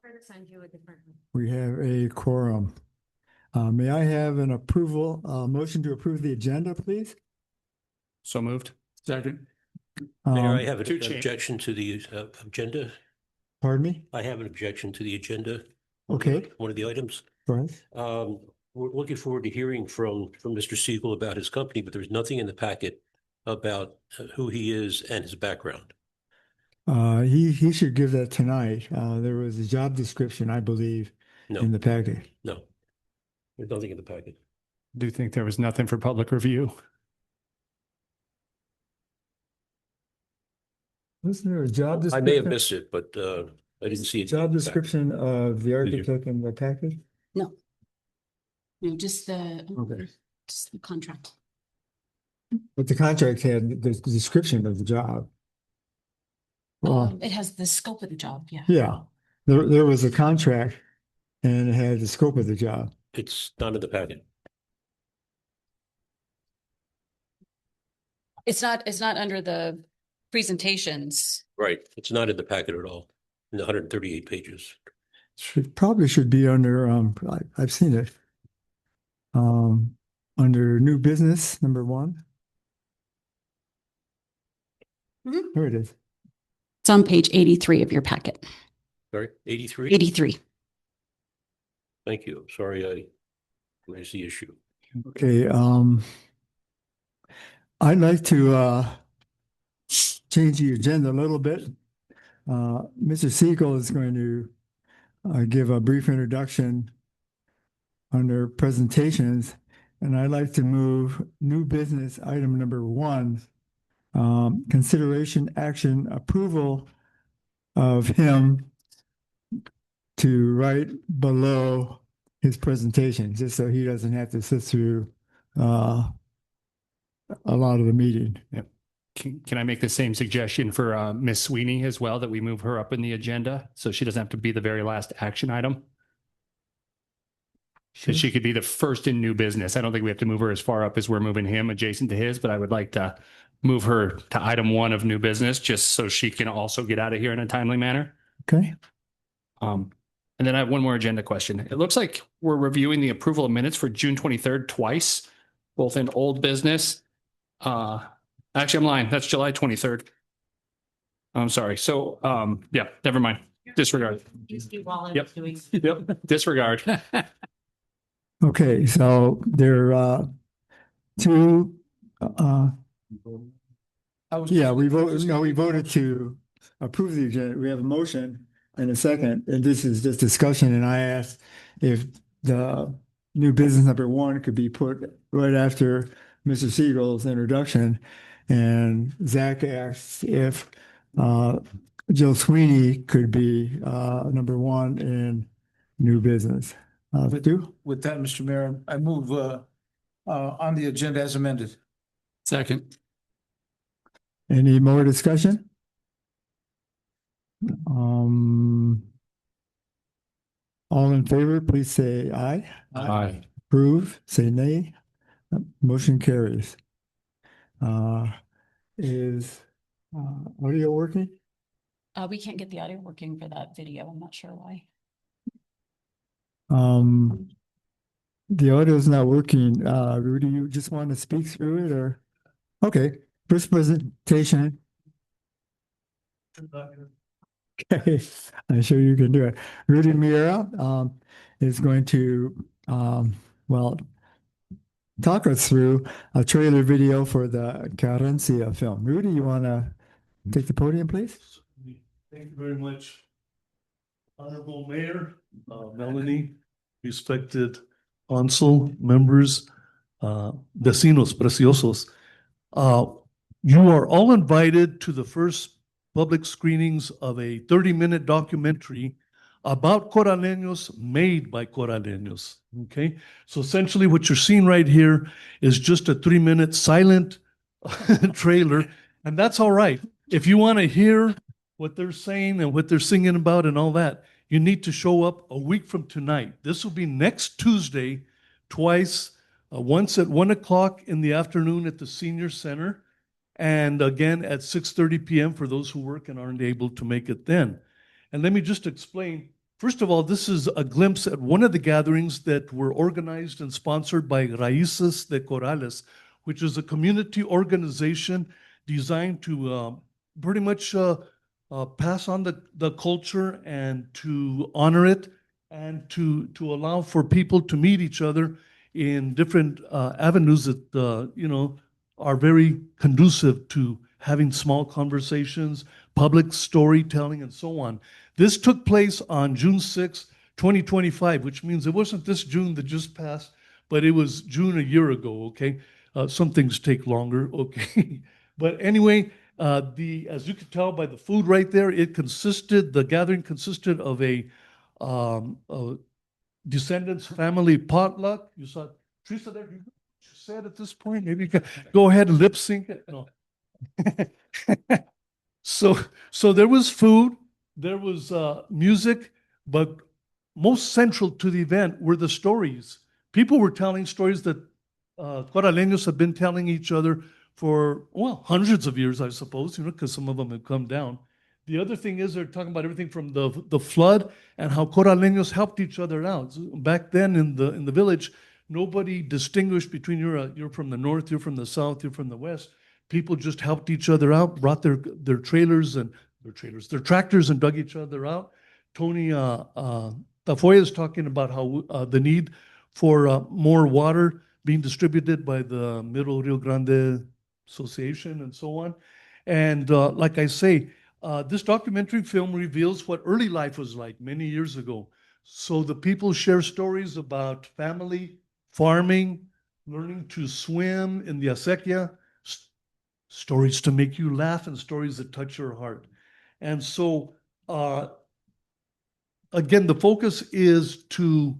try to send you a different. We have a quorum. May I have an approval, motion to approve the agenda, please? So moved. Second. Mayor, I Um, have an to change. objection to the agenda. Pardon me? I have an objection to the agenda. Okay. One of the items. Go ahead. We're looking forward to hearing from Mr. Siegel about his company, but there's nothing in the packet about who he is and his background. He should give that tonight. There was a job description, I believe, No, in the packet. no. There's nothing in the packet. Do you think there was nothing for public review? Wasn't there a job I description? may have missed it, but I didn't see it. Job description of the architect in the packet? No. No, just the, Okay. just the contract. But the contract had the description of the job. Well, It has the scope of the job, yeah. yeah, there was a contract and it had the scope of the job. It's not in the packet. It's not under the presentations. Right. It's not in the packet at all, in the 138 pages. Probably should be under, I've seen it. Under new business, number 1. Mhm. There it is. It's on page 83 of your packet. Sorry, 83? 83. Thank you. Sorry, I raised the issue. Okay, I'd like to change the agenda a little bit. Mr. Siegel is going to give a brief introduction under presentations, and I'd like to move new business item number 1, consideration action approval of him to right below his presentation, just so he doesn't have to sit through a lot of the meeting. Can I make the same suggestion for Ms. Sweeney as well, that we move her up in the agenda so she doesn't have to be the very last action item? So she could be the first in new business. I don't think we have to move her as far up as we're moving him adjacent to his, but I would like to move her to item 1 of new business just so she can also get out of here in a timely manner. Okay. And then I have one more agenda question. It looks like we're reviewing the approval of minutes for June 23rd twice, both in old business. Actually, I'm lying. That's July 23rd. I'm sorry. So, yeah, never mind. Disregard. Yep. Yep. Disregard. Okay, so there are 2, yeah, we voted to approve the agenda. We have a motion and a second, and this is just discussion, and I asked if the new business number 1 could be put right after Mr. Siegel's introduction, and Zach asked if Jill Sweeney could be number 1 in new business. With that, Mr. Mayor, I move on the agenda as amended. Second. Any more discussion? All in favor, please say aye. Aye. Approve, say nay. Motion carries. Is audio working? We can't get the audio working for that video. I'm not sure why. The audio is not working. Rudy, you just want to speak through it, or? Okay, first presentation. Okay, I'm sure you can do it. Rudy Miera is going to, well, talk us through a trailer video for the Carencia film. Rudy, you want to take the podium, please? Thank you very much. Honorable Mayor, Melanie, respected council members, vecinos preciosos. You are all invited to the first public screenings of a 30-minute documentary about Coraleños made by Coraleños. Okay, so essentially what you're seeing right here is just a 3-minute silent trailer, and that's all right. If you want to hear what they're saying and what they're singing about and all that, you need to show up a week from tonight. This will be next Tuesday, twice, once at 1 o'clock in the afternoon at the Senior Center, and again at 6:30 p.m. for those who work and aren't able to make it then. And let me just explain First of all, this is a glimpse at one of the gatherings that were organized and sponsored by Raíces de Corrales, which is a community organization designed to pretty much pass on the culture and to honor it and to allow for people to meet each other in different avenues that, are very conducive to having small conversations, public storytelling, and so on. This took place on June 6, 2025, which means it wasn't this June that just passed, but it was June a year ago, okay? Some things take longer, okay? But anyway, as you can tell by the food right there, the gathering consisted of a Descendants family potluck. You saw Teresa there. You said at this point, maybe you can go ahead and lip sync it. No. So there was food, there was music, but most central to the event were the stories. People were telling stories that Coraleños have been telling each other for, well, hundreds of years, I suppose, because some of them have come down. The other thing is they're talking about everything from the flood and how Coraleños helped each other out. Back then in the village, nobody distinguished between you're from the north, you're from the south, you're from the west. People just helped each other out, brought their tractors and their tractors and dug each other out. Tony Tafoya is talking about how the need for more water being distributed by the Middle Rio Grande Association and so on. And like I say, this documentary film reveals what early life was like many years ago. So the people share stories about family, farming, learning to swim in the acequia, stories to make you laugh and stories that touch your heart. And so, again, the focus is to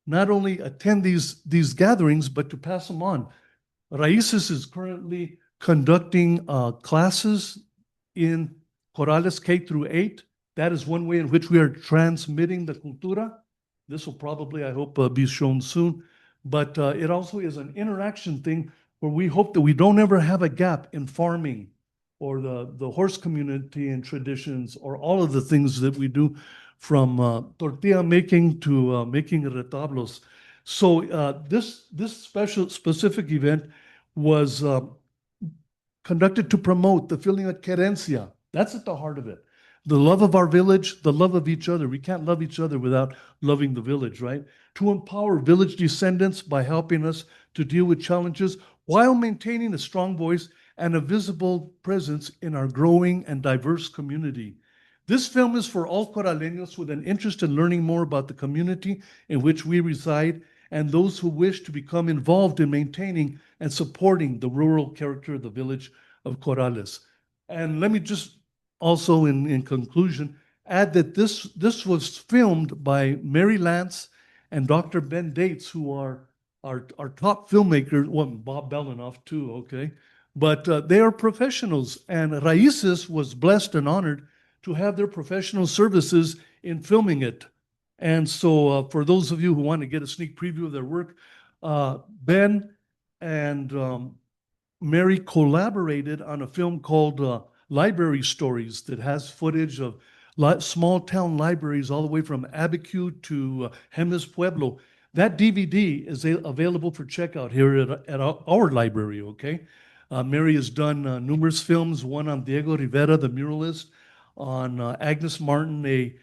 not only attend these gatherings, but to pass them on. Raíces is currently conducting classes in Corrales K through 8. That is one way in which we are transmitting the cultura. This will probably, I hope, be shown soon. But it also is an interaction thing where we hope that we don't ever have a gap in farming or the horse community and traditions or all of the things that we do from tortilla making to making retablos. So this specific event was conducted to promote the feeling of querencia. That's at the heart of it. The love of our village, the love of each other. We can't love each other without loving the village, right? To empower village descendants by helping us to deal with challenges while maintaining a strong voice and a visible presence in our growing and diverse community. This film is for all Coraleños with an interest in learning more about the community in which we reside and those who wish to become involved in maintaining and supporting the rural character of the village of Corrales. And let me just also, in conclusion, add that this was filmed by Mary Lance and Dr. Ben Dates, who are our top filmmakers, well, Bob Belanoff too, okay? But they are professionals, and Raíces was blessed and honored to have their professional services in filming it. And so for those of you who want to get a sneak preview of their work, Ben and Mary collaborated on a film called Library Stories that has footage of small town libraries all the way from Abiquiu to Jemez Pueblo. That DVD is available for checkout here at our library, okay? Mary has done numerous films, one on Diego Rivera, the muralist, on Agnes Martin, a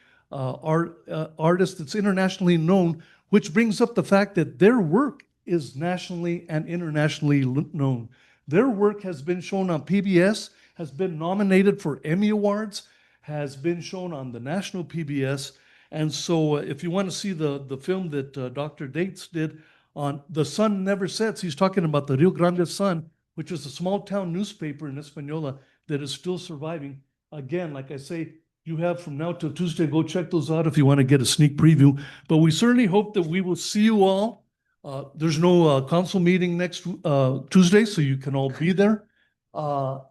artist that's internationally known, which brings up the fact that their work is nationally and internationally known. Their work has been shown on PBS, has been nominated for Emmy Awards, has been shown on the national PBS. And so if you want to see the film that Dr. Dates did on The Sun Never Sets, he's talking about the Rio Grande Sun, which is a small town newspaper in Española that is still surviving. Again, like I say, you have from now till Tuesday, go check those out if you want to get a sneak preview. But we certainly hope that we will see you all. There's no council meeting next Tuesday, so you can all be there.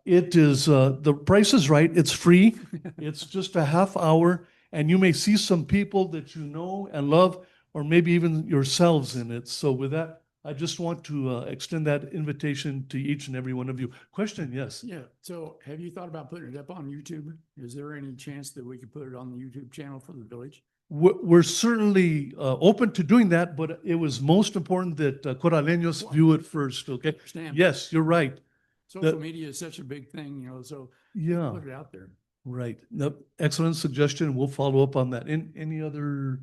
It is, the price is right. It's free. It's just a half hour, and you may see some people that you know and love, or maybe even yourselves in it. So with that, I just want to extend that invitation to each and every one of you. Question? Yes. Yeah, so have you thought about putting it up on YouTube? Is there any chance that we could put it on the YouTube channel for the village? we're certainly open to doing that, but it was most important that Coraleños view it first, okay? Understand. Yes, you're right. Social media is such a big thing, so Yeah, put it out there. right. No, excellent suggestion. We'll follow up on that. Any other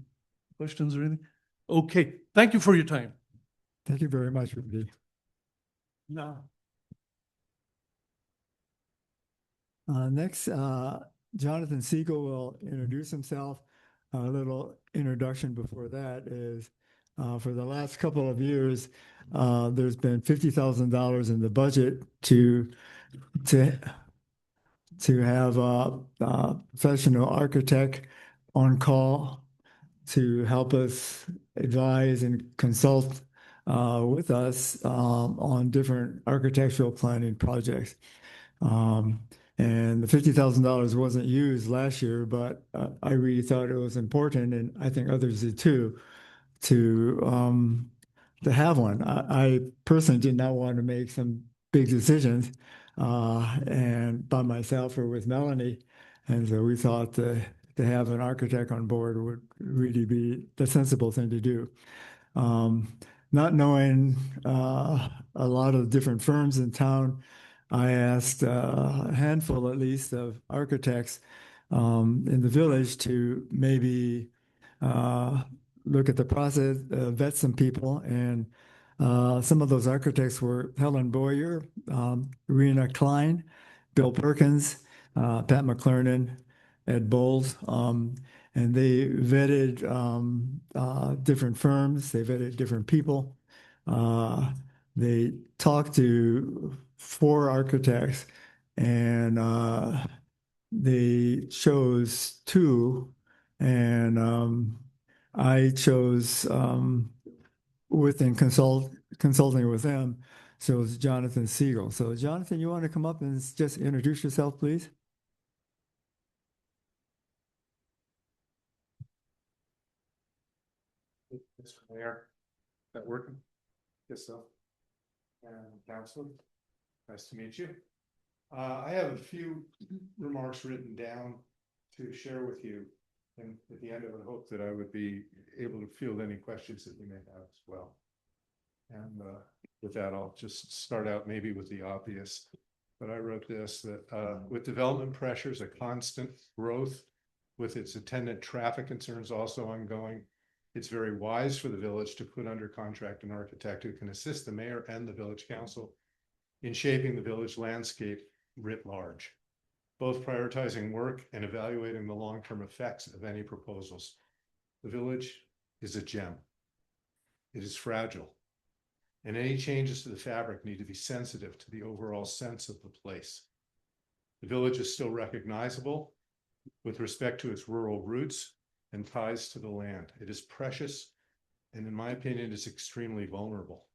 questions or anything? Okay, thank you for your time. Thank you very much, Rudy. No. Next, Jonathan Siegel will introduce himself. A little introduction before that is, for the last couple of years, there's been $50,000 in the budget to have a professional architect on call to help us advise and consult with us on different architectural planning projects. And the $50,000 wasn't used last year, but I really thought it was important, and I think others did too, to have one. I personally did not want to make some big decisions, and by myself or with Melanie, and so we thought to have an architect on board would really be the sensible thing to do. Not knowing a lot of different firms in town, I asked a handful at least of architects in the village to maybe look at the process, vet some people. And some of those architects were Helen Boyer, Rena Klein, Bill Perkins, Pat McClernand, Ed Bowles. And they vetted different firms, they vetted different people. They talked to 4 architects, and they chose 2, and I chose consulting with them. So it's Jonathan Siegel. So Jonathan, you want to come up and just introduce yourself, please? Mr. Mayor, is that working? Yes, so. And Council, nice to meet you. I have a few remarks written down to share with you. And at the end, I would hope that I would be able to field any questions that you may have as well. And with that, I'll just start out maybe with the obvious. But I wrote this, that with development pressures, a constant growth with its attendant traffic concerns also ongoing, it's very wise for the village to put under contract an architect who can assist the mayor and the village council in shaping the village landscape writ large, both prioritizing work and evaluating the long-term effects of any proposals. The village is a gem. It is fragile, and any changes to the fabric need to be sensitive to the overall sense of the place. The village is still recognizable with respect to its rural roots and ties to the land. It is precious, and in my opinion, is extremely vulnerable.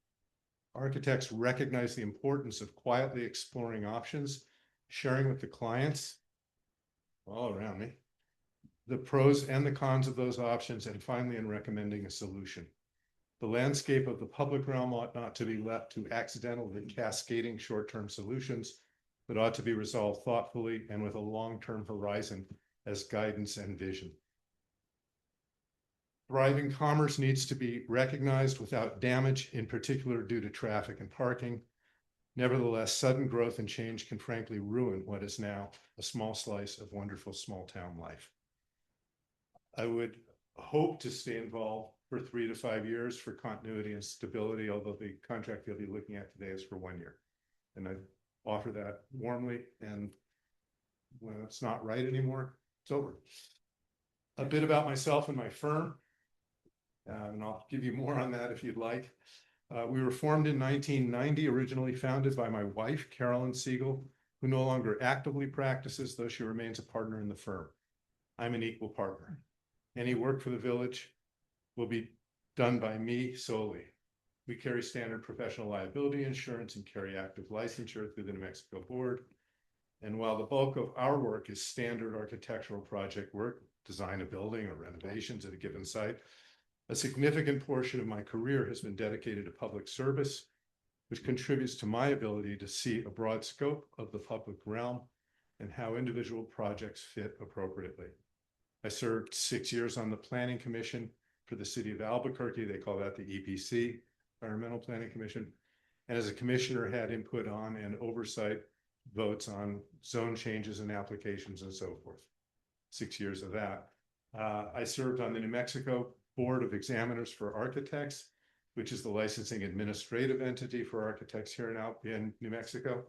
Architects recognize the importance of quietly exploring options, sharing with the clients all around me, the pros and the cons of those options, and finally in recommending a solution. The landscape of the public realm ought not to be left to accidental and cascading short-term solutions, but ought to be resolved thoughtfully and with a long-term horizon as guidance and vision. Thriving commerce needs to be recognized without damage, in particular due to traffic and parking. Nevertheless, sudden growth and change can frankly ruin what is now a small slice of wonderful small town life. I would hope to stay involved for 3 to 5 years for continuity and stability, although the contract you'll be looking at today is for 1 year. And I offer that warmly, and when it's not right anymore, it's over. A bit about myself and my firm. And I'll give you more on that if you'd like. We were formed in 1990, originally founded by my wife, Carolyn Siegel, who no longer actively practices, though she remains a partner in the firm. I'm an equal partner. Any work for the village will be done by me solely. We carry standard professional liability insurance and carry active licensure through the New Mexico Board. And while the bulk of our work is standard architectural project work, design a building or renovations at a given site, a significant portion of my career has been dedicated to public service, which contributes to my ability to see a broad scope of the public realm and how individual projects fit appropriately. I served 6 years on the Planning Commission for the city of Albuquerque. They call that the EPC, Environmental Planning Commission. And as a commissioner, had input on and oversight votes on zone changes and applications and so forth. 6 years of that. I served on the New Mexico Board of Examiners for Architects, which is the licensing administrative entity for architects here in New Mexico.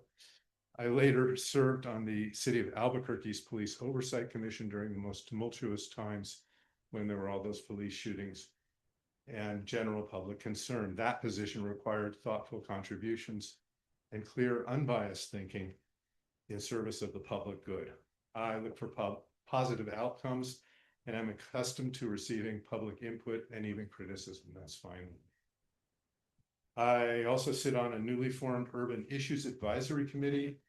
I later served on the city of Albuquerque's Police Oversight Commission during the most tumultuous times when there were all those police shootings and general public concern. That position required thoughtful contributions and clear, unbiased thinking in service of the public good. I look for positive outcomes, and I'm accustomed to receiving public input and even criticism. That's fine. I also sit on a newly formed Urban Issues Advisory Committee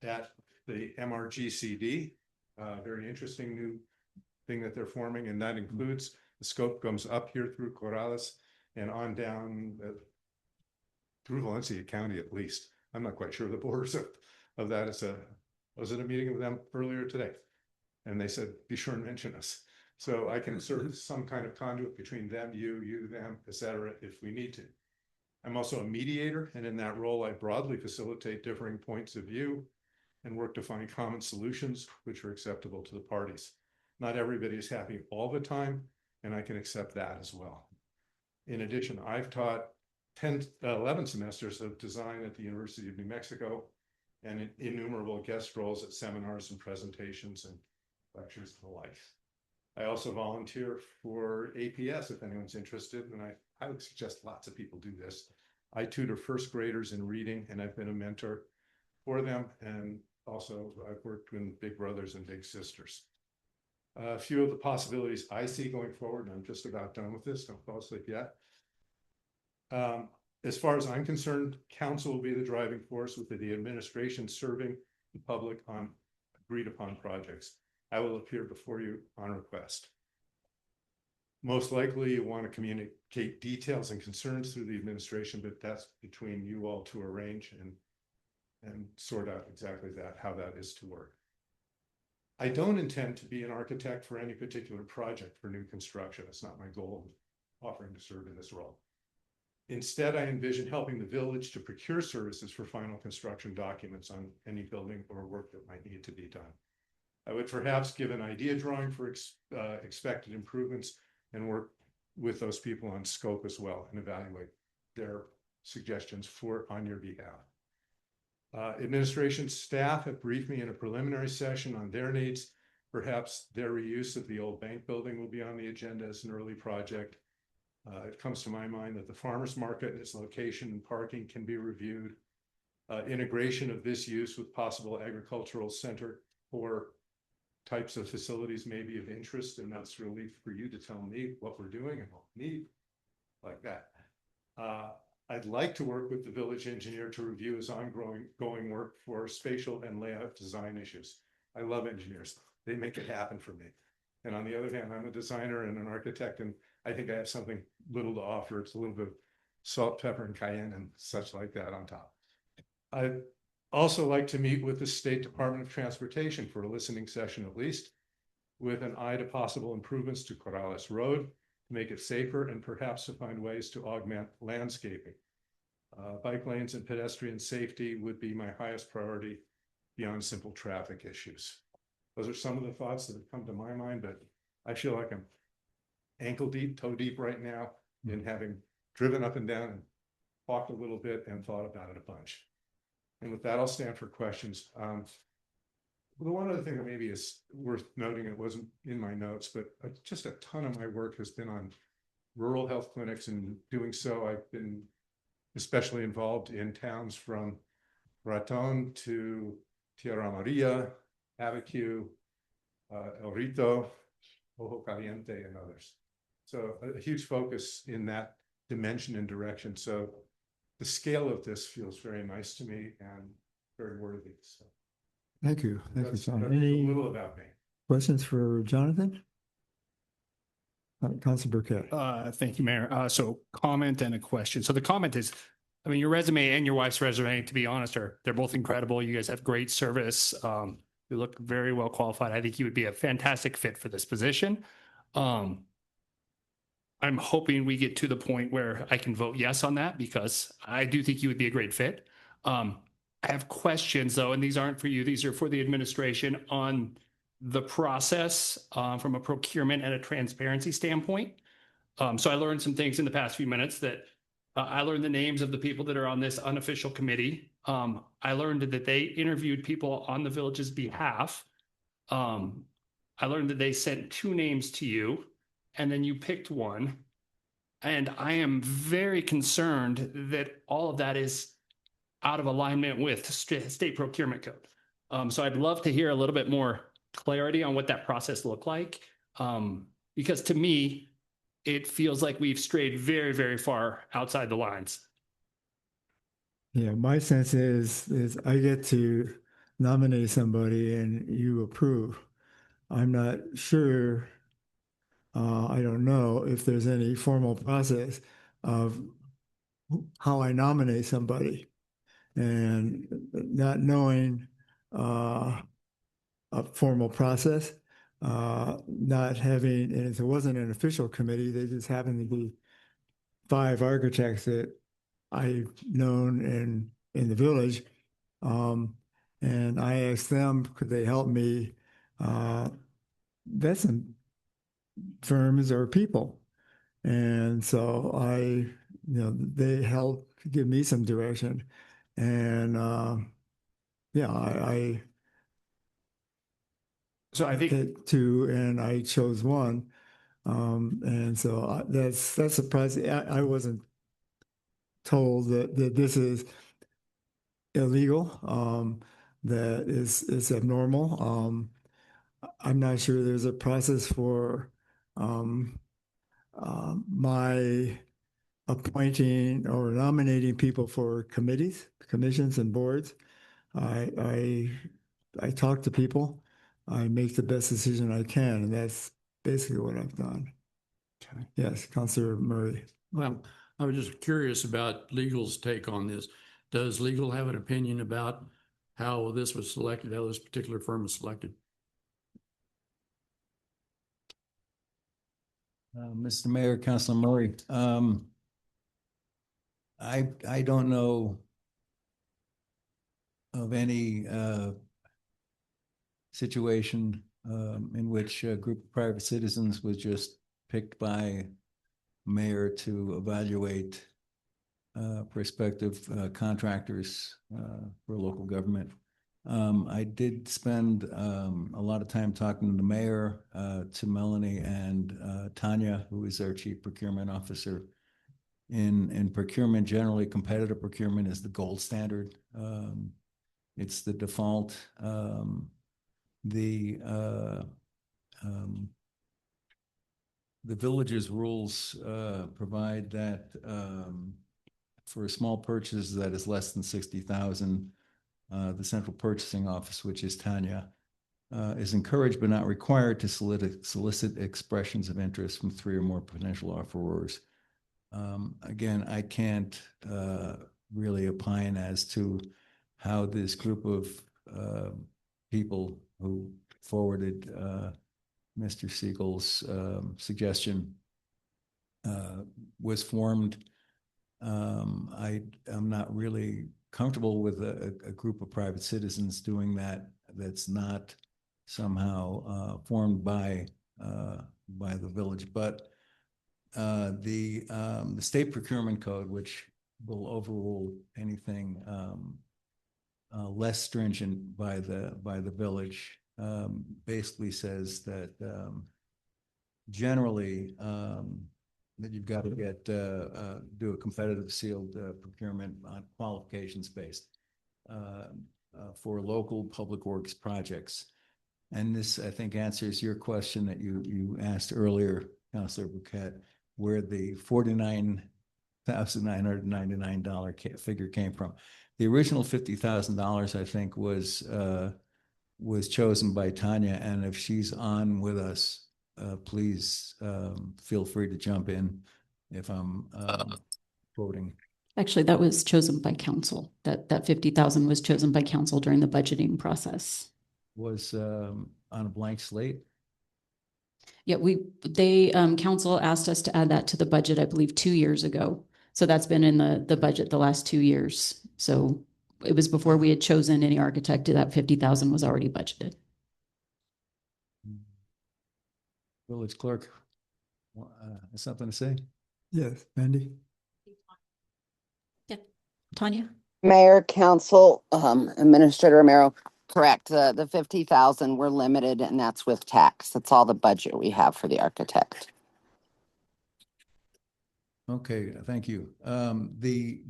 at the MRGCD. Very interesting new thing that they're forming, and that includes the scope comes up here through Corrales and on down through Valencia County at least. I'm not quite sure the borders of that. I was at a meeting with them earlier today, and they said, be sure and mention us. So I can serve some kind of conduit between them, you, them, etc., if we need to. I'm also a mediator, and in that role, I broadly facilitate differing points of view and work to find common solutions which are acceptable to the parties. Not everybody is happy all the time, and I can accept that as well. In addition, I've taught 11 semesters of design at the University of New Mexico and innumerable guest roles at seminars and presentations and lectures and the like. I also volunteer for APS if anyone's interested, and I would suggest lots of people do this. I tutor first graders in reading, and I've been a mentor for them, and also I've worked with Big Brothers and Big Sisters. A few of the possibilities I see going forward, and I'm just about done with this, don't fall asleep yet. As far as I'm concerned, council will be the driving force with the administration serving the public on agreed upon projects. I will appear before you on request. Most likely you want to communicate details and concerns through the administration, but that's between you all to arrange and sort out exactly that, how that is to work. I don't intend to be an architect for any particular project for new construction. It's not my goal of offering to serve in this role. Instead, I envision helping the village to procure services for final construction documents on any building or work that might need to be done. I would perhaps give an idea drawing for expected improvements and work with those people on scope as well and evaluate their suggestions on your behalf. Administration staff have briefed me in a preliminary session on their needs. Perhaps their reuse of the old bank building will be on the agenda as an early project. It comes to my mind that the farmers market and its location and parking can be reviewed. Integration of this use with possible agricultural center or types of facilities may be of interest, and that's really for you to tell me what we're doing and what we need, like that. I'd like to work with the village engineer to review his ongoing work for spatial and layout design issues. I love engineers. They make it happen for me. And on the other hand, I'm a designer and an architect, and I think I have something little to offer. It's a little bit of salt, pepper, and cayenne and such like that on top. I'd also like to meet with the State Department of Transportation for a listening session at least, with an eye to possible improvements to Corrales Road, to make it safer and perhaps to find ways to augment landscaping. Bike lanes and pedestrian safety would be my highest priority beyond simple traffic issues. Those are some of the thoughts that have come to my mind, but I feel like I'm ankle deep, toe deep right now in having driven up and down and walked a little bit and thought about it a bunch. And with that, I'll stand for questions. The one other thing that maybe is worth noting, it wasn't in my notes, but just a ton of my work has been on rural health clinics, and doing so, I've been especially involved in towns from Raton to Tierra Amarilla, Abiquiu, El Rito, Ojo Caliente, and others. So a huge focus in that dimension and direction. So the scale of this feels very nice to me and very worthy. So Thank you. Thank you, that's John. a Any little about me. questions for Jonathan? Council Burkett. Thank you, Mayor. So comment and a question. So the comment is, I mean, your resume and your wife's resume, to be honest, they're both incredible. You guys have great service. You look very well qualified. I think you would be a fantastic fit for this position. I'm hoping we get to the point where I can vote yes on that because I do think you would be a great fit. I have questions though, and these aren't for you. These are for the administration on the process from a procurement and a transparency standpoint. So I learned some things in the past few minutes that I learned the names of the people that are on this unofficial committee. I learned that they interviewed people on the village's behalf. I learned that they sent 2 names to you and then you picked one. And I am very concerned that all of that is out of alignment with state procurement code. So I'd love to hear a little bit more clarity on what that process looked like. Because to me, it feels like we've strayed very, very far outside the lines. Yeah, my sense is I get to nominate somebody and you approve. I'm not sure, I don't know if there's any formal process of how I nominate somebody. And not knowing a formal process, not having, and it wasn't an official committee, they just happened to be 5 architects that I've known in the village. And I asked them, could they help me vet some firms or people? And so they helped give me some direction. And yeah, I So I think picked 2 and I chose one. And so that's surprising. I wasn't told that this is illegal, that is abnormal. I'm not sure there's a process for my appointing or nominating people for committees, commissions, and boards. I talk to people. I make the best decision I can, and that's basically what I've done. Okay. Yes, Councilor Murray. Well, I was just curious about legal's take on this. Does legal have an opinion about how this was selected, how this particular firm was selected? Mr. Mayor, Councilor Murray, I don't know of any situation in which a group of private citizens was just picked by mayor to evaluate prospective contractors for local government. I did spend a lot of time talking to the mayor, to Melanie and Tanya, who is our chief procurement officer. In procurement, generally competitive procurement is the gold standard. It's the default. The village's rules provide that for a small purchase that is less than 60,000, the central purchasing office, which is Tanya, is encouraged but not required to solicit expressions of interest from 3 or more potential offerors. Again, I can't really opine as to how this group of people who forwarded Mr. Siegel's suggestion was formed. I'm not really comfortable with a group of private citizens doing that. That's not somehow formed by the village, but the state procurement code, which will overrule anything less stringent by the village, basically says that generally that you've got to get do a competitive sealed procurement on qualifications based for local public works projects. And this, I think, answers your question that you asked earlier, Councilor Bouquet, where the $49,999 figure came from. The original $50,000, I think, was chosen by Tanya, and if she's on with us, please feel free to jump in if I'm quoting. Actually, that was chosen by council. That 50,000 was chosen by council during the budgeting process. was on a blank slate. Yeah, council asked us to add that to the budget, I believe, 2 years ago. So that's been in the budget the last 2 years. So it was before we had chosen any architect, that 50,000 was already budgeted. Village clerk, has something to say? Yes, Mandy? Tanya? Mayor, Council, Administrator Romero, correct. The 50,000, we're limited and that's with tax. That's all the budget we have for the architect. Okay, thank you. The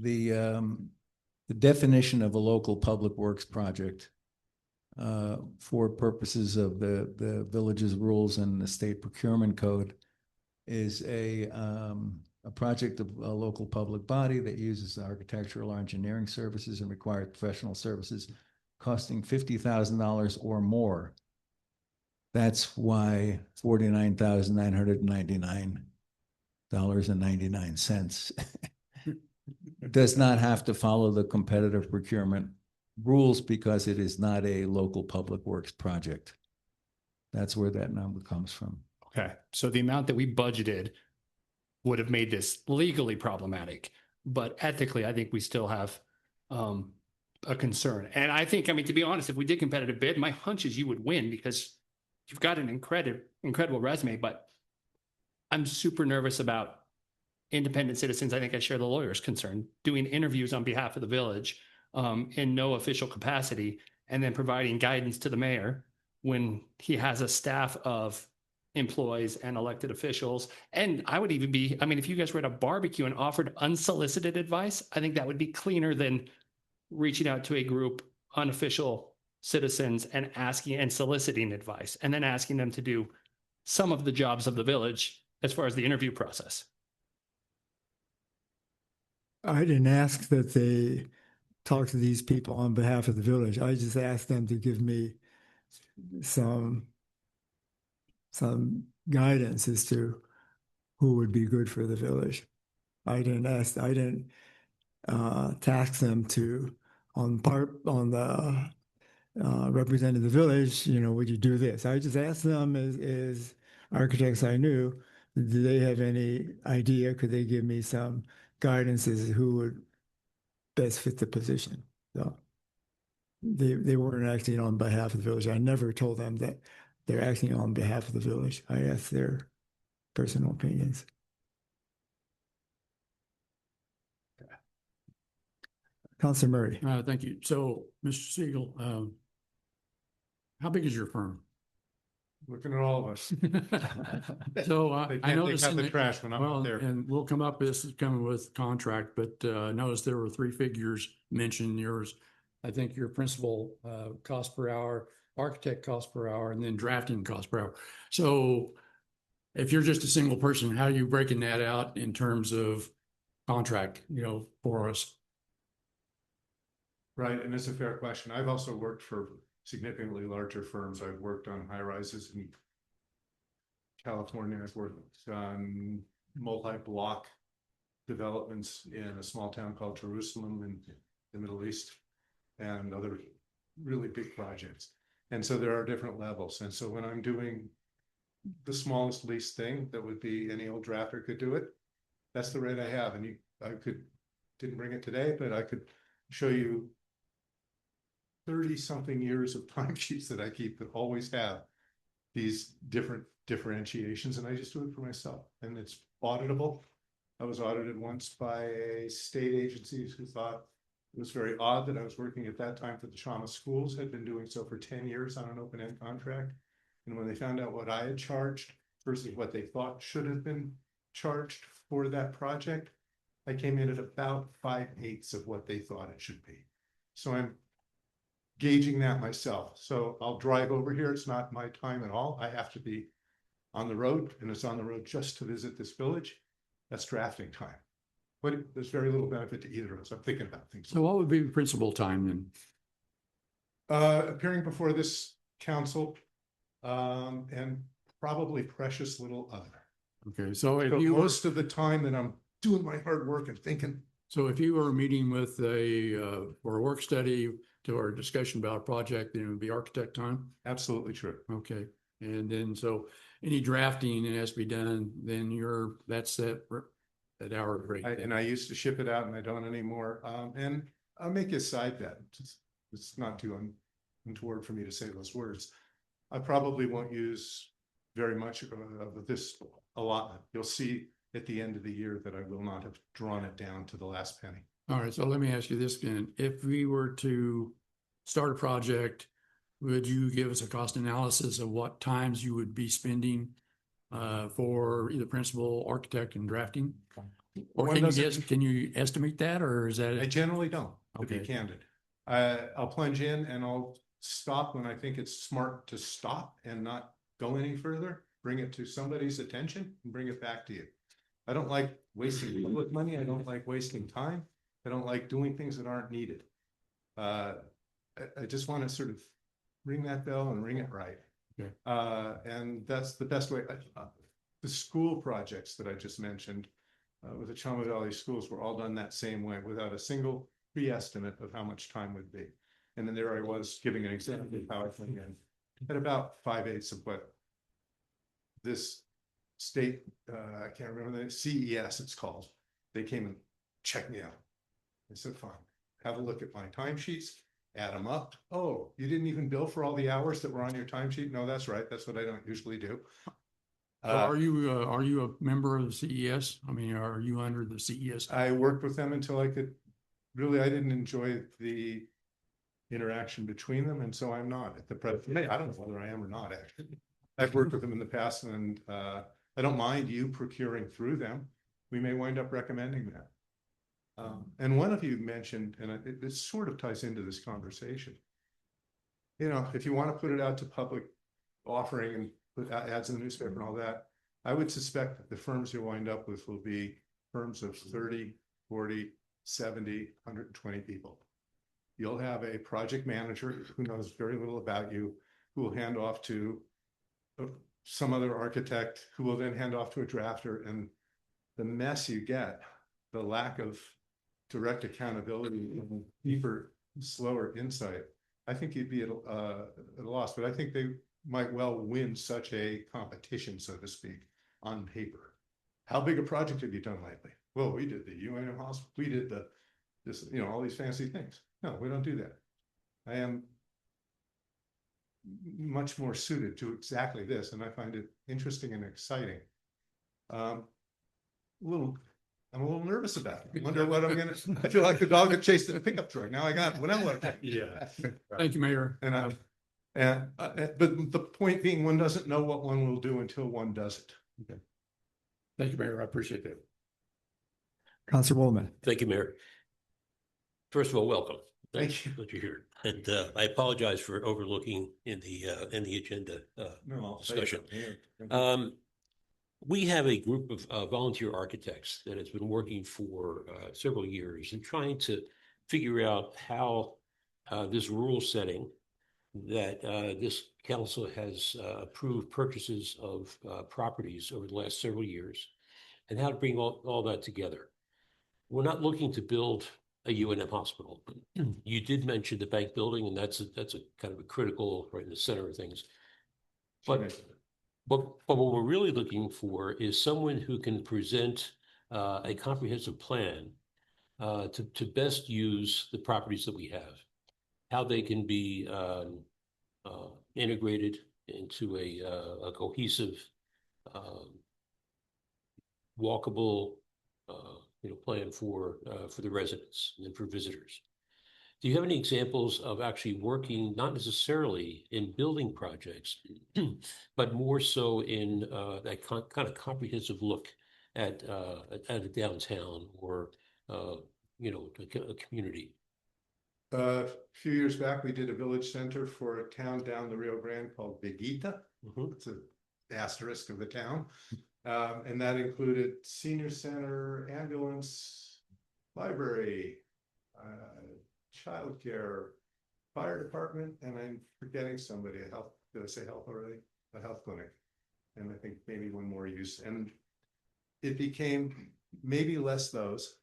definition of a local public works project for purposes of the village's rules and the state procurement code is a project of a local public body that uses architectural or engineering services and requires professional services costing $50,000 or more. That's why $49,999.99 does not have to follow the competitive procurement rules because it is not a local public works project. That's where that number comes from. Okay, so the amount that we budgeted would have made this legally problematic, but ethically, I think we still have a concern. And I think, I mean, to be honest, if we did competitive bid, my hunch is you would win because you've got an incredible resume, but I'm super nervous about independent citizens. I think I share the lawyer's concern, doing interviews on behalf of the village in no official capacity, and then providing guidance to the mayor when he has a staff of employees and elected officials. And I would even be, I mean, if you guys were at a barbecue and offered unsolicited advice, I think that would be cleaner than reaching out to a group, unofficial citizens, and asking and soliciting advice, and then asking them to do some of the jobs of the village as far as the interview process. I didn't ask that they talk to these people on behalf of the village. I just asked them to give me some guidance as to who would be good for the village. I didn't task them to representing the village, would you do this? I just asked them as architects I knew, do they have any idea? Could they give me some guidance as to who would best fit the position? So they weren't acting on behalf of the village. I never told them that they're acting on behalf of the village. I asked their personal opinions. Councilor Murray. Thank you. So, Mr. Siegel, how big is your firm? Looking at all of us. So They I can't take noticed out in the the, trash when I'm well, up there. and we'll come up, this is coming with contract, but I noticed there were 3 figures mentioned. Yours, I think your principal cost per hour, architect cost per hour, and then drafting cost per hour. So if you're just a single person, how are you breaking that out in terms of contract, for us? Right, and it's a fair question. I've also worked for significantly larger firms. I've worked on high rises in California. I've worked on multi-block developments in a small town called Jerusalem in the Middle East and other really big projects. And so there are different levels. And so when I'm doing the smallest least thing that would be any old drafter could do it, that's the rate I have. And didn't bring it today, but I could show you 30-something years of timesheets that I keep that always have these different differentiations, and I just do it for myself, and it's auditable. I was audited once by a state agency who thought it was very odd that I was working at that time for the Shama Schools, had been doing so for 10 years on an open-end contract. And when they found out what I had charged versus what they thought should have been charged for that project, I came in at about 5/8 of what they thought it should be. So I'm gauging that myself. So I'll drive over here. It's not my time at all. I have to be on the road, and it's on the road just to visit this village. That's drafting time. But there's very little benefit to either of us. I'm thinking about things. So what would be principal time then? Appearing before this council, and probably precious little other. Okay, so if So you were, most of the time that I'm doing my hard work and thinking, so if you were meeting with for a work study to our discussion about a project, then it would be architect time? Absolutely true. Okay, and then so any drafting that has to be done, then that's that hour rate. And I used to ship it out and I don't anymore. And I'll make you a side bet. It's not too untoward for me to say those words. I probably won't use very much of this allotment. You'll see at the end of the year that I will not have drawn it down to the last penny. All right, so let me ask you this again. If we were to start a project, would you give us a cost analysis of what times you would be spending for either principal, architect, and drafting? Or One can you estimate that, or is I that? generally don't, to be Okay. candid. I'll plunge in and I'll stop when I think it's smart to stop and not go any further, bring it to somebody's attention and bring it back to you. I don't like wasting public money. I don't like wasting time. I don't like doing things that aren't needed. I just want to sort of ring that bell and ring it right. Okay. And that's the best way. The school projects that I just mentioned with the Chama Valley schools were all done that same way without a single pre-estimate of how much time would be. And then there I was giving an example of how I came in at about 5/8 of what this state, I can't remember the CES it's called. They came and checked me out. I said, fine, have a look at my timesheets, add them up. Oh, you didn't even bill for all the hours that were on your timesheet? No, that's right. That's what I don't usually do. So are you a member of the CES? I mean, are you under the CES? I worked with them until I could, really, I didn't enjoy the interaction between them, and so I'm not at the present. I don't know whether I am or not, actually. I've worked with them in the past, and I don't mind you procuring through them. We may wind up recommending that. And one of you mentioned, and it sort of ties into this conversation. You know, if you want to put it out to public offering and put ads in the newspaper and all that, I would suspect that the firms you wind up with will be firms of 30, 40, 70, 120 people. You'll have a project manager who knows very little about you, who will hand off to some other architect, who will then hand off to a drafter, and the mess you get, the lack of direct accountability and deeper, slower insight, I think you'd be at a loss, but I think they might well win such a competition, so to speak, on paper. How big a project have you done lately? Well, we did the UNM hospital, we did all these fancy things. No, we don't do that. I am much more suited to exactly this, and I find it interesting and exciting. I'm a little nervous about it. I wonder what I'm gonna. I feel like the dog that chased in a pickup truck. Now I got what I want. Yeah. Thank you, Mayor. But the point being, one doesn't know what one will do until one does it. Thank you, Mayor. I appreciate that. Councilor Woolman. Thank you, Mayor. First of all, welcome. Thank Thanks that you're here. And I apologize for overlooking in the agenda discussion. We have a group of volunteer architects that has been working for several years and trying to figure out how this rule setting that this council has approved purchases of properties over the last several years and how to bring all that together. We're not looking to build a UNM hospital. You did mention the bank building, and that's a kind of a critical right in the center of things. But what we're really looking for is someone who can present a comprehensive plan to best use the properties that we have, how they can be integrated into a cohesive, walkable plan for the residents and for visitors. Do you have any examples of actually working, not necessarily in building projects, but more so in that kind of comprehensive look at a downtown or a community? A few years back, we did a village center for a town down the Rio Grande called Veguita. It's an asterisk of the town. And that included senior center, ambulance, library, childcare, fire department, and I'm forgetting somebody, did I say health already? A health clinic. And I think maybe one more use. And it became maybe less those,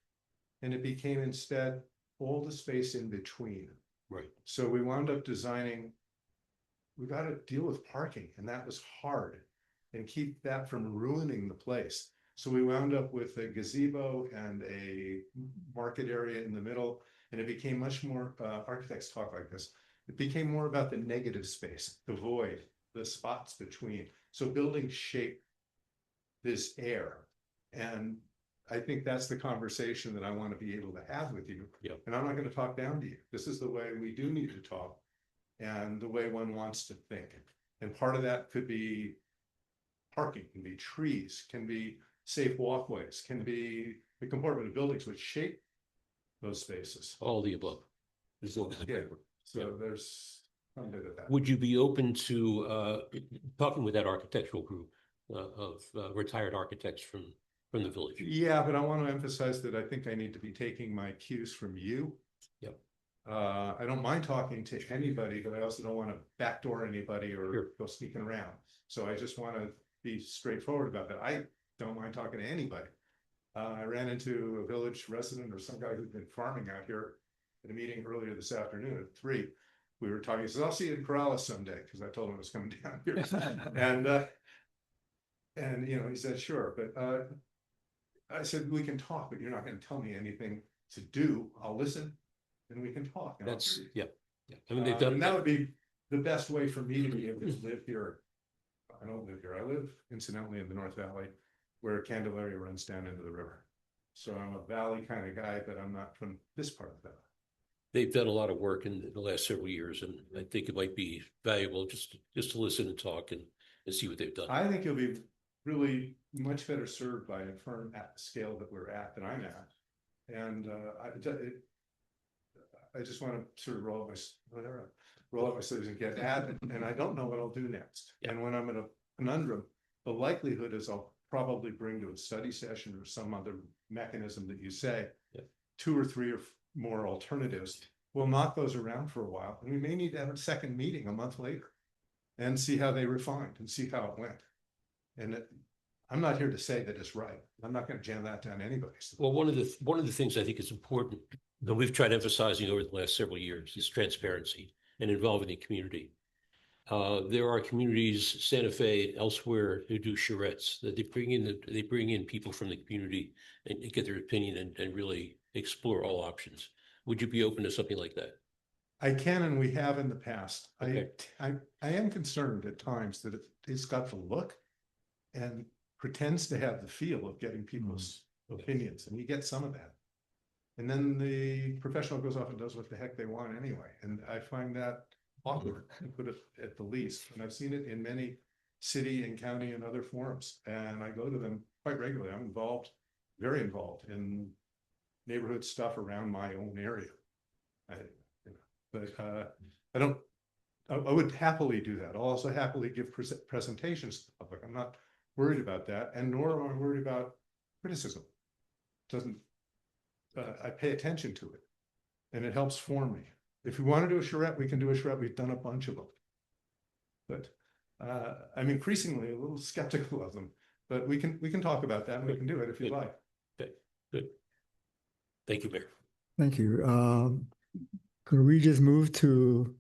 and it became instead all the space in between. Right. So we wound up designing, we got to deal with parking, and that was hard, and keep that from ruining the place. So we wound up with a gazebo and a market area in the middle, and it became much more, architects talk like this. It became more about the negative space, the void, the spots between. So buildings shape this air. And I think that's the conversation that I want to be able to have with you. Yep. And I'm not going to talk down to you. This is the way we do need to talk, and the way one wants to think. And part of that could be parking, can be trees, can be safe walkways, can be the comportment of buildings which shape those spaces. All the above. Yeah. So there's quite a bit of that. Would you be open to talking with that architectural group of retired architects from the village? Yeah, but I want to emphasize that I think I need to be taking my cues from you. Yep. I don't mind talking to anybody, but I also don't want to backdoor anybody or Sure. go sneaking around. So I just want to be straightforward about that. I don't mind talking to anybody. I ran into a village resident or some guy who'd been farming out here at a meeting earlier this afternoon at 3. We were talking, he says, I'll see you in Corrales someday, because I told him I was coming down here. And you know, he said, sure, but I said, we can talk, but you're not going to tell me anything to do. I'll listen and we can talk. And I'll That's, hear you. yeah. Yeah. I mean, they've done And that would be the best way for me to be able to live here. I don't live here. I live incidentally in the North Valley, where Candelaria runs down into the river. So I'm a valley kind of guy, but I'm not from this part of the valley. They've done a lot of work in the last several years, and I think it might be valuable just to listen and talk and see what they've done. I think you'll be really much better served by a firm at the scale that we're at, than I'm at. And I just want to sort of roll up my sleeves and get at it. And I don't know what I'll do next. Yeah. And when I'm in a conundrum, the likelihood is I'll probably bring to a study session or some other mechanism that you say, Yeah. 2 or 3 or more alternatives. We'll knock those around for a while, and we may need to have a second meeting a month later and see how they refined and see how it went. And I'm not here to say that it's right. I'm not going to jam that down anybody's. Well, one of the things I think is important that we've tried emphasizing over the last several years is transparency and involving the community. There are communities, Santa Fe, elsewhere, who do charrettes, that they bring in people from the community and get their opinion and really explore all options. Would you be open to something like that? I can, and we have in the past. Okay. I am concerned at times that it's got the look and pretends to have the feel of getting people's opinions, and you get some of that. And then the professional goes off and does what the heck they want anyway. And I find that awkward, to put it at the least. And I've seen it in many city and county and other forums, and I go to them quite regularly. I'm involved, very involved in neighborhood stuff around my own area. I would happily do that. I'll also happily give presentations to the public. I'm not worried about that, and nor am I worried about criticism. I pay attention to it, and it helps form me. If we want to do a charrette, we can do a charrette. We've done a bunch of them, but I'm increasingly a little skeptical of them. But we can talk about that, and we can do it if you like. Okay, good. Thank you, Mayor. Thank you. Could we just move to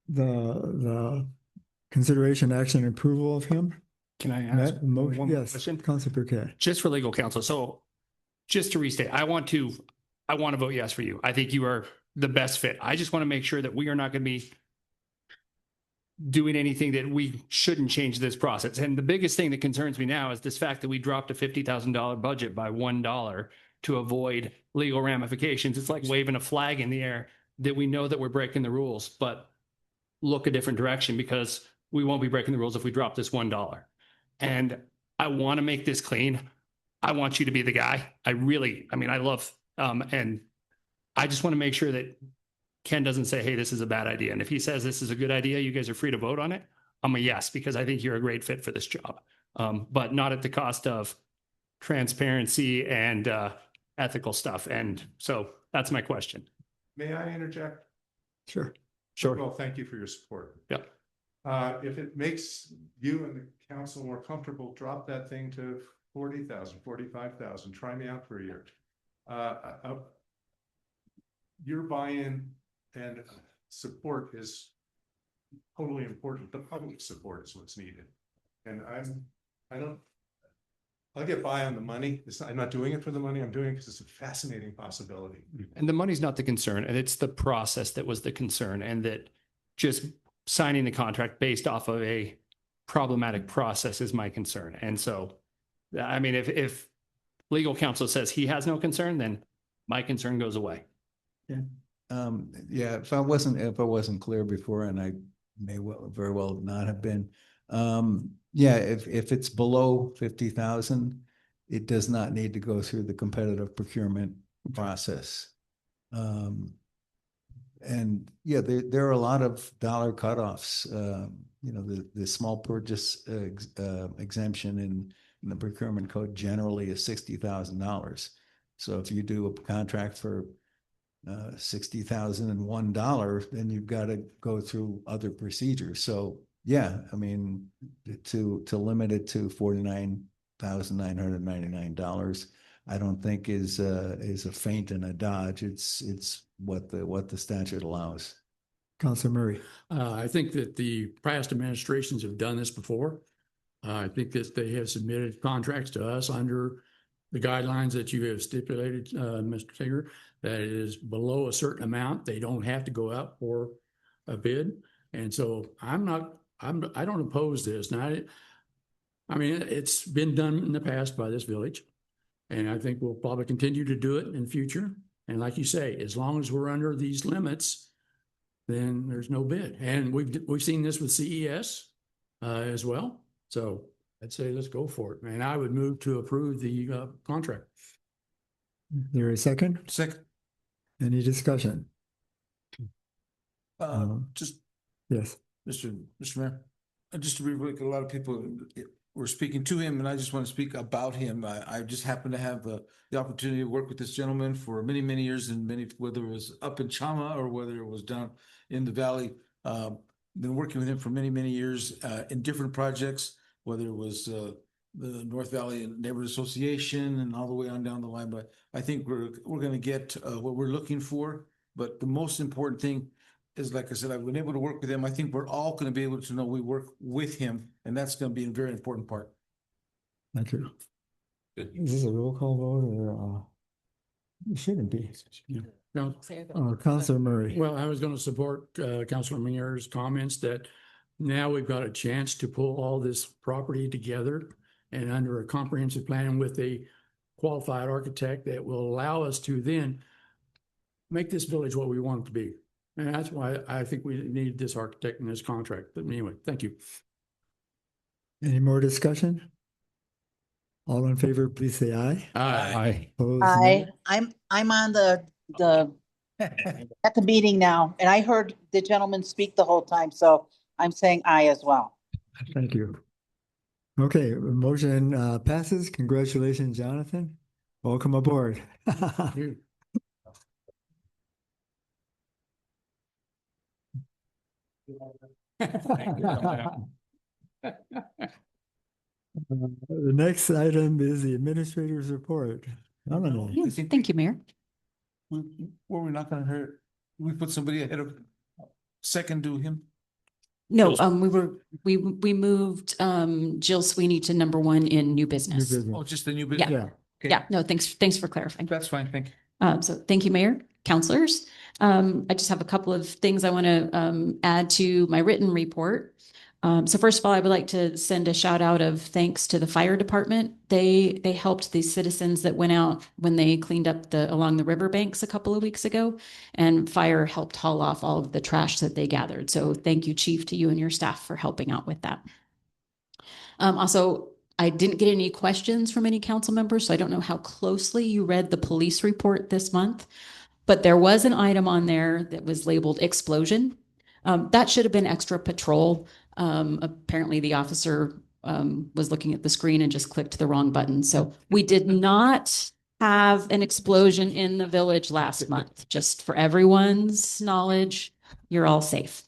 the consideration, action, and approval of him? Can I ask That motion, one more yes, question? Councilor Burkett. Just for legal counsel. So just to restate, I want to vote yes for you. I think you are the best fit. I just want to make sure that we are not going to be doing anything that we shouldn't change this process. And the biggest thing that concerns me now is this fact that we dropped a $50,000 budget by $1 to avoid legal ramifications. It's like waving a flag in the air that we know that we're breaking the rules, but look a different direction, because we won't be breaking the rules if we drop this $1. And I want to make this clean. I want you to be the guy. I love, and I just want to make sure that Ken doesn't say, hey, this is a bad idea. And if he says this is a good idea, you guys are free to vote on it. I'm a yes, because I think you're a great fit for this job, but not at the cost of transparency and ethical stuff. And so that's my question. May I interject? Sure. Sure. Well, thank you for your support. Yeah. If it makes you and the council more comfortable, drop that thing to 40,000, 45,000. Try me out for a year. Your buy-in And support is totally important. The public support is what's needed. And I'll get by on the money. I'm not doing it for the money. I'm doing it because it's a fascinating possibility. And the money's not the concern, and it's the process that was the concern, and that just signing the contract based off of a problematic process is my concern. And so, I mean, if legal counsel says he has no concern, then my concern goes away. Yeah, if I wasn't clear before, and I very well not have been. Yeah, if it's below 50,000, it does not need to go through the competitive procurement process. And yeah, there are a lot of dollar cutoffs. You know, the small purchase exemption in the procurement code generally is $60,000. So if you do a contract for $60,001, then you've got to go through other procedures. So yeah, I mean, to limit it to $49,999, I don't think is a feint and a dodge. It's what the statute allows. Councilor Murray. I think that the past administrations have done this before. I think that they have submitted contracts to us under the guidelines that you have stipulated, Mr. Singer, that it is below a certain amount. They don't have to go out for a bid. And so I don't oppose this. Now, I mean, it's been done in the past by this village, and I think we'll probably continue to do it in the future. And like you say, as long as we're under these limits, then there's no bid. And we've seen this with CES as well. So I'd say let's go for it. And I would move to approve the contract. There a second? Second, Any discussion? just Yes. Mr. Mayor, just to be really, a lot of people were speaking to him, and I just want to speak about him. I just happened to have the opportunity to work with this gentleman for many, many years, and whether it was up in Chama or whether it was down in the valley. Been working with him for many, many years in different projects, whether it was the North Valley Neighborhood Association and all the way on down the line. But I think we're going to get what we're looking for. But the most important thing is, like I said, I've been able to work with him. I think we're all going to be able to know we work with him, and that's going to be a very important part. Thank you. Good. Is this a roll call vote or it shouldn't be? No. Councilor Murray. Well, I was going to support Councilor Meier's comments that now we've got a chance to pull all this property together and under a comprehensive plan with a qualified architect that will allow us to then make this village what we want it to be. And that's why I think we need this architect in this contract. But anyway, thank you. Any more discussion? All in favor, please say aye. Aye. Opposed, Hi, nay? I'm on the at the meeting now, and I heard the gentleman speak the whole time, so I'm saying aye as well. Thank you. Okay, motion passes. Congratulations, Jonathan. Welcome aboard. The next item is the administrator's report. Melanie. Yeah, thank you, Mayor. Were we not going to hurt? We put somebody ahead of second to him? No, we moved Jill Sweeney to number 1 in new New business. business. Oh, just the new business? Yeah. Okay. Yeah, no, thanks for clarifying. That's fine, thank you. So thank you, Mayor, councilors. I just have a couple of things I want to add to my written report. So first of all, I would like to send a shout out of thanks to the fire department. They helped the citizens that went out when they cleaned up along the riverbanks a couple of weeks ago, and fire helped haul off all of the trash that they gathered. So thank you, Chief, to you and your staff for helping out with that. Also, I didn't get any questions from any council members, so I don't know how closely you read the police report this month, but there was an item on there that was labeled explosion. That should have been extra patrol. Apparently the officer was looking at the screen and just clicked the wrong button. So we did not have an explosion in the village last month. Just for everyone's knowledge, you're all safe.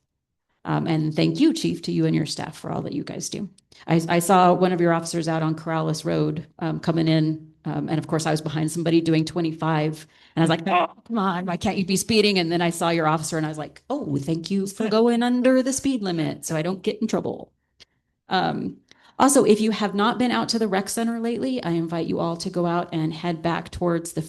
And thank you, Chief, to you and your staff for all that you guys do. I saw one of your officers out on Corrales Road coming in And of course, I was behind somebody doing 25. And I was like, oh, come on, why can't you be speeding? And then I saw your officer and I was like, oh, thank you for going under the speed limit so I don't get in trouble. Also, if you have not been out to the rec center lately, I invite you all to go out and head back towards the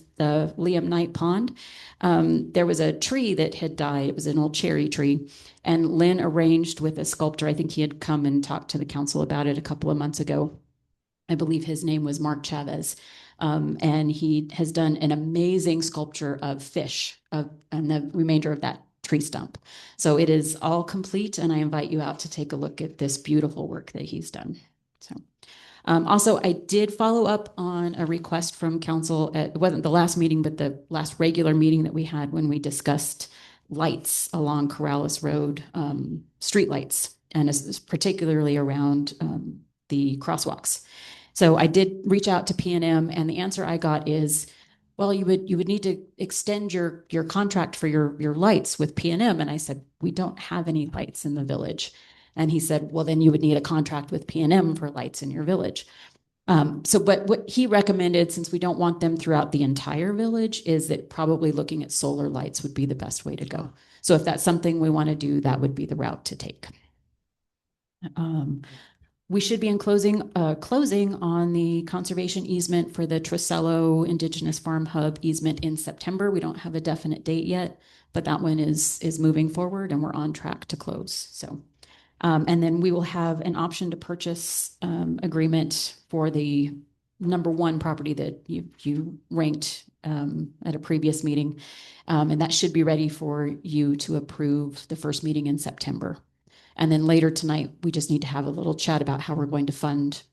Liam Knight Pond. There was a tree that had died. It was an old cherry tree. And Lynn arranged with a sculptor. I think he had come and talked to the council about it a couple of months ago. I believe his name was Mark Chavez. And he has done an amazing sculpture of fish and the remainder of that tree stump. So it is all complete, and I invite you out to take a look at this beautiful work that he's done. So also, I did follow up on a request from council it wasn't the last meeting, but the last regular meeting that we had when we discussed lights along Corrales Road, street lights, and particularly around the crosswalks. So I did reach out to P&M, and the answer I got is, well, you would need to extend your contract for your lights with P&M. And I said, we don't have any lights in the village. And he said, well, then you would need a contract with P&M for lights in your village. But what he recommended, since we don't want them throughout the entire village, is that probably looking at solar lights would be the best way to go. So if that's something we want to do, that would be the route to take. We should be in closing on the conservation easement for the Trosello Indigenous Farm Hub easement in September. We don't have a definite date yet, but that one is moving forward and we're on track to close. So, and then we will have an option to purchase agreement for the number one property that you ranked at a previous meeting. And that should be ready for you to approve the first meeting in September. And then later tonight, we just need to have a little chat about how we're going to fund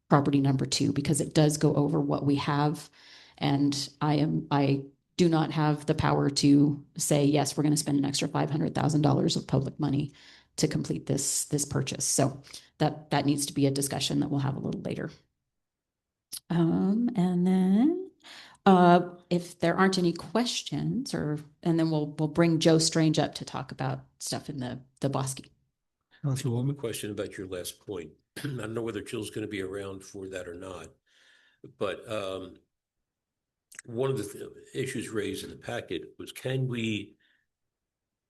property number 2, because it does go over what we have. And I do not have the power to say, yes, we're going to spend an extra $500,000 of public money to complete this purchase. So that needs to be a discussion that we'll have a little later. And then if there aren't any questions, and then we'll bring Joe Strange up to talk about stuff in the Bosque. I have a question about your last point. I don't know whether Jill's going to be around for that or not, but one of the issues raised in the packet was, can we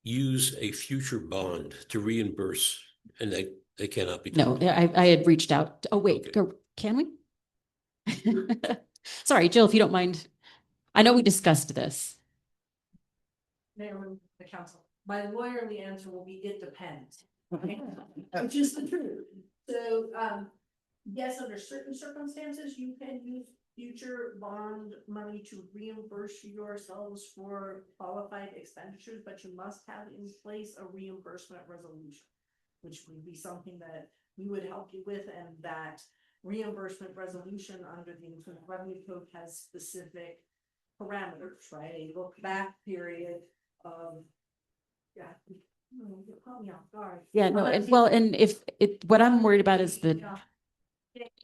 use a future bond to reimburse? And they cannot be done. No, I had reached out. Oh, wait, Okay. can we? Sorry, Jill, if you don't mind. I know we discussed this. Mayor, the council, my lawyerly answer will be, it depends. Okay? Which is the truth. So, yes, under certain circumstances, you can use future bond money to reimburse yourselves for qualified expenditures, but you must have in place a reimbursement resolution, which would be something that we would help you with, and that reimbursement resolution under the Internal Revenue Code has specific parameters, right? A look back period of, yeah. You caught me off guard. Yeah, no, and if what I'm worried about is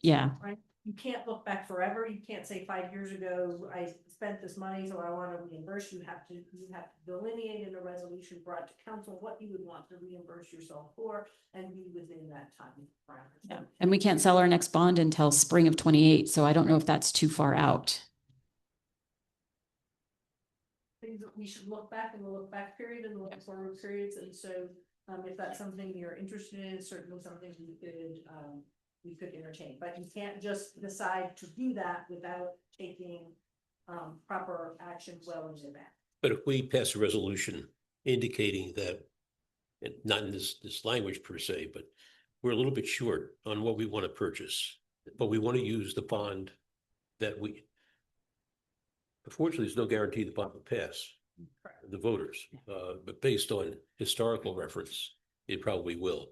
yeah. Right? You can't look back forever. You can't say 5 years ago, I spent this money, so I want to reimburse. You have to delineate in a resolution brought to council what you would want to reimburse yourself for and be within that time parameter. Yeah. And we can't sell our next bond until spring of 28. So I don't know if that's too far out. Things that we should look back in the look back period and the look forward periods. And so if that's something you're interested in, certainly something we could entertain, but you can't just decide to do that without taking proper action well in advance. But if we pass a resolution indicating that, and not in this language per se, but we're a little bit short on what we want to purchase, but we want to use the bond that unfortunately, there's no guarantee the bond will pass the voters, but based on historical reference, it probably will.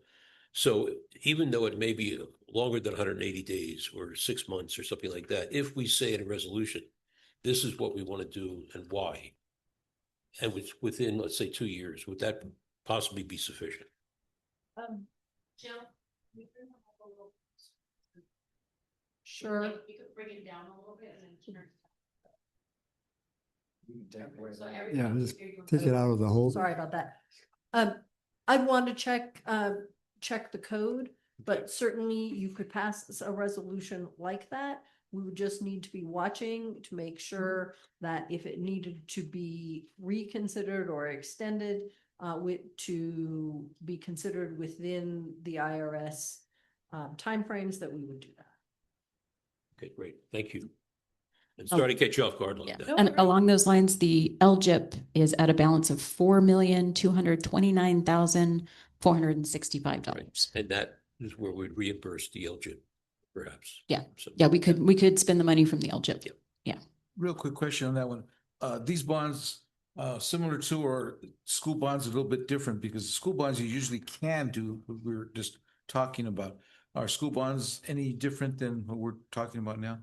So even though it may be longer than 180 days or 6 months or something like that, if we say in a resolution, this is what we want to do and why, and within, let's say, 2 years, would that possibly be sufficient? Jill, we could have a little. Sure. You could bring it down a little bit and then turn. Yeah, just take it out of the hole. Sorry about that. I'd want to check the code But certainly you could pass a resolution like that. We would just need to be watching to make sure that if it needed to be reconsidered or extended, to be considered within the IRS timeframes, that we would do that. Okay, great. Thank you. And sorry to catch you off guard like Yeah. that. And along those lines, the LGIP is at a balance of $4,229,465. And that is where we'd reimburse the LGIP, perhaps. Yeah. So- Yeah, we could spend the money from the LGIP. Real quick question on that one. These bonds, similar to or school bonds, a little bit different because school bonds you usually can do what we're just talking about. Are school bonds any different than what we're talking about now?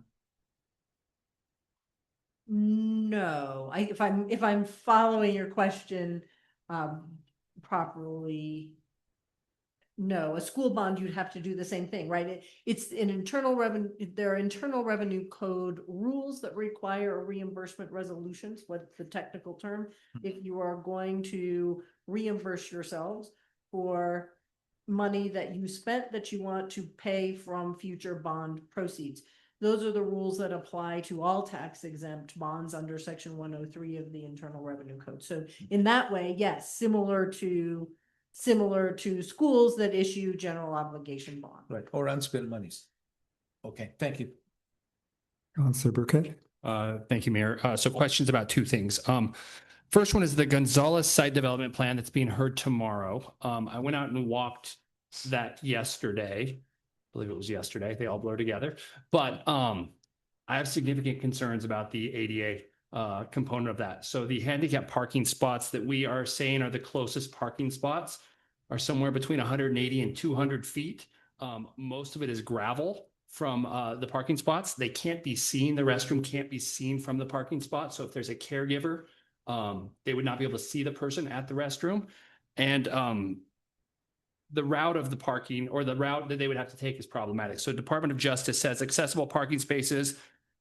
No, if I'm following your question properly. No, a school bond, you'd have to do the same thing, right? It's an internal revenue, there are internal revenue code rules that require a reimbursement resolutions, what's the technical term? If you are going to reimburse yourselves for money that you spent that you want to pay from future bond proceeds. Those are the rules that apply to all tax exempt bonds under section 103 of the Internal Revenue Code. So in that way, yes, similar to schools that issue general obligation bond. Right, or unspent monies. Okay, thank you. Councilor Burkett. Thank you, Mayor. So questions about two things. First one is the Gonzalez site development plan that's being heard tomorrow. I went out and walked that yesterday. I believe it was yesterday. They all blur together. But I have significant concerns about the ADA component of that. So the handicap parking spots that we are saying are the closest parking spots are somewhere between 180 and 200 feet. Most of it is gravel from the parking spots. They can't be seen. The restroom can't be seen from the parking spot. So if there's a caregiver, they would not be able to see the person at the restroom. And the route of the parking or the route that they would have to take is problematic. So Department of Justice says accessible parking spaces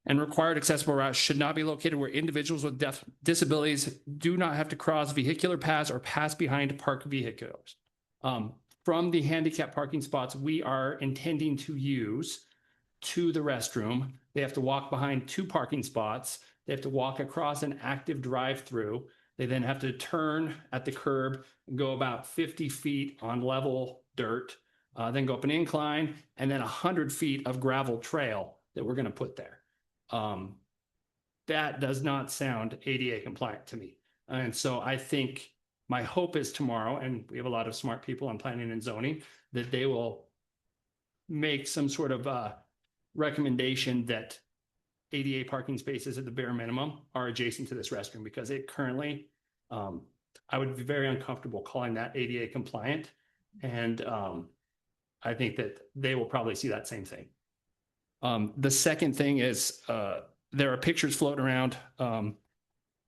and required accessible routes should not be located where individuals with disabilities do not have to cross vehicular paths or pass behind parked vehicles. From the handicap parking spots we are intending to use to the restroom, they have to walk behind two parking spots. They have to walk across an active drive-through. They then have to turn at the curb and go about 50 feet on level dirt, then go up an incline, and then 100 feet of gravel trail that we're going to put there. That does not sound ADA compliant to me. And so I think my hope is tomorrow, and we have a lot of smart people on planning and zoning, that they will make some sort of recommendation that ADA parking spaces at the bare minimum are adjacent to this restroom, because it currently, I would be very uncomfortable calling that ADA compliant. And I think that they will probably see that same thing. The second thing is there are pictures floating around on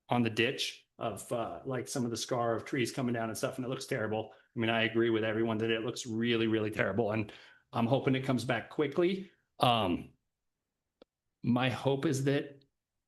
the ditch of like some of the scar of trees coming down and stuff, and it looks terrible. I mean, I agree with everyone that it looks really, really terrible, and I'm hoping it comes back quickly. My hope is that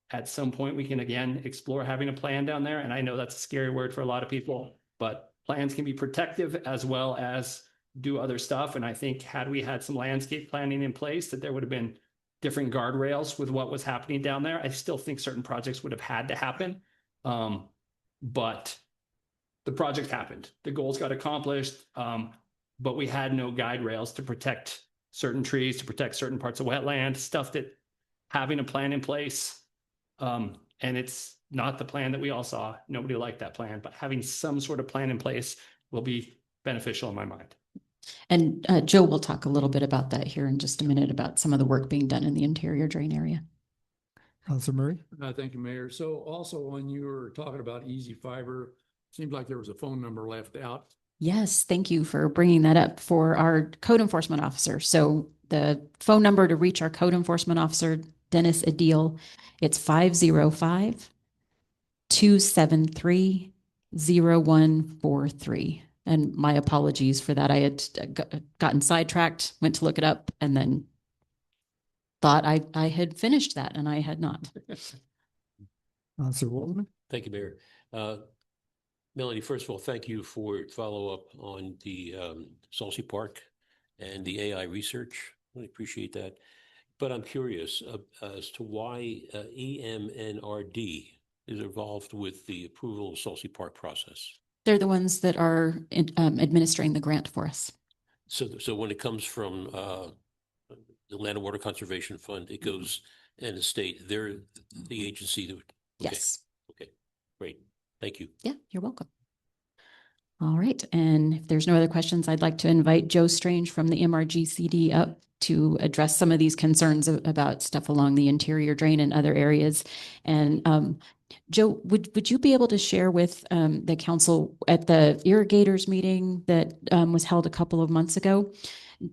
at some point we can again explore having a plan down there. And I know that's a scary word for a lot of people, but plans can be protective as well as do other stuff. And I think had we had some landscape planning in place, that there would have been different guardrails with what was happening down there. I still think certain projects would have had to happen. But the project happened. The goals got accomplished. But we had no guide rails to protect certain trees, to protect certain parts of wetland, stuff that having a plan in place. And it's not the plan that we all saw. Nobody liked that plan, but having some sort of plan in place will be beneficial in my mind. And Joe will talk a little bit about that here in just a minute, about some of the work being done in the interior drain area. Councilor Murray. Thank you, Mayor. So also when you were talking about Easy Fiber, seemed like there was a phone number left out. Yes, thank you for bringing that up for our code enforcement officer. So the phone number to reach our code enforcement officer, Dennis Adil, it's 505-273-0143. And my apologies for that. I had gotten sidetracked, went to look it up, and then thought I had finished that, and I had not. Councilor Waldman. Thank you, Mayor. Melanie, first of all, thank you for follow-up on the Salsy Park and the AI research. I appreciate that. But I'm curious as to why EMNRD is involved with the approval of Salty Park process. They're the ones that are administering the grant for us. So when it comes from the Land and Water Conservation Fund, it goes and the state, they're the agency that. Okay. Yes. Okay, great. Thank you. Yeah, you're welcome. All right. And if there's no other questions, I'd like to invite Joe Strange from the MRGCD up to address some of these concerns about stuff along the interior drain and other areas. And Joe, would you be able to share with the council at the irrigators meeting that was held a couple of months ago?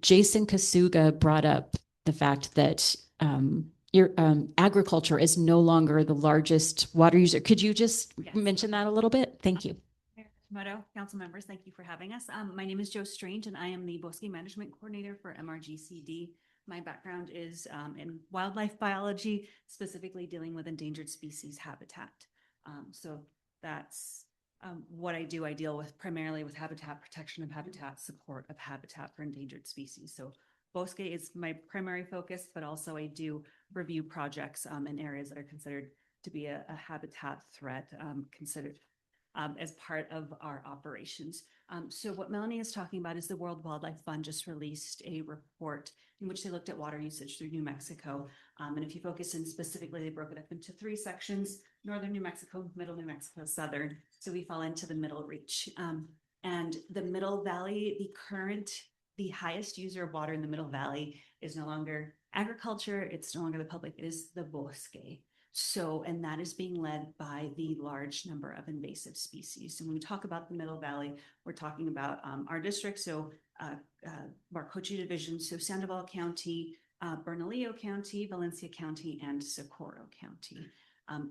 Jason Kasuga brought up the fact that agriculture is no longer the largest water user. Could you just mention that a little bit? Thank you. Moto, council members, thank you for having us. My name is Joe Strange and I am the Bosque Management Coordinator for MRGCD. My background is in wildlife biology, specifically dealing with endangered species habitat. So that's what I do. I deal with primarily with habitat protection of habitat, support of habitat for endangered species. So Bosque is my primary focus, but also I do review projects in areas that are considered to be a habitat threat, considered as part of our operations. So what Melanie is talking about is the World Wildlife Fund just released a report in which they looked at water usage through New Mexico. And if you focus in specifically, they broke it up into 3 sections: Northern New Mexico, Middle New Mexico, Southern. So we fall into the middle reach. And the Middle Valley, the highest user of water in the Middle Valley is no longer agriculture. It's no longer the public, it is the bosque. So, and that is being led by the large number of invasive species. So when we talk about the Middle Valley, we're talking about our district. So Marcochi Division, so Sandoval County, Bernalillo County, Valencia County, and Socorro County.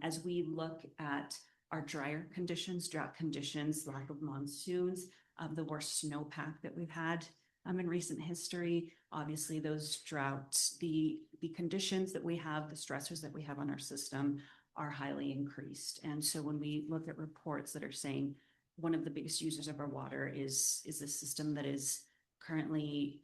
As we look at our drier conditions, drought conditions, lack of monsoons, the worst snowpack that we've had in recent history, obviously those droughts, the conditions that we have, the stressors that we have on our system are highly increased. And so when we look at reports that are saying one of the biggest users of our water is a system that is currently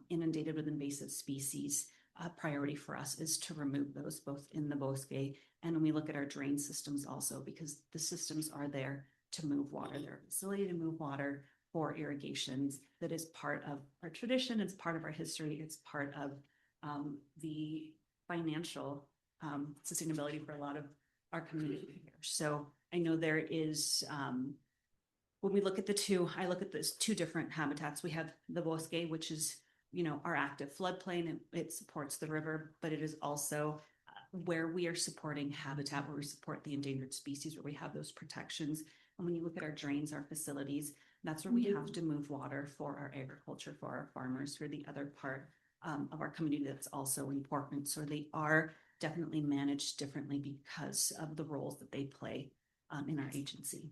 inundated with invasive species, a priority for us is to remove those both in the bosque and when we look at our drain systems also, because the systems are there to move water. They're a facility to move water for irrigations. That is part of our tradition. It's part of our history. It's part of the financial sustainability for a lot of our community here. So I know there is, when we look at I look at this 2 different habitats. We have the bosque, which is, our active floodplain, and it supports the river, but it is also where we are supporting habitat, where we support the endangered species, where we have those protections. And when you look at our drains, our facilities, that's where we have to move water for our agriculture, for our farmers, for the other part of our community that's also important. So they are definitely managed differently because of the roles that they play in our agency.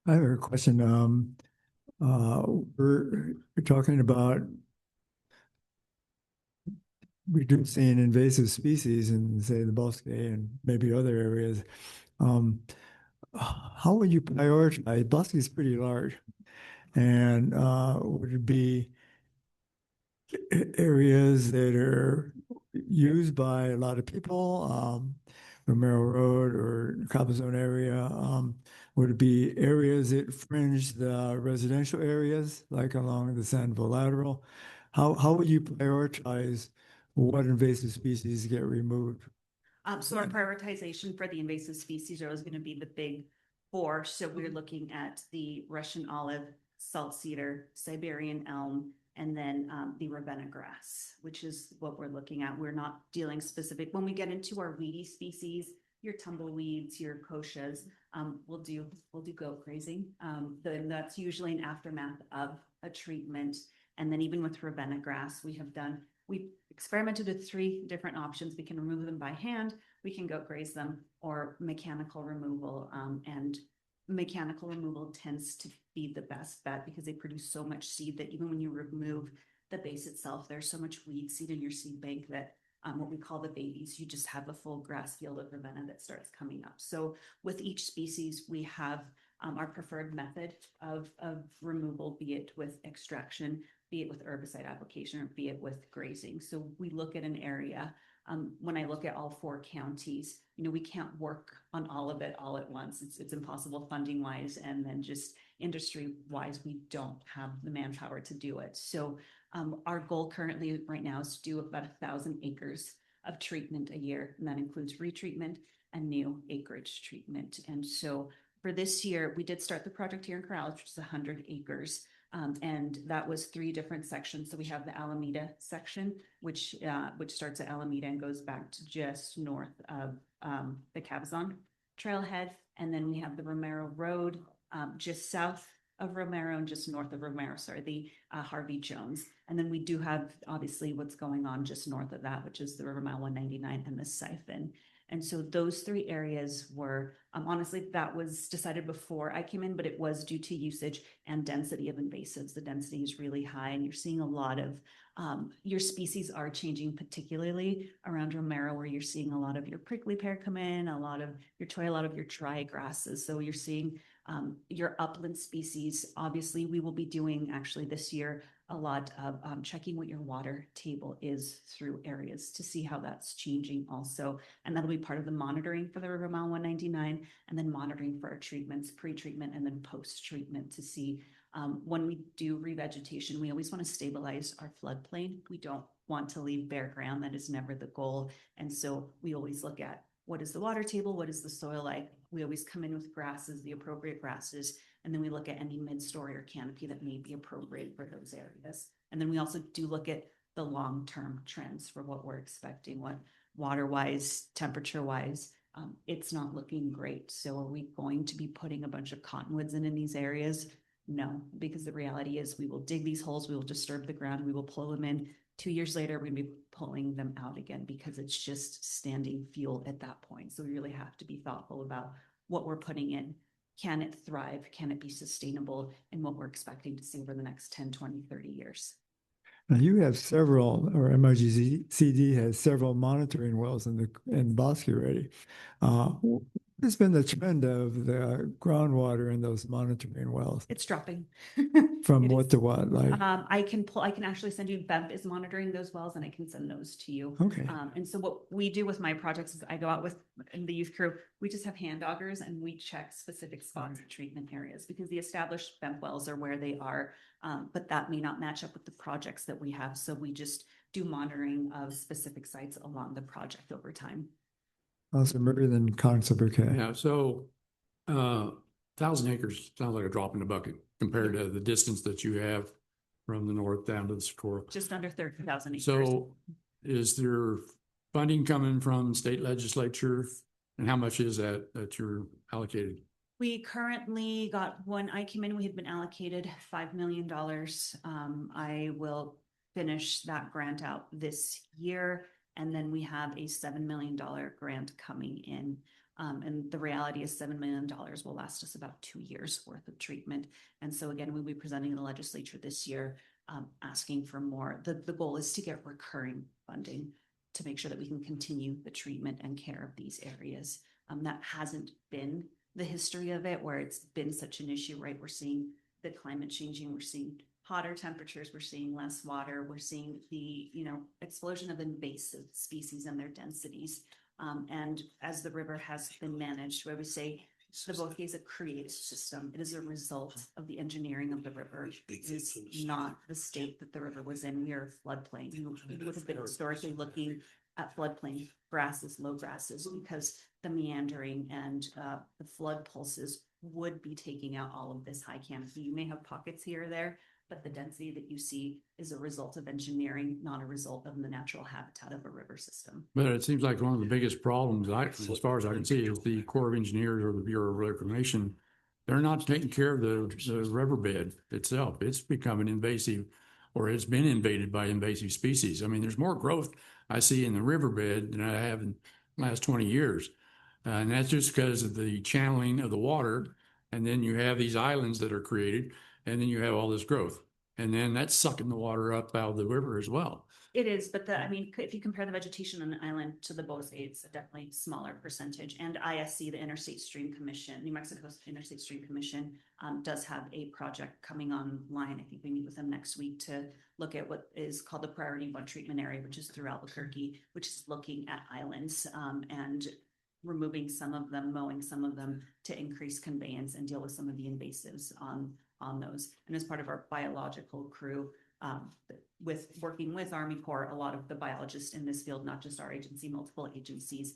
I have a question. We're talking about reducing invasive species in, say, the Bosque and maybe other areas. How would you prioritize? Bosque is pretty large, and would it be areas that are used by a lot of people, Romero Road or Cabazon area? Would it be areas that fringe the residential areas, like along the Sandoval Lateral? How would you prioritize what invasive species get removed? So our prioritization for the invasive species is going to be the big 4. So we're looking at the Russian olive, salt cedar, Siberian elm, and then the Ravenna grass, which is what we're looking at. We're not dealing specific. When we get into our weedy species, your tumbleweeds, your kochias, we'll do goat grazing. Then that's usually an aftermath of a treatment. And then even with Ravenna grass, we experimented with 3 different options. We can remove them by hand, we can goat graze them, or mechanical removal. And mechanical removal tends to be the best bet because they produce so much seed that even when you remove the base itself, there's so much weed seed in your seed bank that what we call the babies, you just have a full grass field of Ravenna that starts coming up. So with each species, we have our preferred method of removal, be it with extraction, be it with herbicide application, or be it with grazing. So we look at an area. When I look at all 4 counties, we can't work on all of it all at once. It's impossible funding wise, and then just industry wise, we don't have the manpower to do it. So our goal currently right now is to do about 1,000 acres of treatment a year, and that includes retreatment and new acreage treatment. And so for this year, we did start the project here in Corrales, which is 100 acres. And that was 3 different sections. So we have the Alameda section, which starts at Alameda and goes back to just north of the Cabazon trailhead. And then we have the Romero Road just south of Romero and just north of Romero, the Harvey Jones. And then we do have obviously what's going on just north of that, which is the River Mile 199 and the Siphon. And so those 3 areas were, honestly, that was decided before I came in, but it was due to usage and density of invasives. The density is really high, and you're seeing a lot of, your species are changing, particularly around Romero, where you're seeing a lot of your prickly pear come in, a lot of your dry grasses. So you're seeing your upland species. Obviously, we will be doing actually this year a lot of checking what your water table is through areas to see how that's changing also. And that'll be part of the monitoring for the River Mile 199, and then monitoring for our treatments, pre-treatment and then post-treatment to see when we do revegetation, we always want to stabilize our floodplain. We don't want to leave bare ground. That is never the goal. And so we always look at what is the water table, what is the soil like. We always come in with grasses, the appropriate grasses, and then we look at any mid-story or canopy that may be appropriate for those areas. And then we also do look at the long-term trends for what we're expecting, what water-wise, temperature-wise, it's not looking great. So are we going to be putting a bunch of cottonwoods in these areas? No, because the reality is we will dig these holes, we will disturb the ground, we will pull them in. 2 years later, we're going to be pulling them out again because it's just standing fuel at that point. So we really have to be thoughtful about what we're putting in. Can it thrive? Can it be sustainable? And what we're expecting to see over the next 10, 20, 30 years. Now you have several, or MRGCD has several monitoring wells in Bosque already. What's been the trend of the groundwater in those monitoring wells? It's dropping. From It what is. to what? Like, I can actually send you, BEMP is monitoring those wells, and I can send those to you. okay. And so what we do with my projects is I go out with in the youth crew, we just have hand augers and we check specific spots and treatment areas, because the established BEMP wells are where they are, but that may not match up with the projects that we have. So we just do monitoring of specific sites along the project over time. Also, than Council Burkett. Yeah, so 1,000 acres sounds like a drop in the bucket compared to the distance that you have from the north down to the Socorro. Just under 30,000 acres. So is there funding coming from state legislature, and how much is that you're allocated? We currently got, when I came in, we had been allocated $5 million. I will finish that grant out this year. And then we have a $7 million grant coming in. And the reality is $7 million will last us about 2 years worth of treatment. And so again, we'll be presenting in the legislature this year, asking for more. The goal is to get recurring funding to make sure that we can continue the treatment and care of these areas. That hasn't been the history of it, where it's been such an issue, right? We're seeing the climate changing, we're seeing hotter temperatures, we're seeing less water, we're seeing the, explosion of invasive species and their densities. And as the river has been managed, where we say the Bosque is a created system, it is a result of the engineering of the river. It is not the state that the river was in. We are a floodplain. We would have been historically looking at floodplain grasses, low grasses, because the meandering and the flood pulses would be taking out all of this high canopy. You may have pockets here or there, but the density that you see is a result of engineering, not a result of the natural habitat of a river system. But it seems like one of the biggest problems, as far as I can see, is the Corps of Engineers or the Bureau of Reclamation. They're not taking care of the riverbed itself. It's becoming invasive, or it's been invaded by invasive species. I mean, there's more growth I see in the riverbed than I have in the last 20 years. And that's just because of the channeling of the water. And then you have these islands that are created, and then you have all this growth. And then that's sucking the water up out of the river as well. It is, but I mean, if you compare the vegetation on the island to the Bosque, it's a definitely smaller percentage. And ISC, the Interstate Stream Commission, New Mexico Interstate Stream Commission, does have a project coming online. I think we meet with them next week to look at what is called the Priority 1 treatment area, which is through Albuquerque, which is looking at islands and removing some of them, mowing some of them to increase conveyance and deal with some of the invasives on those. And as part of our biological crew, with working with Army Corps, a lot of the biologists in this field, not just our agency, multiple agencies,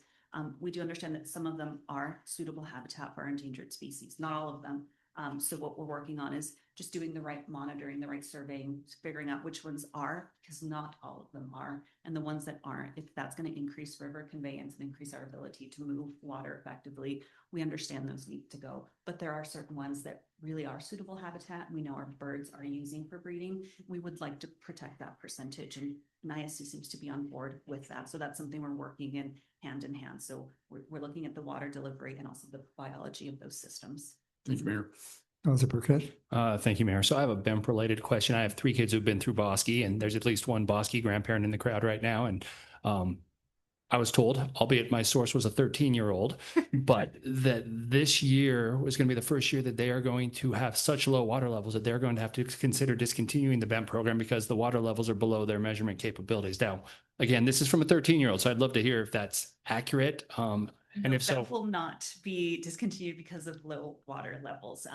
we do understand that some of them are suitable habitat for our endangered species, not all of them. So what we're working on is just doing the right monitoring, the right surveying, figuring out which ones are, because not all of them are. And the ones that aren't, if that's going to increase river conveyance and increase our ability to move water effectively, we understand those need to go. But there are certain ones that really are suitable habitat. We know our birds are using for breeding. We would like to protect that percentage, and NISC seems to be on board with that. So that's something we're working in hand. So we're looking at the water delivery and also the biology of those systems. Thank you, Mayor. Councilor Burkett. Thank you, Mayor. So I have a BEMP related question. I have 3 kids who've been through Bosque, and there's at least one Bosque grandparent in the crowd right now. And I was told, albeit my source was a 13-year-old, but that this year was going to be the first year that they are going to have such low water levels that they're going to have to consider discontinuing the BEMP program because the water levels are below their measurement capabilities. Now, again, this is from a 13-year-old, so I'd love to hear if that's accurate. And if so, that will not be discontinued because of low water levels.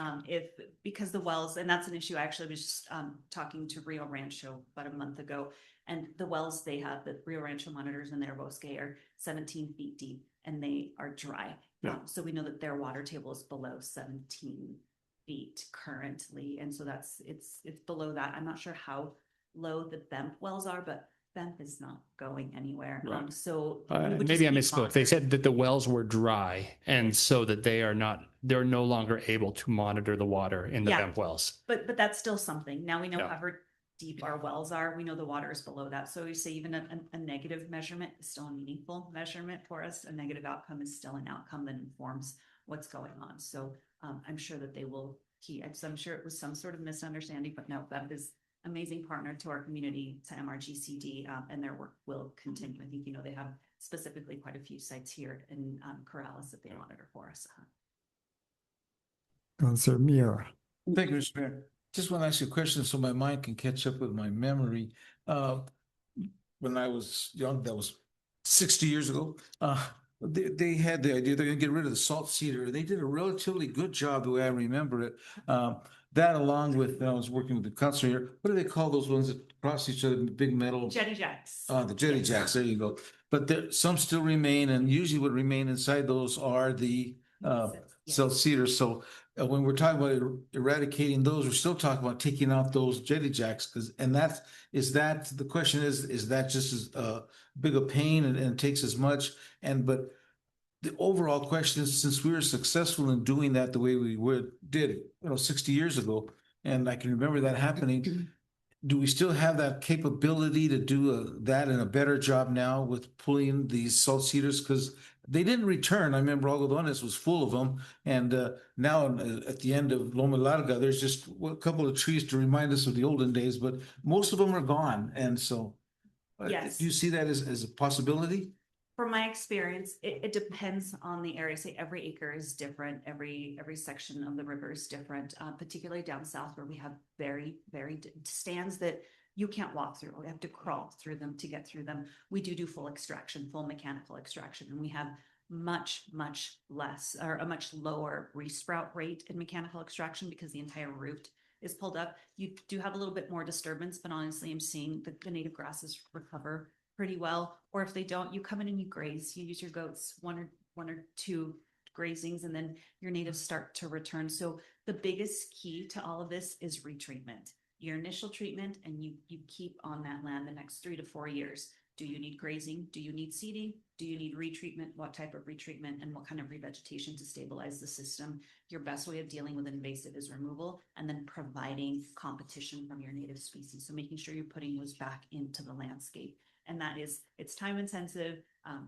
Because the wells, and that's an issue. I actually was just talking to Rio Rancho about a month ago, and the wells they have, the Rio Rancho monitors in their Bosque are 17 feet deep and they are dry. Yeah. So we know that their water table is below 17 feet currently, and so it's below that. I'm not sure how low the BEMP wells are, but BEMP is not going anywhere. Right. So maybe I misspoke. They said that the wells were dry, and so that they're no longer able to monitor the water in the BEMP wells. But that's still something. Now we know Yeah. however deep our wells are. We know the water is below that. So we say even a negative measurement is still a meaningful measurement for us. A negative outcome is still an outcome that informs what's going on. So I'm sure that they will key. I'm sure it was some sort of misunderstanding, but no, BEMP is amazing partner to our community, to MRGCD, and their work will continue. I think, they have specifically quite a few sites here in Corrales that they monitor for us. Councilor Miura. Thank you, Mr. Mayor. Just want to ask you a question so my mind can catch up with my memory. When I was young, that was 60 years ago, they had the idea they're going to get rid of the salt cedar. They did a relatively good job the way I remember it. That along with, I was working with the councilor here, what do they call those ones that cross each other, big metal? Jetty jacks. The jetty jacks, there you go. But some still remain, and usually what remain inside those are the salt cedar. So when we're talking about eradicating those, we're still talking about taking out those jetty jacks, the question is that just as big a pain and takes as much? But the overall question is, since we were successful in doing that the way we did 60 years ago, and I can remember that happening, do we still have that capability to do that and a better job now with pulling these salt cedars? Because they didn't return. I remember Algodones was full of them, and now at the end of Loma Larga, there's just a couple of trees to remind us of the olden days, but most of them are gone. And so, Yes. Do you see that as a possibility? From my experience, it depends on the area. Say every acre is different. Every section of the river is different, particularly down south where we have very, very stands that you can't walk through. We have to crawl through them to get through them. We do full extraction, full mechanical extraction, and we have much, much less or a much lower resprout rate in mechanical extraction because the entire root is pulled up. You do have a little bit more disturbance, but honestly, I'm seeing the native grasses recover pretty well. Or if they don't, you come in and you graze. You use your goats one or two grazings, and then your natives start to return. So the biggest key to all of this is retreatment. Your initial treatment, and you keep on that land the next 3 to 4 years. Do you need grazing? Do you need seeding? Do you need retreatment? What type of retreatment and what kind of revegetation to stabilize the system? Your best way of dealing with invasive is removal, and then providing competition from your native species. So making sure you're putting those back into the landscape. And it's time intensive.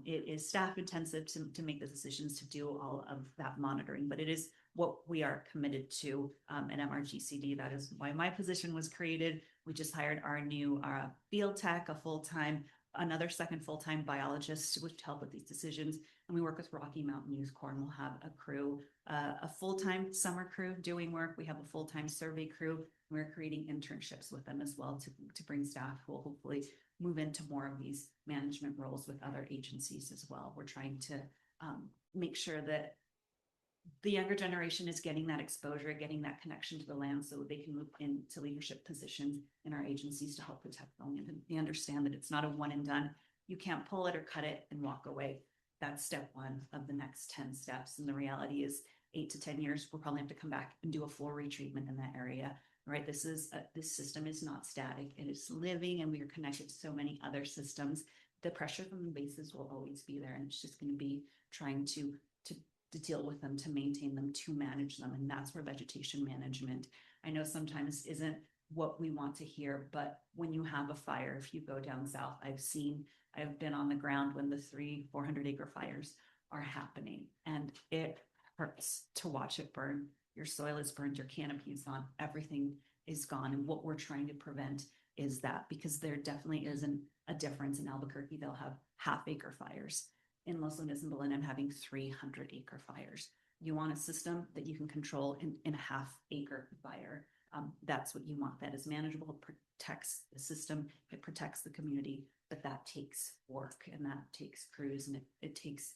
It is staff intensive to make the decisions to do all of that monitoring, but it is what we are committed to at MRGCD. That is why my position was created. We just hired our new field tech, a full-time, another second full-time biologist to help with these decisions. And we work with Rocky Mountain Youth Corps, and we'll have a crew, a full-time summer crew doing work. We have a full-time survey crew. We're creating internships with them as well to bring staff who will hopefully move into more of these management roles with other agencies as well. We're trying to make sure that the younger generation is getting that exposure, getting that connection to the land so they can move into leadership positions in our agencies to help protect the land. And they understand that it's not a one and done. You can't pull it or cut it and walk away. That's step one of the next 10 steps. And the reality is 8 to 10 years, we'll probably have to come back and do a full retreatment in that area, right? This system is not static. It is living, and we are connected to so many other systems. The pressure from the bases will always be there, and it's just going to be trying to deal with them, to maintain them, to manage them. And that's where vegetation management, I know sometimes isn't what we want to hear, but when you have a fire, if you go down south, I've been on the ground when the 400 acre fires are happening, and it hurts to watch it burn. Your soil is burned, your canopy is gone, everything is gone. And what we're trying to prevent is that, because there definitely isn't a difference. In Albuquerque, they'll have half-acre fires. In Los Lunas and Belen, I'm having 300-acre fires. You want a system that you can control in a half-acre fire. That's what you want. That is manageable. It protects the system. It protects the community. But that takes work, and that takes crews, and it takes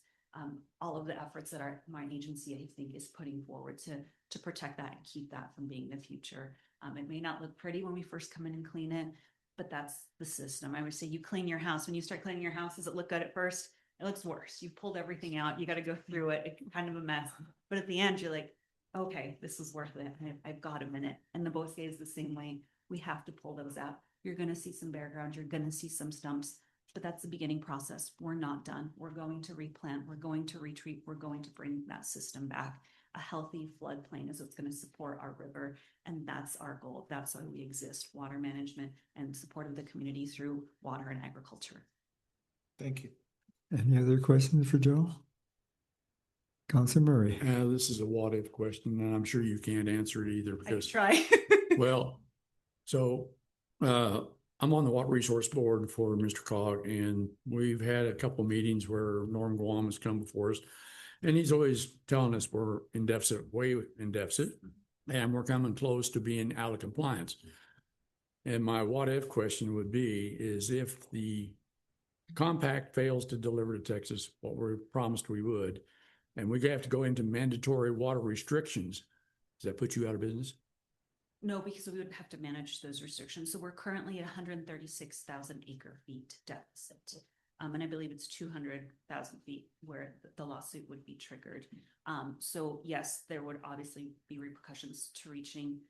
all of the efforts that my agency, I think, is putting forward to protect that and keep that from being the future. It may not look pretty when we first come in and clean it, but that's the system. I would say you clean your house. When you start cleaning your house, does it look good at first? It looks worse. You pulled everything out. You got to go through it. It's kind of a mess. But at the end, you're like, okay, this is worth it. I've got a minute. And the bosque is the same way. We have to pull those out. You're going to see some bare ground. You're going to see some stumps. But that's the beginning process. We're not done. We're going to replant. We're going to retreat. We're going to bring that system back. A healthy floodplain is what's going to support our river. And that's our goal. That's why we exist. Water management and support of the community through water and agriculture. Thank you. Any other questions for Joe? Councilor Murray. This is a what if question, and I'm sure you can't answer it either I because, try. well, so I'm on the Water Resource Board for Mr. Cog, and we've had a couple meetings where Norm Guam has come before us, and he's always telling us we're in deficit, way in deficit, and we're coming close to being out of compliance. And my what if question would be is if the compact fails to deliver to Texas what we promised we would, and we have to go into mandatory water restrictions, does that put you out of business? No, because we would have to manage those restrictions. So we're currently at 136,000 acre feet deficit. And I believe it's 200,000 feet where the lawsuit would be triggered. So yes, there would obviously be repercussions to reaching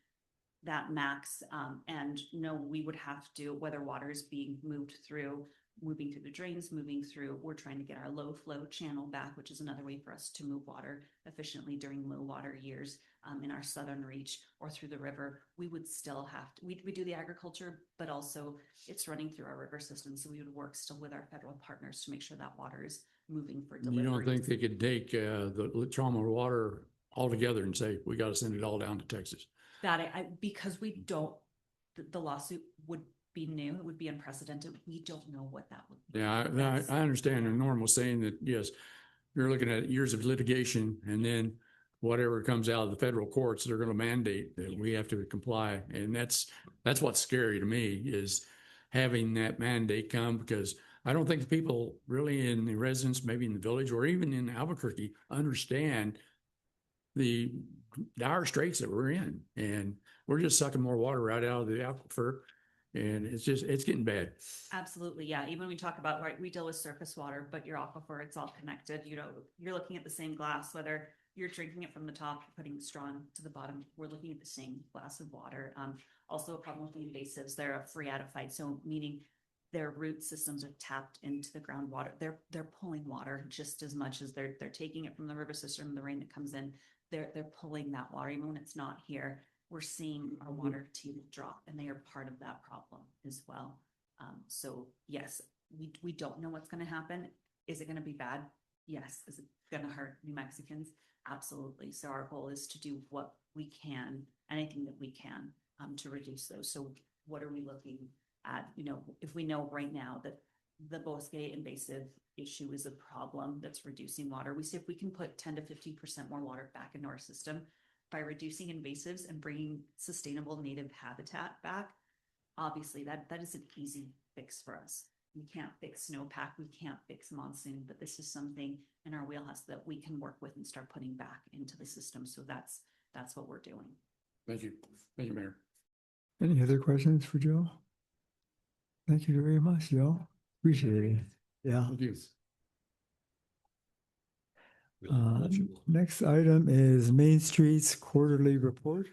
that max. And no, we would have to, whether water is being moving through the drains, we're trying to get our low flow channel back, which is another way for us to move water efficiently during low water years in our southern reach or through the river. We would still have to, we do the agriculture, but also it's running through our river system. So we would work still with our federal partners to make sure that water is moving for delivery. You don't think they could take the trauma water altogether and say, we got to send it all down to Texas? That because we don't, the lawsuit would be new. It would be unprecedented. We don't know what that would be. Yeah, I understand. And Norm was saying that, yes, you're looking at years of litigation, and then whatever comes out of the federal courts, they're going to mandate that we have to comply. And that's what's scary to me, is having that mandate come, because I don't think the people really in the residents, maybe in the village or even in Albuquerque, understand the dire straits that we're in. And we're just sucking more water right out of the aquifer. And it's getting bad. Absolutely. Yeah. Even when we talk about, right, we deal with surface water, but your aquifer, it's all connected. You know, you're looking at the same glass, whether you're drinking it from the top, putting the straw to the bottom, we're looking at the same glass of water. Also a problem with the invasives. They're a phreatophyte. So meaning their root systems are tapped into the groundwater. They're pulling water just as much as they're taking it from the river system, the rain that comes in. They're pulling that water, even when it's not here. We're seeing our water table drop, and they are part of that problem as well. So yes, we don't know what's going to happen. Is it going to be bad? yes, is it gonna hurt New Mexicans? Absolutely. So our goal is to do what we can, anything that we can, to reduce those. So what are we looking at? You know, if we know right now that the Bosque invasive issue is a problem that's reducing water, we see if we can put 10 to 15% more water back into our system by reducing invasives and bringing sustainable native habitat back. Obviously, that is an easy fix for us. We can't fix snowpack, we can't fix monsoon, but this is something in our wheelhouse that we can work with and start putting back into the system. So that's what we're doing. Thank you. Thank you, Mayor. Any other questions for Joe? Thank you very much, Joe. Appreciate it. Yeah. Thank you. Next item is Main Street's quarterly report.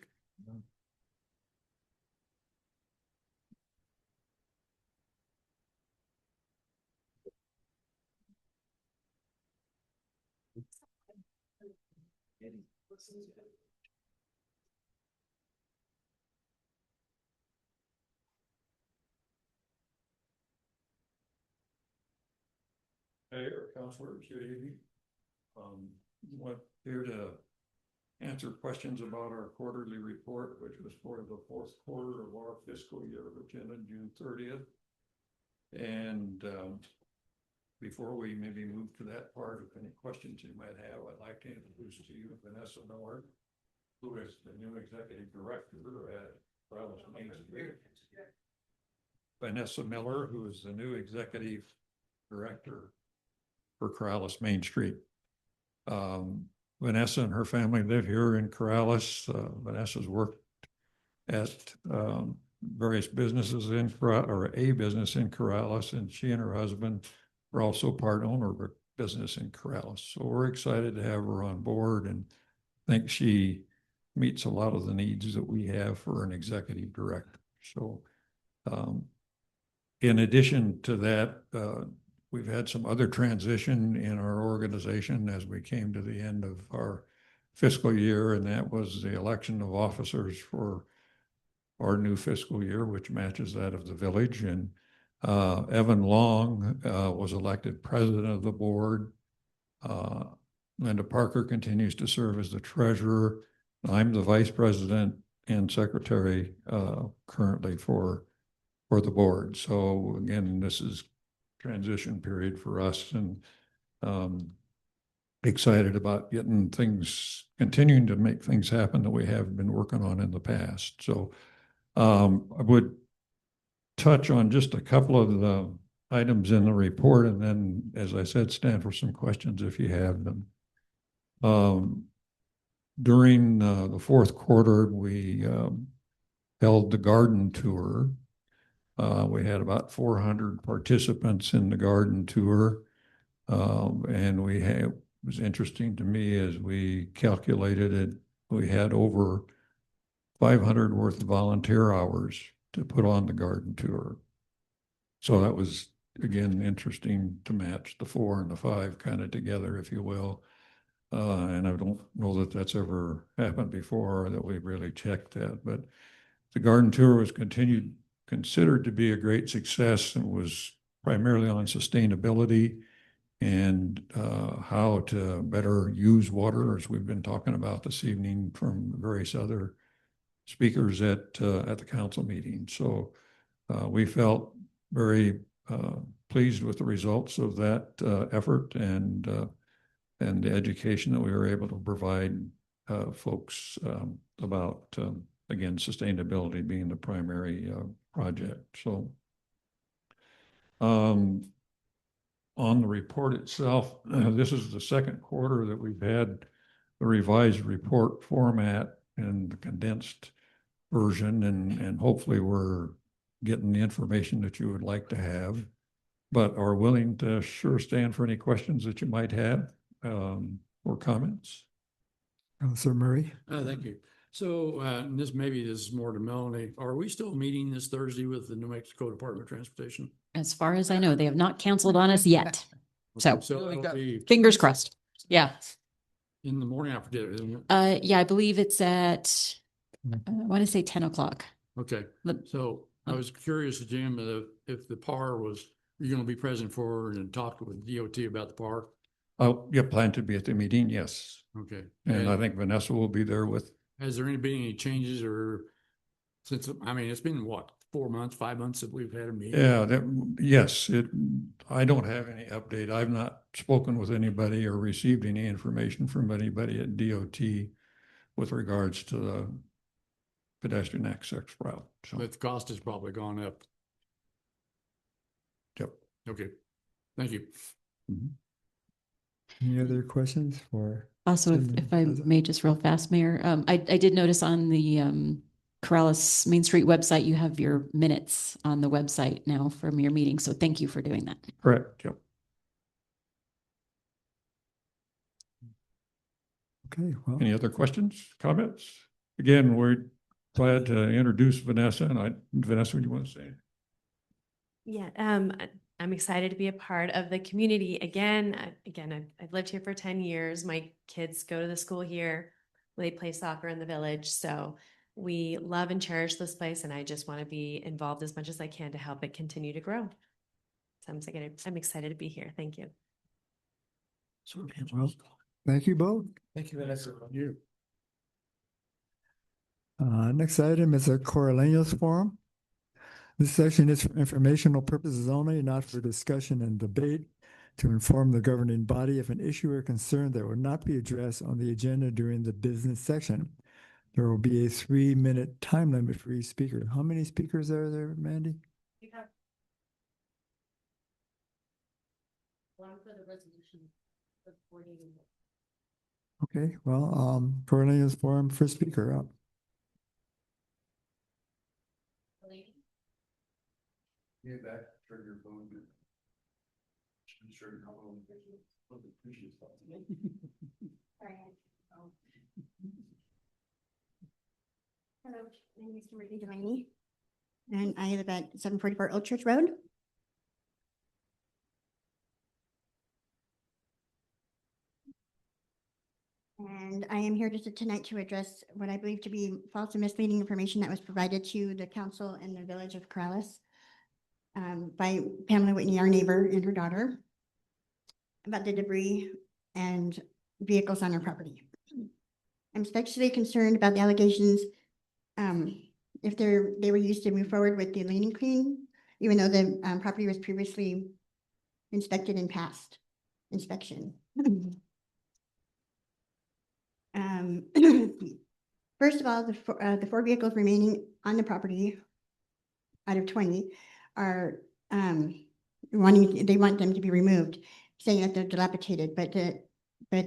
Mayor, Councilors, good evening. What here to answer questions about our quarterly report, which was for the fourth quarter of our fiscal year, which ended June 30th. And before we maybe move to that part, if any questions you might have, I'd like to introduce to you Vanessa Miller, who is the new executive director at Corrales Main Street. Vanessa Miller, who is the new executive director for Corrales Main Street. Vanessa and her family live here in Corrales. Vanessa's worked at various businesses in or a business in Corrales, and she and her husband are also part owner of a business in Corrales. So we're excited to have her on board and think she meets a lot of the needs that we have for an executive director. So in addition to that, we've had some other transition in our organization as we came to the end of our fiscal year, and that was the election of officers for our new fiscal year, which matches that of the village. And Evan Long was elected president of the board. Linda Parker continues to serve as the treasurer. I'm the vice president and secretary currently for the board. So again, this is transition period for us, and excited about getting things, continuing to make things happen that we have been working on in the past. So I would touch on just a couple of the items in the report, and then, as I said, stand for some questions if you have them. During the fourth quarter, we held the garden tour. We had about 400 participants in the garden tour. And it was interesting to me as we calculated it, we had over 500 worth of volunteer hours to put on the garden tour. So that was, again, interesting to match the 4 and the 5 kind of together, if you will. And I don't know that that's ever happened before, or that we've really checked that, but the garden tour was considered to be a great success, and was primarily on sustainability and how to better use water, as we've been talking about this evening from various other speakers at the council meeting. So we felt very pleased with the results of that effort and the education that we were able to provide folks about, again, sustainability being the primary project. So on the report itself, this is the second quarter that we've had the revised report format and the condensed version, and hopefully we're getting the information that you would like to have, but are willing to sure stand for any questions that you might have or comments. Councilor Murray. Thank you. So this is more to Melanie. Are we still meeting this Thursday with the New Mexico Department of Transportation? As far as I know, they have not canceled on us yet. So that'll be fingers crossed. Yeah. in the morning after dinner, isn't it? Yeah, I believe it's at, I want to say 10 o'clock. Okay, so I was curious, Jim, if the PAR was, you're going to be present for and talk with DOT about the PAR. Oh, yeah, plan to be at the meeting, yes. Okay. And I think Vanessa will be there with, Has there been any changes or since, I mean, it's been what, 4 months, 5 months that we've had a meeting? yeah, yes, I don't have any update. I've not spoken with anybody or received any information from anybody at DOT with regards to the pedestrian access route. So, But the cost has probably gone up. yep. Okay. Thank you. Any other questions for? Also, Cindy? if I may, just real fast, Mayor, I did notice on the Corrales Main Street website, you have your minutes on the website now from your meeting. So thank you for doing that. Correct, yep. Okay, well, Any other questions, comments? Again, we're glad to introduce Vanessa, and Vanessa, what do you want to say? Yeah, I'm excited to be a part of the community again. I've lived here for 10 years. My kids go to the school here. They play soccer in the village. So we love and cherish this place, and I just want to be involved as much as I can to help it continue to grow. So I'm excited to be here. Thank you. well, thank you both. Thank you, Vanessa. You. Next item is a Corraleños Forum. This session is for informational purposes only, not for discussion and debate, to inform the governing body of an issue or concern that will not be addressed on the agenda during the business section. There will be a 3-minute time limit for each speaker. How many speakers are there, Mandy? Okay, well, Corraleños Forum, first speaker up. Get back, turn your phone. Sure. Hello, my name is Kimberly Delaney, and I live at 744 Old Church Road. And I am here tonight to address what I believe to be false and misleading information that was provided to the council and the village of Corrales by Pamela Whitney, our neighbor, and her daughter about the debris and vehicles on our property. I'm especially concerned about the allegations if they were used to move forward with the lane and clean, even though the property was previously inspected and passed inspection. First of all, the 4 vehicles remaining on the property out of 20 are they want them to be removed, saying that they're dilapidated, but they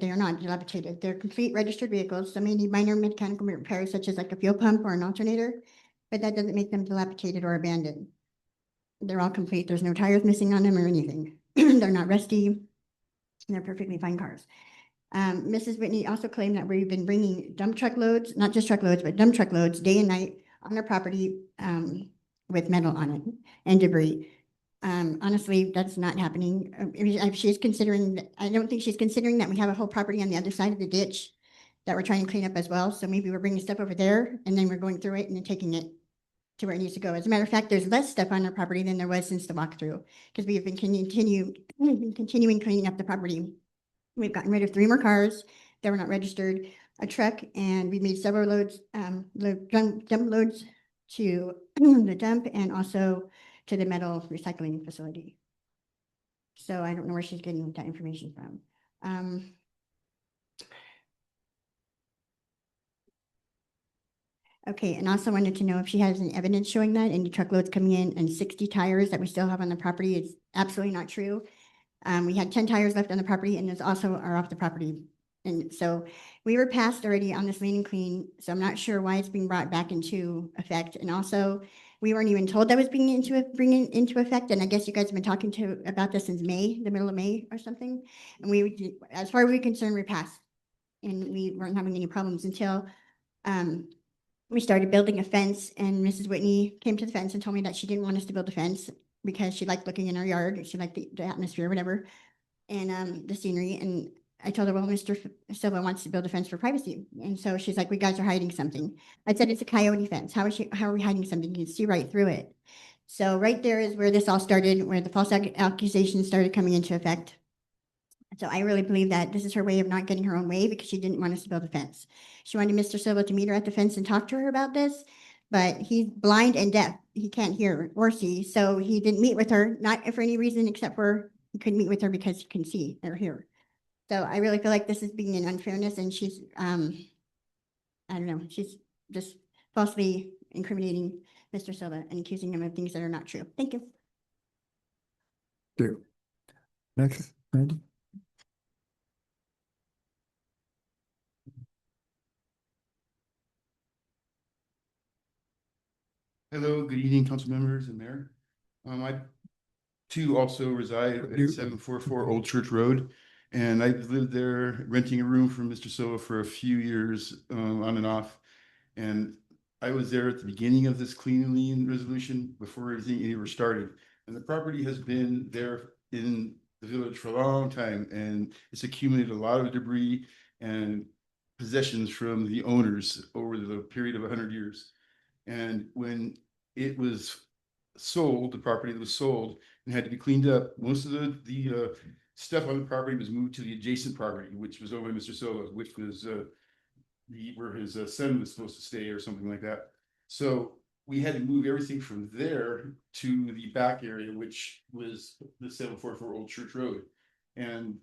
are not dilapidated. They're complete registered vehicles. Some may need minor mechanical repairs, such as like a fuel pump or an alternator, but that doesn't make them dilapidated or abandoned. They're all complete. There's no tires missing on them or anything. They're not rusty. They're perfectly fine cars. Mrs. Whitney also claimed that we've been bringing dump truck loads, not just truckloads, but dump truck loads day and night on our property with metal on it and debris. Honestly, that's not happening. If she's considering, I don't think she's considering that we have a whole property on the other side of the ditch that we're trying to clean up as well. So maybe we're bringing stuff over there and then we're going through it and then taking it to where it needs to go. As a matter of fact, there's less stuff on our property than there was since the walkthrough, because we have been continuing cleaning up the property. We've gotten rid of 3 more cars that were not registered, a truck, and we made several loads, dump loads to the dump and also to the metal recycling facility. So I don't know where she's getting that information from. Okay, and also wanted to know if she has any evidence showing that any truckloads coming in and 60 tires that we still have on the property. It's absolutely not true. We had 10 tires left on the property and those also are off the property. And so we were passed already on this lane and clean. So I'm not sure why it's being brought back into effect. And also we weren't even told that was bringing into effect. And I guess you guys have been talking about this since May, the middle of May or something. And as far as we're concerned, we passed and we weren't having any problems until we started building a fence, and Mrs. Whitney came to the fence and told me that she didn't want us to build a fence because she liked looking in our yard. She liked the atmosphere, whatever, and the scenery. And I told her, well, Mr. Silva wants to build a fence for privacy. And so she's like, we guys are hiding something. I said, it's a coyote fence. How are we hiding something? You can see right through it. So right there is where this all started, where the false accusations started coming into effect. So I really believe that this is her way of not getting her own way because she didn't want us to build a fence. She wanted Mr. Silva to meet her at the fence and talk to her about this, but he's blind and deaf. He can't hear or see, so he didn't meet with her, not for any reason except for he couldn't meet with her because he couldn't see or hear. So I really feel like this is being an unfairness, and she's, I don't know, she's just falsely incriminating Mr. Silva and accusing him of things that are not true. Thank you. Next, Randy. Hello, good evening, council members and mayor. I too also reside at 744 Old Church Road, and I've lived there renting a room from Mr. Silva for a few years, on and off. And I was there at the beginning of this clean lien resolution before everything ever started. And the property has been there in the village for a long time, and it's accumulated a lot of debris and possessions from the owners over the period of 100 years. And when it was sold, the property that was sold and had to be cleaned up, most of the stuff on the property was moved to the adjacent property, which was owned by Mr. Silva, which was where his son was supposed to stay or something like that. So we had to move everything from there to the back area, which was the 744 Old Church Road. And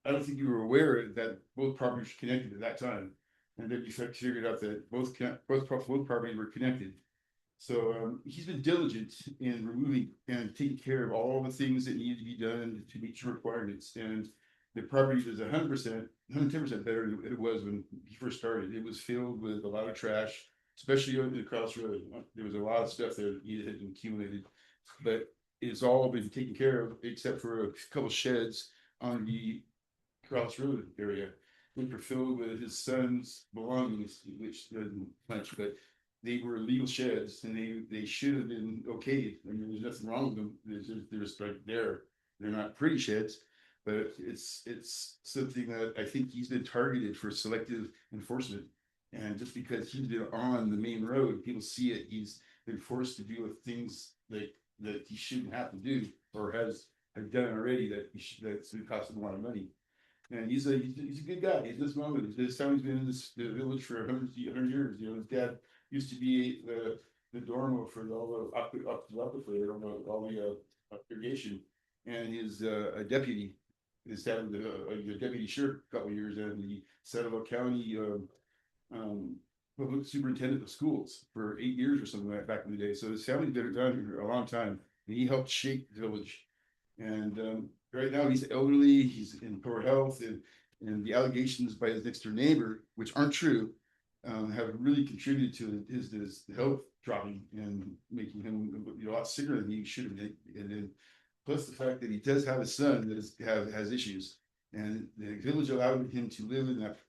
I don't think you were aware that both properties were connected at that time. And then you figured out that both properties were connected. So he's been diligent in removing and taking care of all the things that needed to be done to meet your requirements. And the property is 100%, 110% better than it was when he first started. It was filled with a lot of trash, especially on the cross road. There was a lot of stuff there that had been accumulated, but it's all been taken care of except for a couple sheds on the cross road area, which were filled with his son's belongings, which doesn't much, but they were legal sheds and they should have been okay. I mean, there's nothing wrong with them. They're just right there. They're not pretty sheds, but it's something that I think he's been targeted for selective enforcement. And just because he's been on the main road, people see it. He's been forced to deal with things that he shouldn't have to do or have done already that's going to cost him a lot of money. And he's a good guy. He's this moment. His family's been in the village for 100 years. You know, his dad used to be the dormo for all the irrigation, and he's a deputy. His dad was a deputy sheriff a couple of years, and the Sandoval County public superintendent of schools for 8 years or something like that back in the day. So his family's been down here a long time, and he helped shape the village. And right now he's elderly, he's in poor health, and the allegations by his next door neighbor, which aren't true, have really contributed to his health dropping and making him a lot sicker than he should have been. And then plus the fact that he does have a son that has issues, and the village allowed him to live in that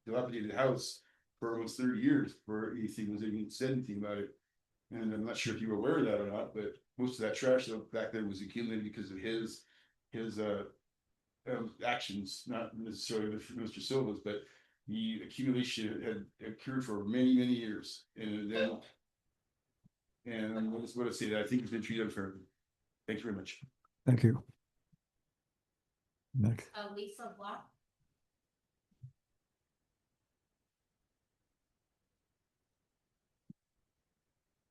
dilapidated house for almost 30 years before anything was even said anything about it. And I'm not sure if you were aware of that or not, but most of that trash back there was accumulated because of his actions, not necessarily Mr. Silva's, but the accumulation had occurred for many years. And I just want to say that I think it's been treated unfairly. Thanks very much. Thank you. Next. Lisa Block.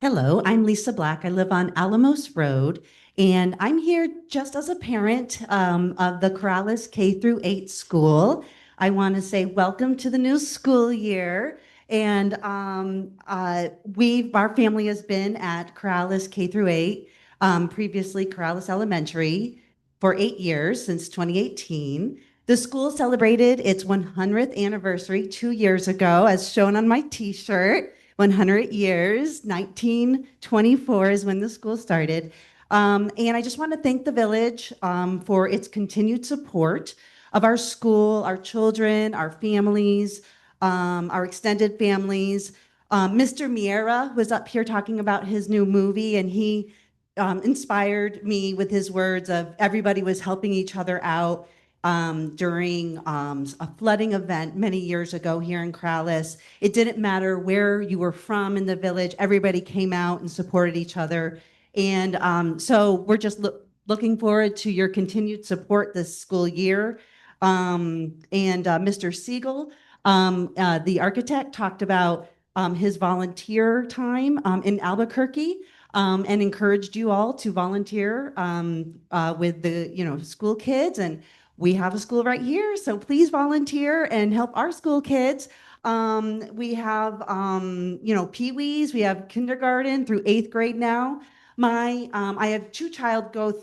Hello, I'm Lisa Black. I live on Alamos Road, and I'm here just as a parent of the Corrales K-8 school. I want to say welcome to the new school year. And our family has been at Corrales K-8, previously Corrales Elementary, for 8 years, since 2018. The school celebrated its 100th anniversary 2 years ago, as shown on my t-shirt. 100 years, 1924 is when the school started. And I just want to thank the village for its continued support of our school, our children, our families, our extended families. Mr. Miera was up here talking about his new movie, and he inspired me with his words of everybody was helping each other out during a flooding event many years ago here in Corrales. It didn't matter where you were from in the village, everybody came out and supported each other. And so we're just looking forward to your continued support this school year. And Mr. Siegel, the architect, talked about his volunteer time in Albuquerque, and encouraged you all to volunteer with the school kids. And we have a school right here, so please volunteer and help our school kids. We have peewees, we have kindergarten through 8th grade now. I have two children, go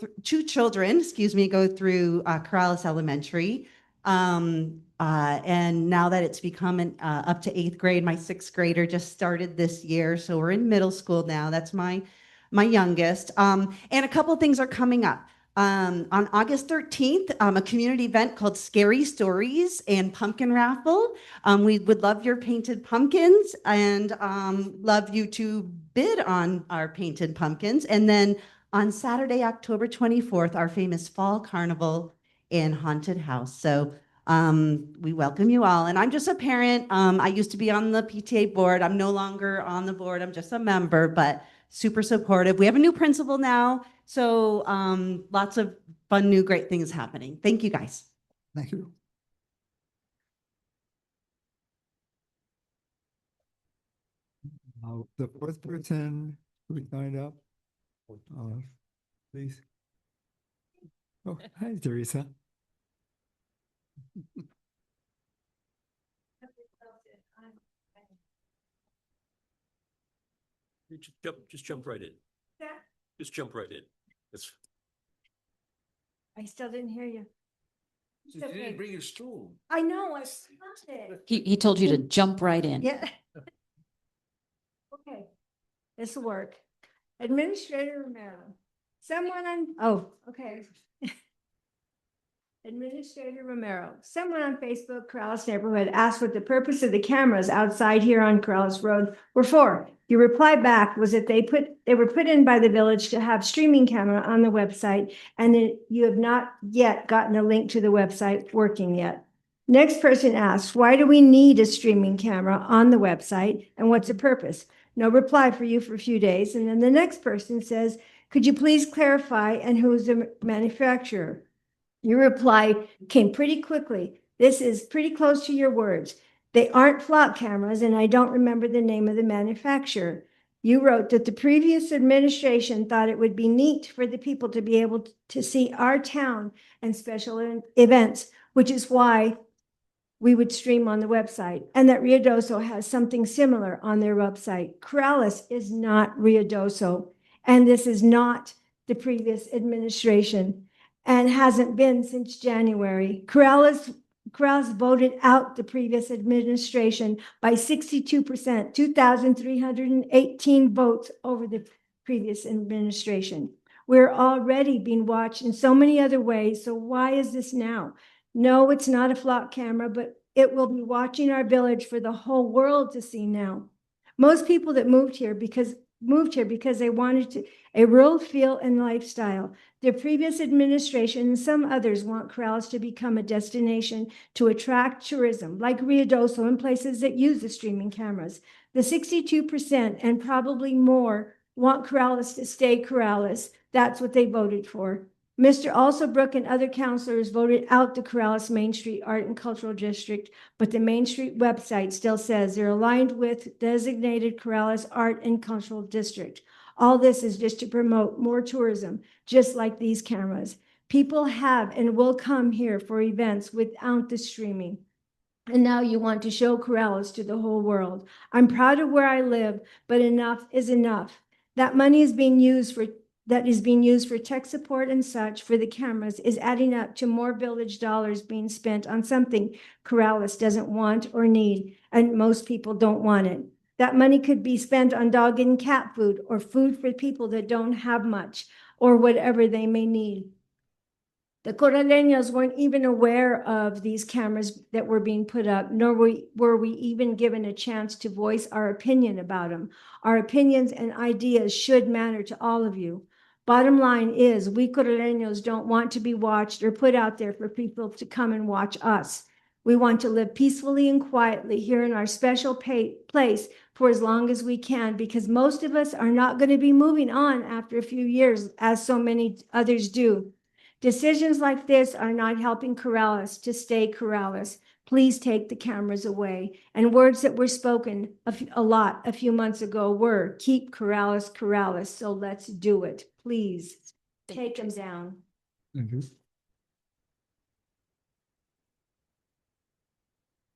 through Corrales Elementary. And now that it's become up to 8th grade, my 6th grader just started this year, so we're in middle school now. That's my youngest. And a couple things are coming up. On August 13th, a community event called Scary Stories and Pumpkin Raffle. We would love your painted pumpkins and love you to bid on our painted pumpkins. And then on Saturday, October 24th, our famous Fall Carnival and Haunted House. So we welcome you all. And I'm just a parent. I used to be on the PTA board. I'm no longer on the board. I'm just a member, but super supportive. We have a new principal now. So lots of fun, new, great things happening. Thank you, guys. Thank you. The fourth person who signed up, please. Oh, hi, Teresa. Just jump right in. Yeah. Just jump right in. That's I still didn't hear you. You didn't bring your stool. I know, I stopped it. He told you to jump right in. Yeah. Okay, this will work. Administrator Romero, okay. Administrator Romero, someone on Facebook, Corrales Neighborhood, asked what the purpose of the cameras outside here on Corrales Road were for. Your reply back was that they were put in by the village to have streaming camera on the website, and that you have not yet gotten a link to the website working yet. Next person asks, why do we need a streaming camera on the website, and what's the purpose? No reply for you for a few days, and then the next person says, could you please clarify, and who's the manufacturer? Your reply came pretty quickly. This is pretty close to your words. They aren't flock cameras, and I don't remember the name of the manufacturer. You wrote that the previous administration thought it would be neat for the people to be able to see our town and special events, which is why we would stream on the website, and that Ruidoso has something similar on their website. Corrales is not Ruidoso, and this is not the previous administration, and hasn't been since January. Corrales voted out the previous administration by 62%, 2,318 votes over the previous administration. We're already being watched in so many other ways, so why is this now? No, it's not a flock camera, but it will be watching our village for the whole world to see now. Most people that moved here because they wanted a rural feel and lifestyle. The previous administration and some others want Corrales to become a destination to attract tourism, like Ruidoso and places that use the streaming cameras. The 62% and probably more want Corrales to stay Corrales. That's what they voted for. Mr. Alsobrook and other councilors voted out the Corrales Main Street Art and Cultural District, but the Main Street website still says they're aligned with designated Corrales Art and Cultural District. All this is just to promote more tourism, just like these cameras. People have and will come here for events without the streaming. And now you want to show Corrales to the whole world. I'm proud of where I live, but enough is enough. That money is being used for tech support and such for the cameras is adding up to more village dollars being spent on something Corrales doesn't want or need, and most people don't want it. That money could be spent on dog and cat food or food for people that don't have much or whatever they may need. The Corraleños weren't even aware of these cameras that were being put up, nor were we even given a chance to voice our opinion about them. Our opinions and ideas should matter to all of you. Bottom line is, we Corraleños don't want to be watched or put out there for people to come and watch us. We want to live peacefully and quietly here in our special place for as long as we can, because most of us are not going to be moving on after a few years, as so many others do. Decisions like this are not helping Corrales to stay Corrales. Please take the cameras away. And words that were spoken a few months ago were, keep Corrales Corrales. So let's do it. Please take them down.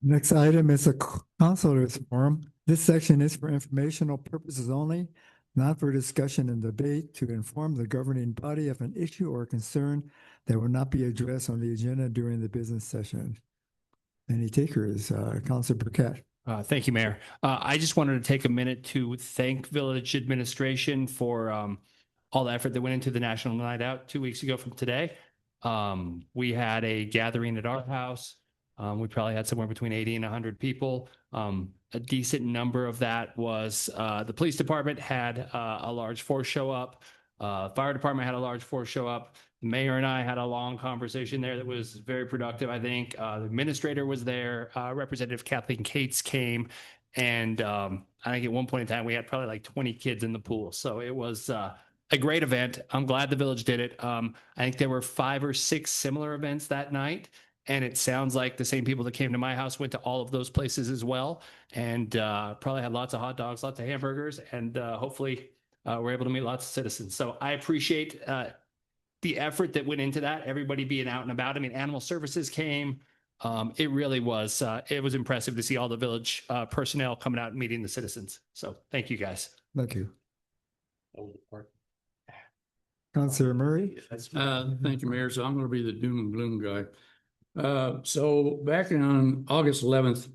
Next item is a councilors forum. This section is for informational purposes only, not for discussion and debate, to inform the governing body of an issue or concern that will not be addressed on the agenda during the business session. Any takers, Councilor Burkett? Thank you, Mayor. I just wanted to take a minute to thank village administration for all the effort that went into the National Night Out 2 weeks ago from today. We had a gathering at our house. We probably had somewhere between 80 and 100 people. A decent number of that was the police department had a large force show up. Fire department had a large force show up. The mayor and I had a long conversation there that was very productive, I think. The administrator was there. Representative Kathleen Cates came. And I think at one point in time, we had probably like 20 kids in the pool. So it was a great event. I'm glad the village did it. I think there were 5 or 6 similar events that night. And it sounds like the same people that came to my house went to all of those places as well. And probably had lots of hot dogs, lots of hamburgers, and hopefully we're able to meet lots of citizens. So I appreciate the effort that went into that, everybody being out and about. I mean, Animal Services came. It really was, it was impressive to see all the village personnel coming out and meeting the citizens. So thank you, guys. Thank you. Councilor Murray? Thank you, Mayor. So I'm going to be the doom and gloom guy. So back on August 11th,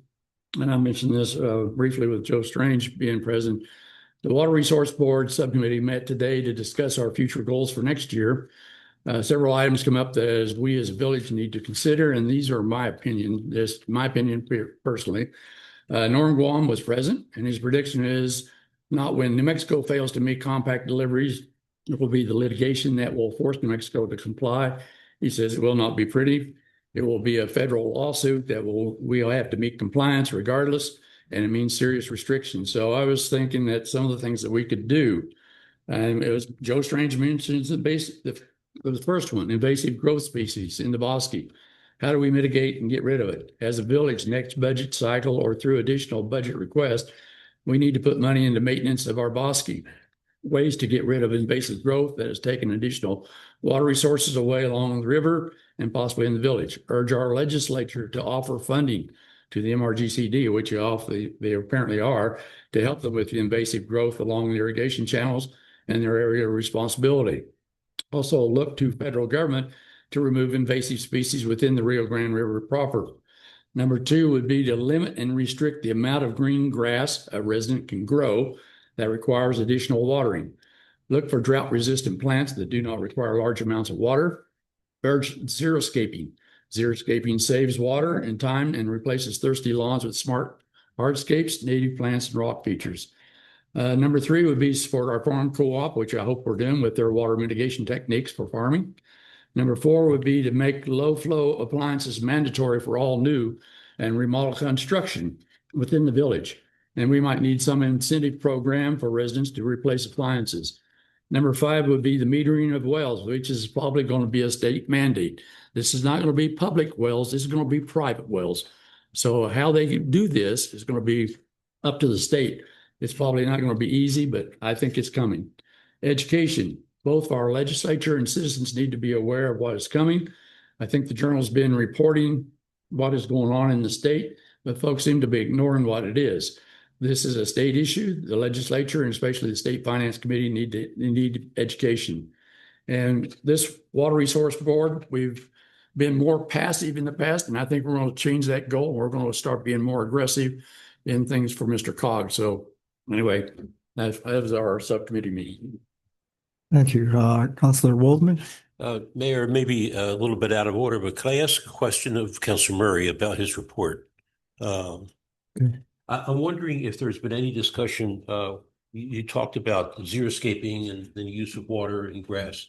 and I mentioned this briefly with Joe Strange being present, the Water Resource Board Subcommittee met today to discuss our future goals for next year. Several items come up that as we as a village need to consider, and these are my opinion, just my opinion personally. Norm Guam was present, and his prediction is not when New Mexico fails to meet compact deliveries, it will be the litigation that will force New Mexico to comply. He says it will not be pretty. It will be a federal lawsuit that we'll have to meet compliance regardless, and it means serious restrictions. So I was thinking that some of the things that we could do, and it was Joe Strange mentions the first one, invasive growth species in the bosque. How do we mitigate and get rid of it? As a village, next budget cycle or through additional budget request, we need to put money into maintenance of our bosque. Ways to get rid of invasive growth that has taken additional water resources away along the river and possibly in the village. Urge our legislature to offer funding to the MRGCD, which they apparently are, to help them with the invasive growth along the irrigation channels and their area of responsibility. Also look to federal government to remove invasive species within the Rio Grande River proper. Number 2 would be to limit and restrict the amount of green grass a resident can grow that requires additional watering. Look for drought-resistant plants that do not require large amounts of water. Urge xeriscaping. Xeriscaping saves water and time and replaces thirsty lawns with smart hardscapes, native plants, and rock features. Number 3 would be support our farm co-op, which I hope we're doing with their water mitigation techniques for farming. Number 4 would be to make low-flow appliances mandatory for all new and remodel construction within the village. And we might need some incentive program for residents to replace appliances. Number 5 would be the metering of wells, which is probably going to be a state mandate. This is not going to be public wells. This is going to be private wells. So how they do this is going to be up to the state. It's probably not going to be easy, but I think it's coming. Education. Both our legislature and citizens need to be aware of what is coming. I think the Journal's been reporting what is going on in the state, but folks seem to be ignoring what it is. This is a state issue. The legislature and especially the State Finance Committee need education. And this Water Resource Board, we've been more passive in the past, and I think we're going to change that goal. We're going to start being more aggressive in things for Mr. Cog. So anyway, that was our subcommittee meeting. Thank you. Councilor Waldman? Mayor, maybe a little bit out of order, but could I ask a question of Councilor Murray about his report? I'm wondering if there's been any discussion, you talked about xeriscaping and the use of water and grass,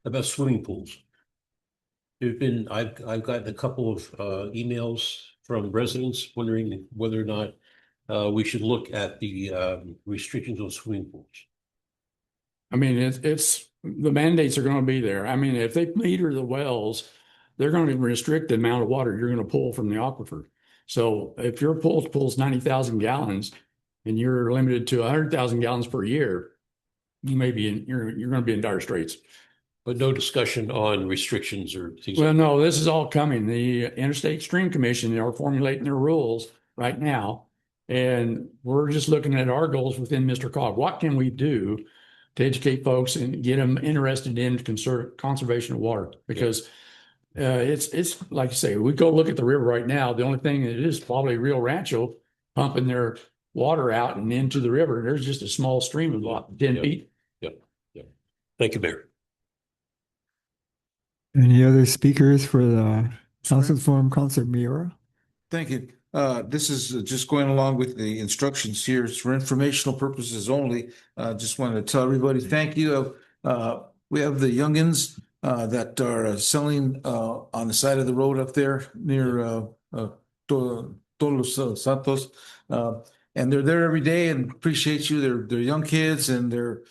about swimming pools. I've gotten a couple of emails from residents wondering whether or not we should look at the restrictions on swimming pools. I mean, it's the mandates are gonna be there. I mean, if they meter the wells, they're gonna restrict the amount of water you're gonna pull from the aquifer. So if your pool pulls 90,000 gallons and you're limited to 100,000 gallons per year, you're gonna be in dire straits. But no discussion on restrictions or things. Well, no, this is all coming. The Interstate Stream Commission are formulating their rules right now. And we're just looking at our goals within Mr. Cog. What can we do to educate folks and get them interested in conservation of water? Because it's like you say, we go look at the river right now. The only thing that is probably Rio Rancho pumping their water out and into the river. There's just a small stream of about 10 feet. Yep. Thank you, Mayor. Any other speakers for the Council Forum, Councilor Miura? Thank you. This is just going along with the instructions here. It's for informational purposes only. Just wanted to tell everybody, thank you. We have the youngins that are selling on the side of the road up there near Todos Santos. And they're there every day and appreciate you. They're young kids and they're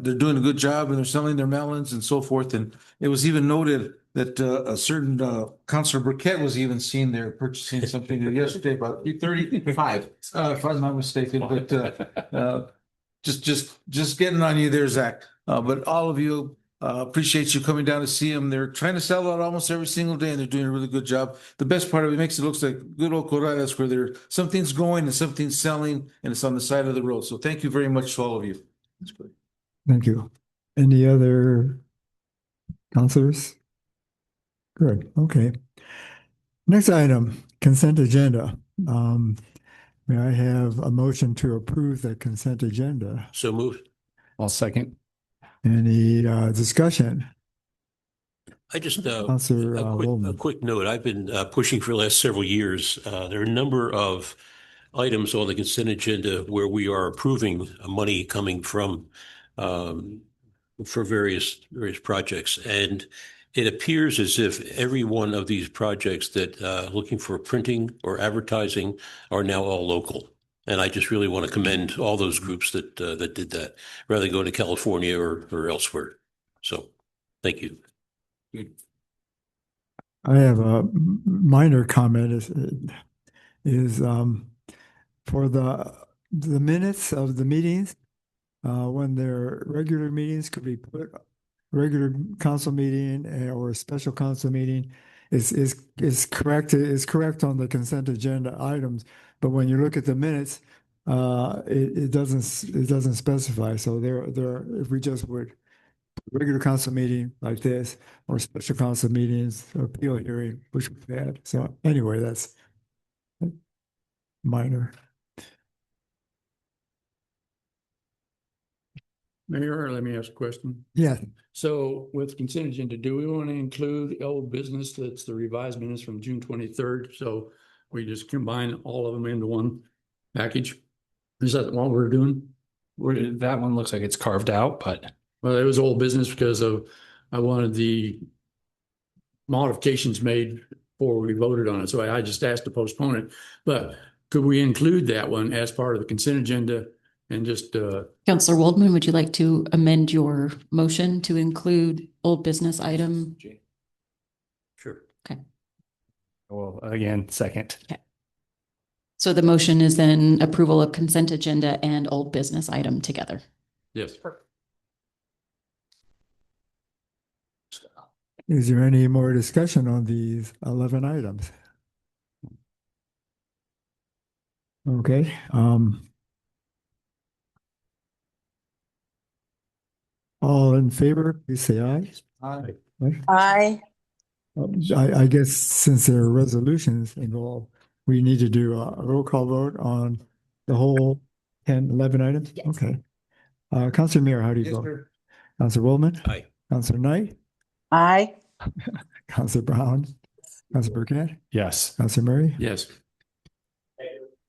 doing a good job and they're selling their melons and so forth. And it was even noted that a certain Councilor Burkett was even seen there purchasing something yesterday about 3:35, if I'm not mistaken. But just getting on you there, Zach. But all of you, appreciate you coming down to see them. They're trying to sell out almost every single day, and they're doing a really good job. The best part of it makes it looks like good old Corrales, where something's going and something's selling, and it's on the side of the road. So thank you very much to all of you. That's great. Thank you. Any other councilors? Good, okay. Next item, consent agenda. May I have a motion to approve the consent agenda? So moved. I'll second. Any discussion? I just, Councilor a Woolman. quick note. I've been pushing for the last several years. There are a number of items on the consent agenda where we are approving money coming from for various projects. And it appears as if every one of these projects that looking for printing or advertising are now all local. And I just really want to commend all those groups that did that, rather than go to California or elsewhere. So, thank you. I have a minor comment is for the minutes of the meetings, when their regular meetings could be put, regular council meeting or a special council meeting is correct on the consent agenda items, but when you look at the minutes, it doesn't specify. So there if we just would regular council meeting like this or special council meetings, appeal hearing, which we've had. So anyway, that's minor. Mayor, let me ask a question. Yeah. So with consent agenda, do we want to include old business that's the revised minutes from June 23rd? So we just combine all of them into one package? Is that what we're doing? That one looks like it's carved out, but. Well, it was old business because I wanted the modifications made before we voted on it. So I just asked to postpone it. But could we include that one as part of the consent agenda and just Councilor Waldman, would you like to amend your motion to include old business item? Sure. Okay. Well, again, second. Okay. So the motion is then approval of consent agenda and old business item together. Yes. Is there any more discussion on these 11 items? Okay. All in favor, please say aye. Aye. Aye. I guess since there are resolutions involved, we need to do a roll call vote on the whole 11 items? Yes. Okay. Councilor Mir, how do you Yes, vote? sir. Councilor Woolman? Aye. Councilor Knight? Aye. Councilor Brown? Councilor Burkett? Yes. Councilor Murray? Yes.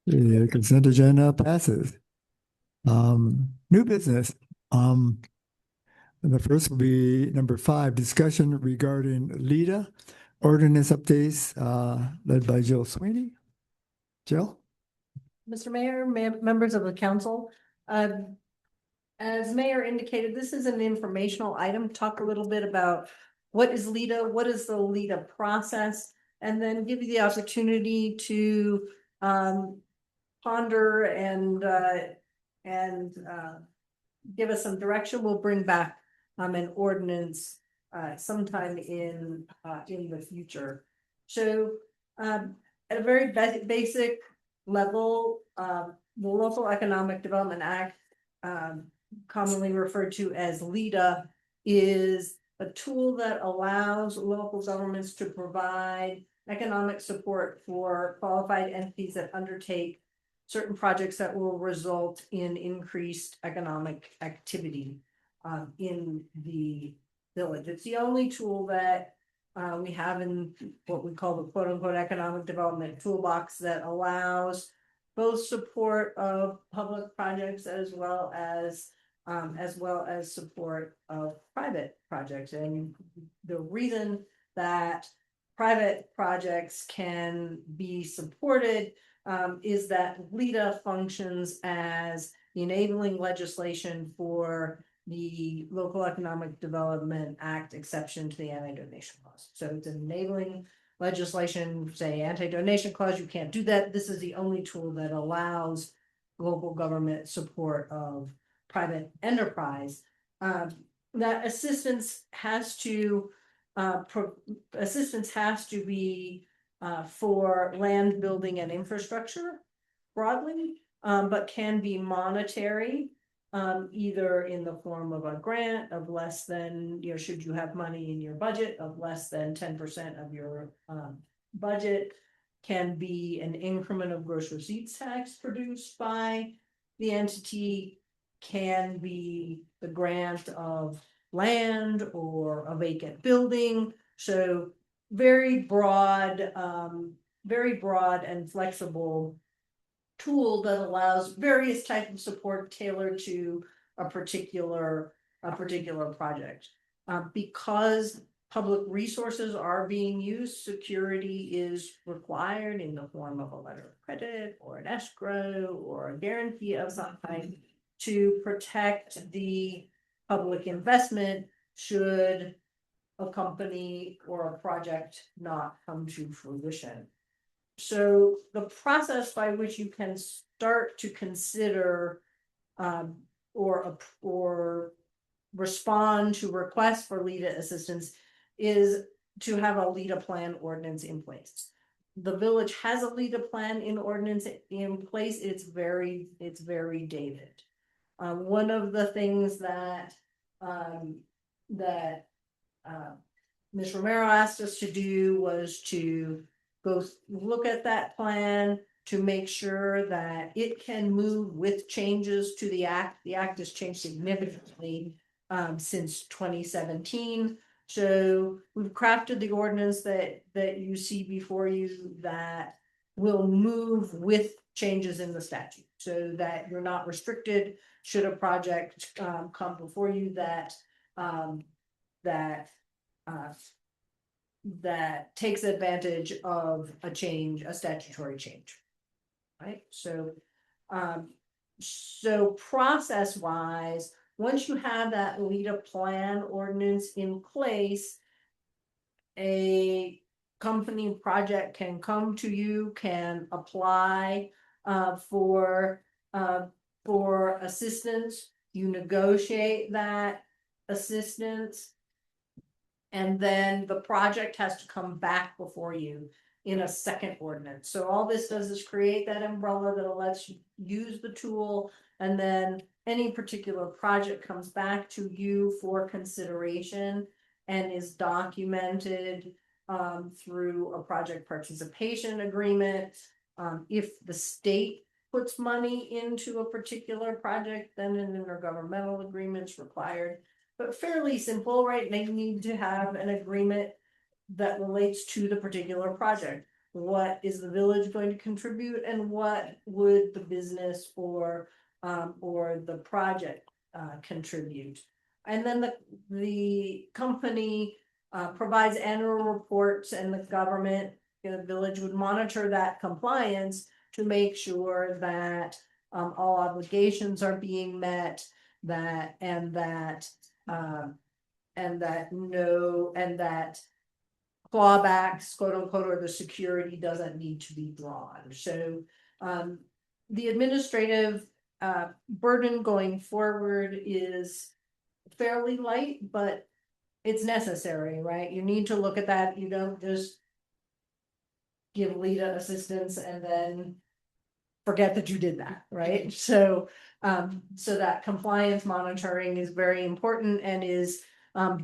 The consent agenda passes. New business. The first will be number 5, discussion regarding LIDA ordinance updates, led by Jill Sweeney. Jill? Mr. Mayor, members of the council, as Mayor indicated, this is an informational item. Talk a little bit about what is LIDA, what is the LIDA process, and then give you the opportunity to ponder and give us some direction. We'll bring back an ordinance sometime in the future. So at a very basic level, the Local Economic Development Act, commonly referred to as LIDA, is a tool that allows local governments to provide economic support for qualified entities that undertake certain projects that will result in increased economic activity in the village. It's the only tool that we have in what we call the quote unquote economic development toolbox that allows both support of public projects as well as support of private projects. And the reason that private projects can be supported is that LIDA functions as enabling legislation for the Local Economic Development Act exception to the anti-donation clause. So it's enabling legislation, say anti-donation clause, you can't do that. This is the only tool that allows local government support of private enterprise. That assistance has to be for land building and infrastructure broadly, but can be monetary, either in the form of a grant of less than, should you have money in your budget of less than 10% of your budget, can be an increment of gross receipts tax produced by the entity, can be the grant of land or a vacant building. So very broad and flexible tool that allows various types of support tailored to a particular project. Because public resources are being used, security is required in the form of a letter of credit or an escrow or a guarantee of some kind to protect the public investment should a company or a project not come to fruition. So the process by which you can start to consider or respond to requests for LIDA assistance is to have a LIDA plan ordinance in place. The village has a LIDA plan ordinance in place. It's very dated. One of the things that Ms. Romero asked us to do was to go look at that plan to make sure that it can move with changes to the act. The act has changed significantly since 2017. So we've crafted the ordinance that you see before you that will move with changes in the statute so that you're not restricted should a project come before you that takes advantage of a statutory change. Right. So process wise, once you have that LIDA plan ordinance in place, a company project can come to you, can apply for assistance. You negotiate that assistance, and then the project has to come back before you in a second ordinance. So all this does is create that umbrella that lets you use the tool, and then any particular project comes back to you for consideration and is documented through a project participation agreement. If the state puts money into a particular project, then an intergovernmental agreement is required. But fairly simple, right? They need to have an agreement that relates to the particular project. What is the village going to contribute, and what would the business or the project contribute? And then the company provides annual reports, and the government, the village would monitor that compliance to make sure that all obligations are being met, and that clawbacks, quote unquote, or the security doesn't need to be drawn. So the administrative burden going forward is fairly light, but it's necessary, right? You need to look at that. You don't just give LEDA assistance and then forget that you did that, right? So that compliance monitoring is very important and is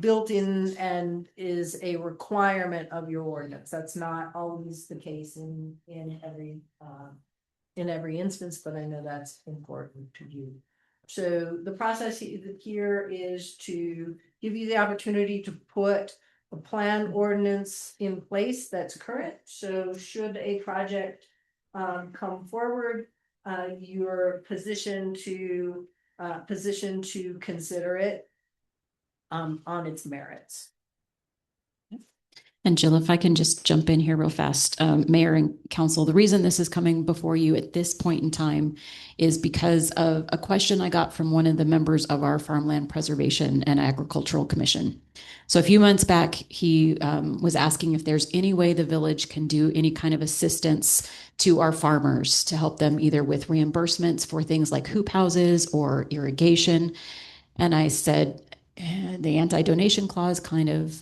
built in and is a requirement of your ordinance. That's not always the case in every instance, but I know that's important to you. So the process here is to give you the opportunity to put a plan ordinance in place that's current. So should a project come forward, you're positioned to consider it on its merits. And Jill, if I can just jump in here real fast, Mayor and Council, the reason this is coming before you at this point in time is because of a question I got from one of the members of our Farmland Preservation and Agricultural Commission. So a few months back, he was asking if there's any way the village can do any kind of assistance to our farmers to help them either with reimbursements for things like hoop houses or irrigation. And I said, the anti-donation clause kind of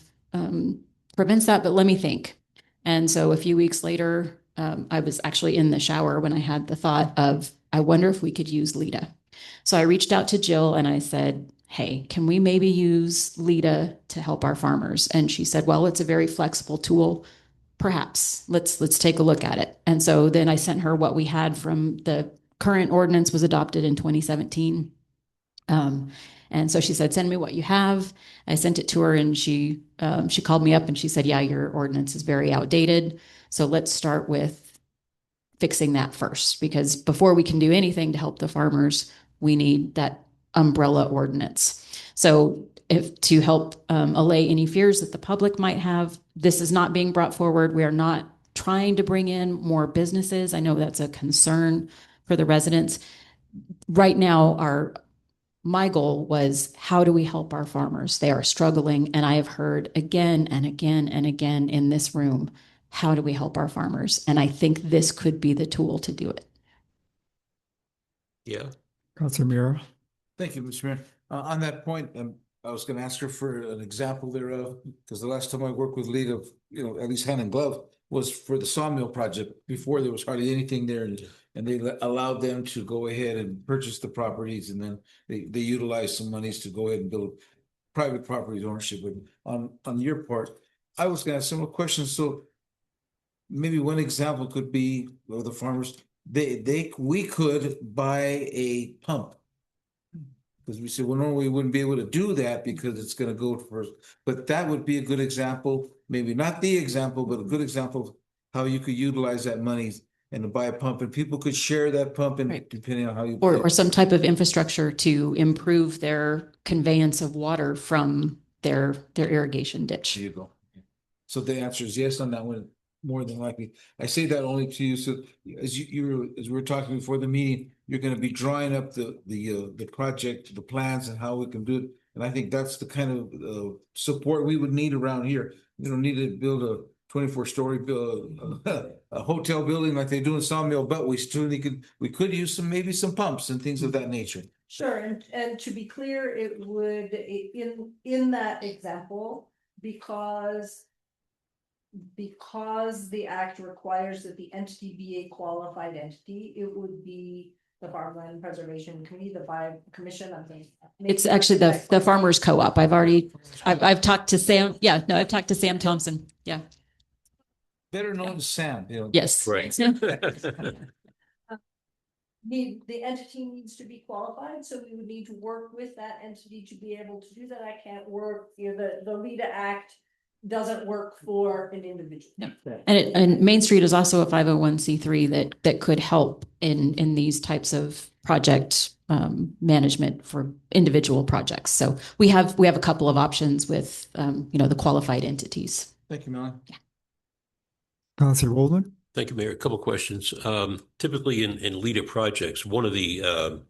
prevents that, but let me think. And so a few weeks later, I was actually in the shower when I had the thought of, I wonder if we could use LEDA. So I reached out to Jill and I said, hey, can we maybe use LEDA to help our farmers? And she said, well, it's a very flexible tool. Perhaps let's take a look at it. And so then I sent her what we had from the current ordinance was adopted in 2017. And so she said, send me what you have. I sent it to her and she called me up and she said, yeah, your ordinance is very outdated. So let's start with fixing that first, because before we can do anything to help the farmers, we need that umbrella ordinance. So if to help allay any fears that the public might have, this is not being brought forward. We are not trying to bring in more businesses. I know that's a concern for the residents. Right now, my goal was, how do we help our farmers? They are struggling. And I have heard again and again and again in this room, how do we help our farmers? And I think this could be the tool to do it. Yeah. Councilor Miro. Thank you, Mr. Mayor. On that point, I was going to ask her for an example thereof, because the last time I worked with LEDA, at least hand in glove, was for the sawmill project. Before there was hardly anything there, and they allowed them to go ahead and purchase the properties, and then they utilized some monies to go ahead and build private property ownership. On your part, I was going to ask similar questions. So maybe one example could be of the farmers. We could buy a pump. Because we said, well, no, we wouldn't be able to do that because it's going to go first. But that would be a good example, maybe not the example, but a good example of how you could utilize that money and to buy a pump, and people could share that pump, and Right. depending on how you Or some type of infrastructure to improve their conveyance of water from their irrigation ditch. There you go. So the answer is yes on that one, more than likely. I say that only to you, so as as we were talking before the meeting, you're going to be drawing up the project, the plans, and how we can do it. And I think that's the kind of support we would need around here. We don't need to build a 24-story a hotel building like they do in Sawmill, but we could use maybe some pumps and things of that nature. Sure, and to be clear, it would in that example, because the act requires that the entity be a qualified entity, it would be the Farmland Preservation Committee, the commission. I think It's actually the Farmers Co-op. I've talked to Sam. Yeah, no, I've talked to Sam Thompson. Yeah. Better known as Sam. Yes. Right. the entity needs to be qualified, so we would need to work with that entity to be able to do that. I can't work, the LEDA Act doesn't work for an individual. No. And Main Street is also a 501c3 that could help in these types of project management for individual projects. So we have a couple of options with the qualified entities. Thank you, Melanie. Yeah. Councilor Waldman. Thank you, Mayor. A couple of questions. Typically in LEDA projects, one of the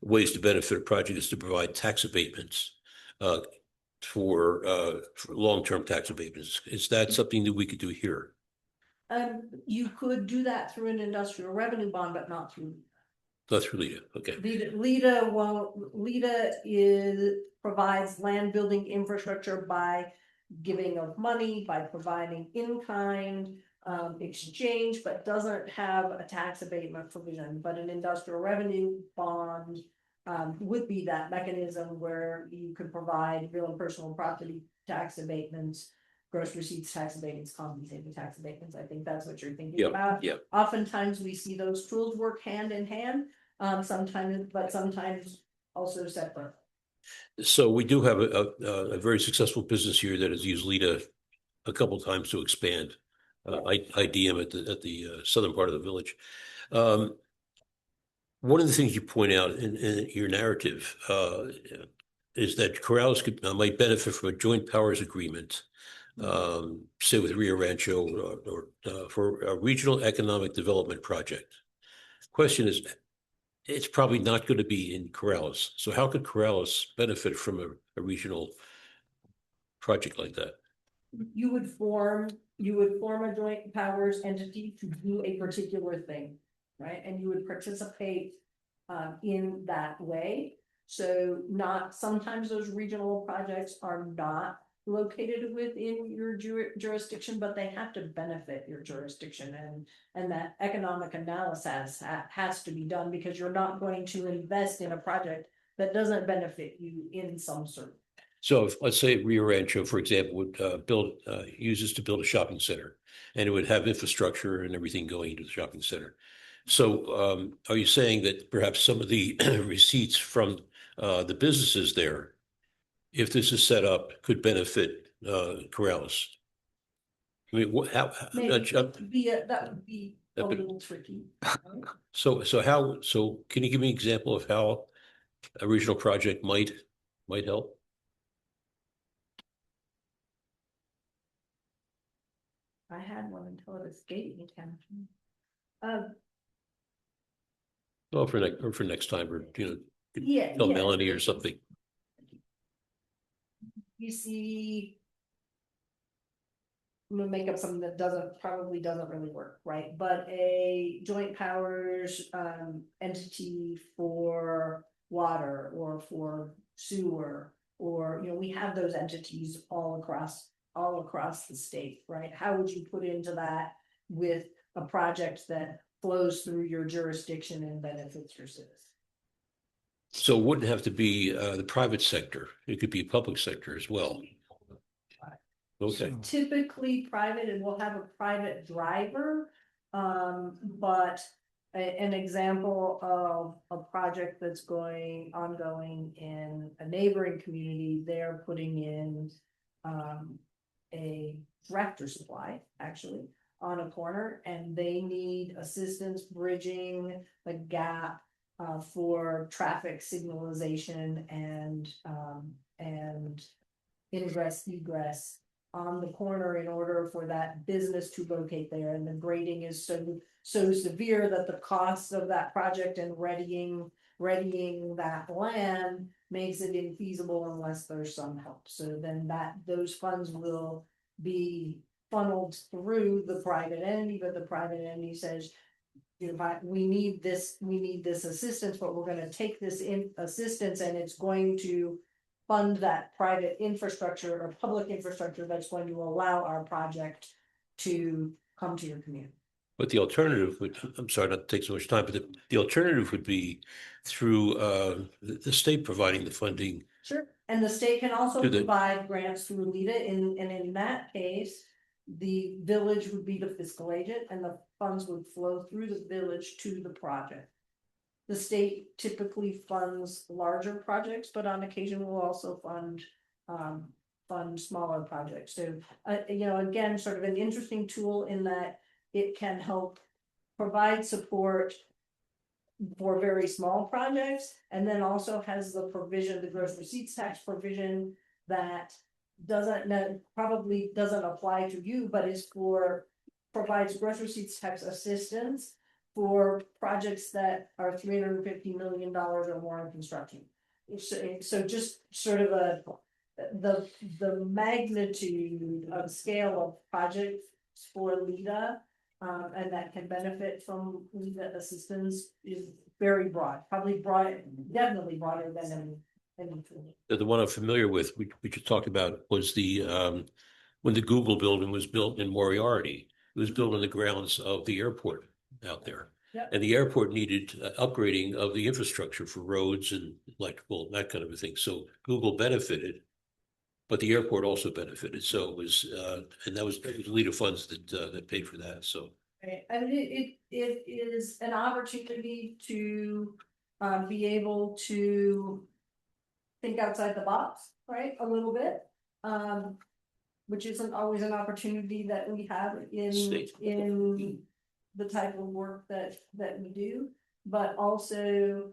ways to benefit a project is to provide tax abatements for long-term tax abatements. Is that something that we could do here? You could do that through an industrial revenue bond, but not through. Not through LEDA, okay. LEDA provides land building infrastructure by giving of money, by providing in-kind exchange, but doesn't have a tax abatement provision. But an industrial revenue bond would be that mechanism where you could provide real and personal property tax abatements, gross receipts tax abatements, compensated tax abatements. I think that's what you're thinking about. Yeah. Oftentimes we see those tools work hand in hand, sometimes also separate. So we do have a very successful business here that has used LEDA a couple times to expand IDM at the southern part of the village. One of the things you point out in your narrative is that Corrales might benefit from a joint powers agreement, say with Rio Rancho or for a regional economic development project. Question is, it's probably not going to be in Corrales. So how could Corrales benefit from a regional project like that? You would form a joint powers entity to do a particular thing, right? And you would participate in that way. So sometimes those regional projects are not located within your jurisdiction, but they have to benefit your jurisdiction, and that economic analysis has to be done, because you're not going to invest in a project that doesn't benefit you in some sort. So if, let's say Rio Rancho, for example, would uses to build a shopping center, and it would have infrastructure and everything going into the shopping center. So are you saying that perhaps some of the receipts from the businesses there, if this is set up, could benefit Corrales? I mean, That would be a little tricky. Right? So can you give me an example of how a regional project might help? I had one until it escaped me. Well, for next time, or Yeah, tell Melanie or something. You see, I'm gonna make up something that probably doesn't really work, right? But a joint powers entity for water or for sewer, or we have those entities all across the state, right? How would you put into that with a project that flows through your jurisdiction and benefits your citizens? So it wouldn't have to be the private sector. It could be public sector as well. Okay. Typically private, and we'll have a private driver. But an example of a project that's ongoing in a neighboring community, they're putting in a tractor supply actually on a corner, and they need assistance bridging the gap for traffic signalization and ingress egress on the corner in order for that business to locate there. And the grading is so severe that the cost of that project and readying that land makes it infeasible unless there's some help. So then those funds will be funneled through the private entity, but the private entity says, we need this assistance, but we're going to take this assistance and it's going to fund that private infrastructure or public infrastructure that's going to allow our project to come to your community. But the alternative would, I'm sorry not to take so much time, but the alternative would be through the state providing the funding. Sure. And the state can also provide grants through LEDA, and in that case, the village would be the fiscal agent and the funds would flow through the village to the project. The state typically funds larger projects, but on occasion will also fund smaller projects. So, again, sort of an interesting tool in that it can help provide support for very small projects, and then also has the provision, the gross receipts tax provision that probably doesn't apply to you, but provides gross receipts tax assistance for projects that are $350 million or more in construction. So just sort of the magnitude of scale of projects for LIDA, and that can benefit from LIDA assistance is very broad, probably broad, definitely broader than any tool. The one I'm familiar with, we just talked about, was the when the Google building was built in Moriarty. It was built on the grounds of the airport out there. Yep. And the airport needed upgrading of the infrastructure for roads and electrical, that kind of a thing. So Google benefited, but the airport also benefited. So it was, and that was LIDA funds that paid for that. So. Right. And it is an opportunity to be able to think outside the box, right, a little bit. Which isn't always an opportunity that we have in the type of work that we do, but also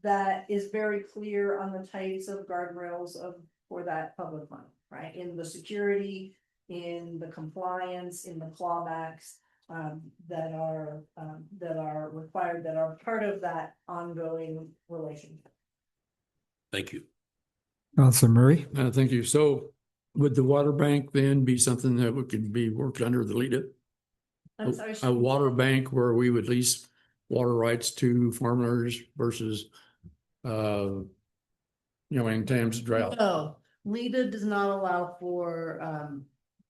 that is very clear on the types of guardrails for that public money, right? In the security, in the compliance, in the clawbacks that are required, that are part of that ongoing relationship. Thank you. Councilor Murray? Thank you. So would the water bank then be something that could be worked under the LIDA? I'm sorry. A water bank where we would lease water rights to farmers versus, in times of drought. No, LIDA does not allow for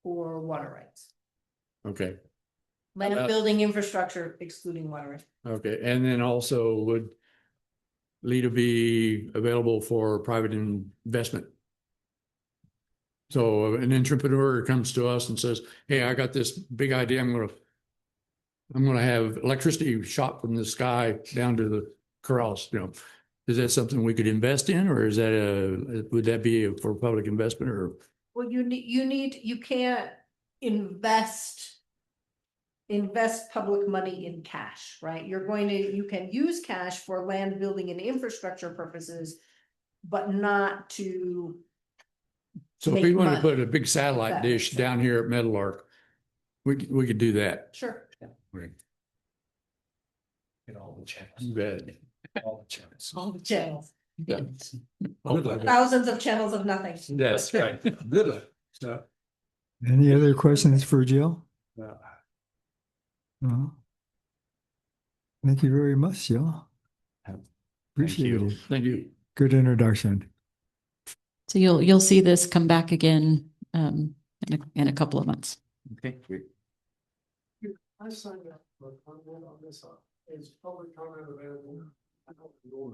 water rights. Okay. Land building infrastructure excluding water rights. Okay. And then also would LIDA be available for private investment? So an entrepreneur comes to us and says, hey, I got this big idea. I'm going to have electricity shot from the sky down to the corrals. Is that something we could invest in, or is that would that be for public investment? Or Well, you can't invest public money in cash, right? You can use cash for land building and infrastructure purposes, but not to. so if we want to put a big satellite dish down here at Meadowlark, we could do that. Sure. Great. Get all the channels. You bet. All the channels. All the channels. Yeah. Thousands of channels of nothing. That's right. Good. So, Any other questions for Jill? No. Thank you very much, Jill. Appreciate it. thank you. Good introduction. So you'll see this come back again in a couple of months. Okay, great. I signed up for a comment on this. Is public comment available?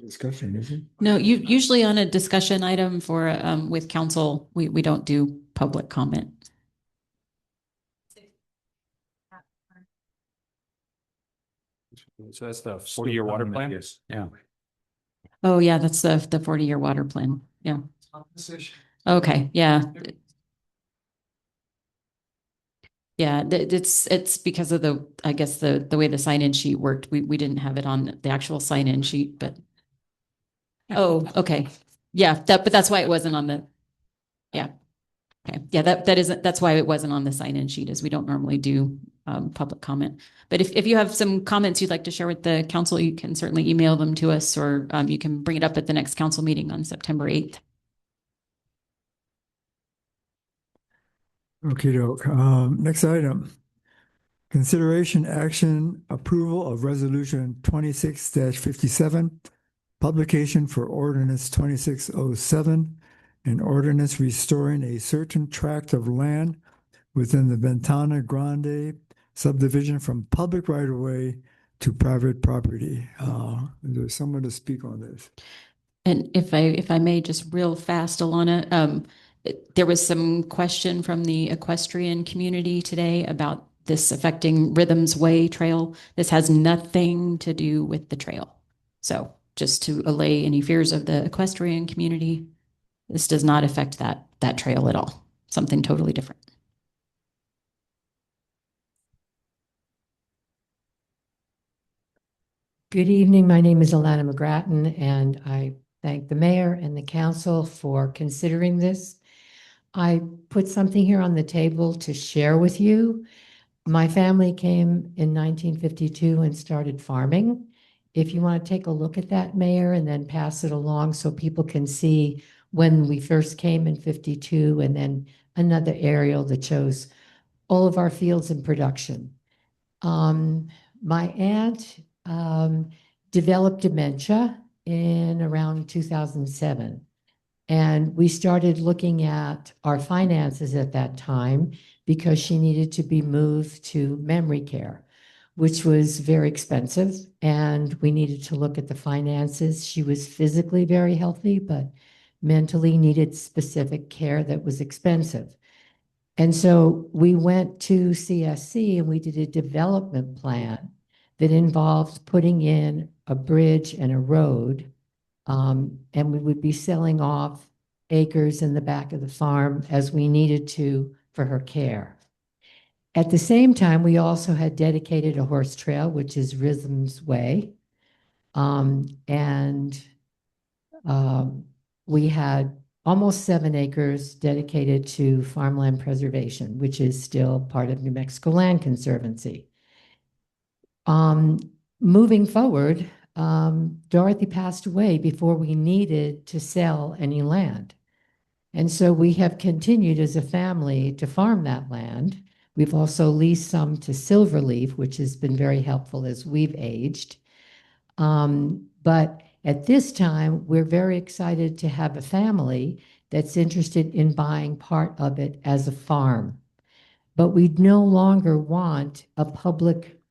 Discussion, is it? No, usually on a discussion item for with council, we don't do public comment. So that's the 40-year water plan? Yes. Yeah. Oh, yeah, that's the 40-year water plan. Yeah. Okay, yeah. Yeah, it's because of I guess the way the sign-in sheet worked. We didn't have it on the actual sign-in sheet, but oh, okay. Yeah, but that's why it wasn't on the, yeah. Okay, yeah, that's why it wasn't on the sign-in sheet, is we don't normally do public comment. But if you have some comments you'd like to share with the council, you can certainly email them to us, or you can bring it up at the next council meeting on September 8th. Okay, doke. Next item. Consideration action approval of resolution 26-57, publication for ordinance 2607, an ordinance restoring a certain tract of land within the Ventana Grande subdivision from public right-of-way to private property. Is there someone to speak on this? And if I may, just real fast, Alana, there was some question from the equestrian community today about this affecting Rhythms Way Trail. This has nothing to do with the trail. So just to allay any fears of the equestrian community, this does not affect that trail at all. Something totally different. Good evening. My name is Alana McGrattan, and I thank the mayor and the council for considering this. I put something here on the table to share with you. My family came in 1952 and started farming. If you want to take a look at that, Mayor, and then pass it along so people can see when we first came in 52, and then another aerial that shows all of our fields in production. My aunt developed dementia in around 2007. And we started looking at our finances at that time because she needed to be moved to memory care, which was very expensive. And we needed to look at the finances. She was physically very healthy, but mentally needed specific care that was expensive. And so we went to CSC and we did a development plan that involved putting in a bridge and a road. And we would be selling off acres in the back of the farm as we needed to for her care. At the same time, we also had dedicated a horse trail, which is Rhythm's Way. We had almost 7 acres dedicated to farmland preservation, which is still part of New Mexico Land Conservancy. Moving forward, Dorothy passed away before we needed to sell any land. And so we have continued as a family to farm that land. We've also leased some to Silverleaf, which has been very helpful as we've aged. But at this time, we're very excited to have a family that's interested in buying part of it as a farm. But we no longer want a public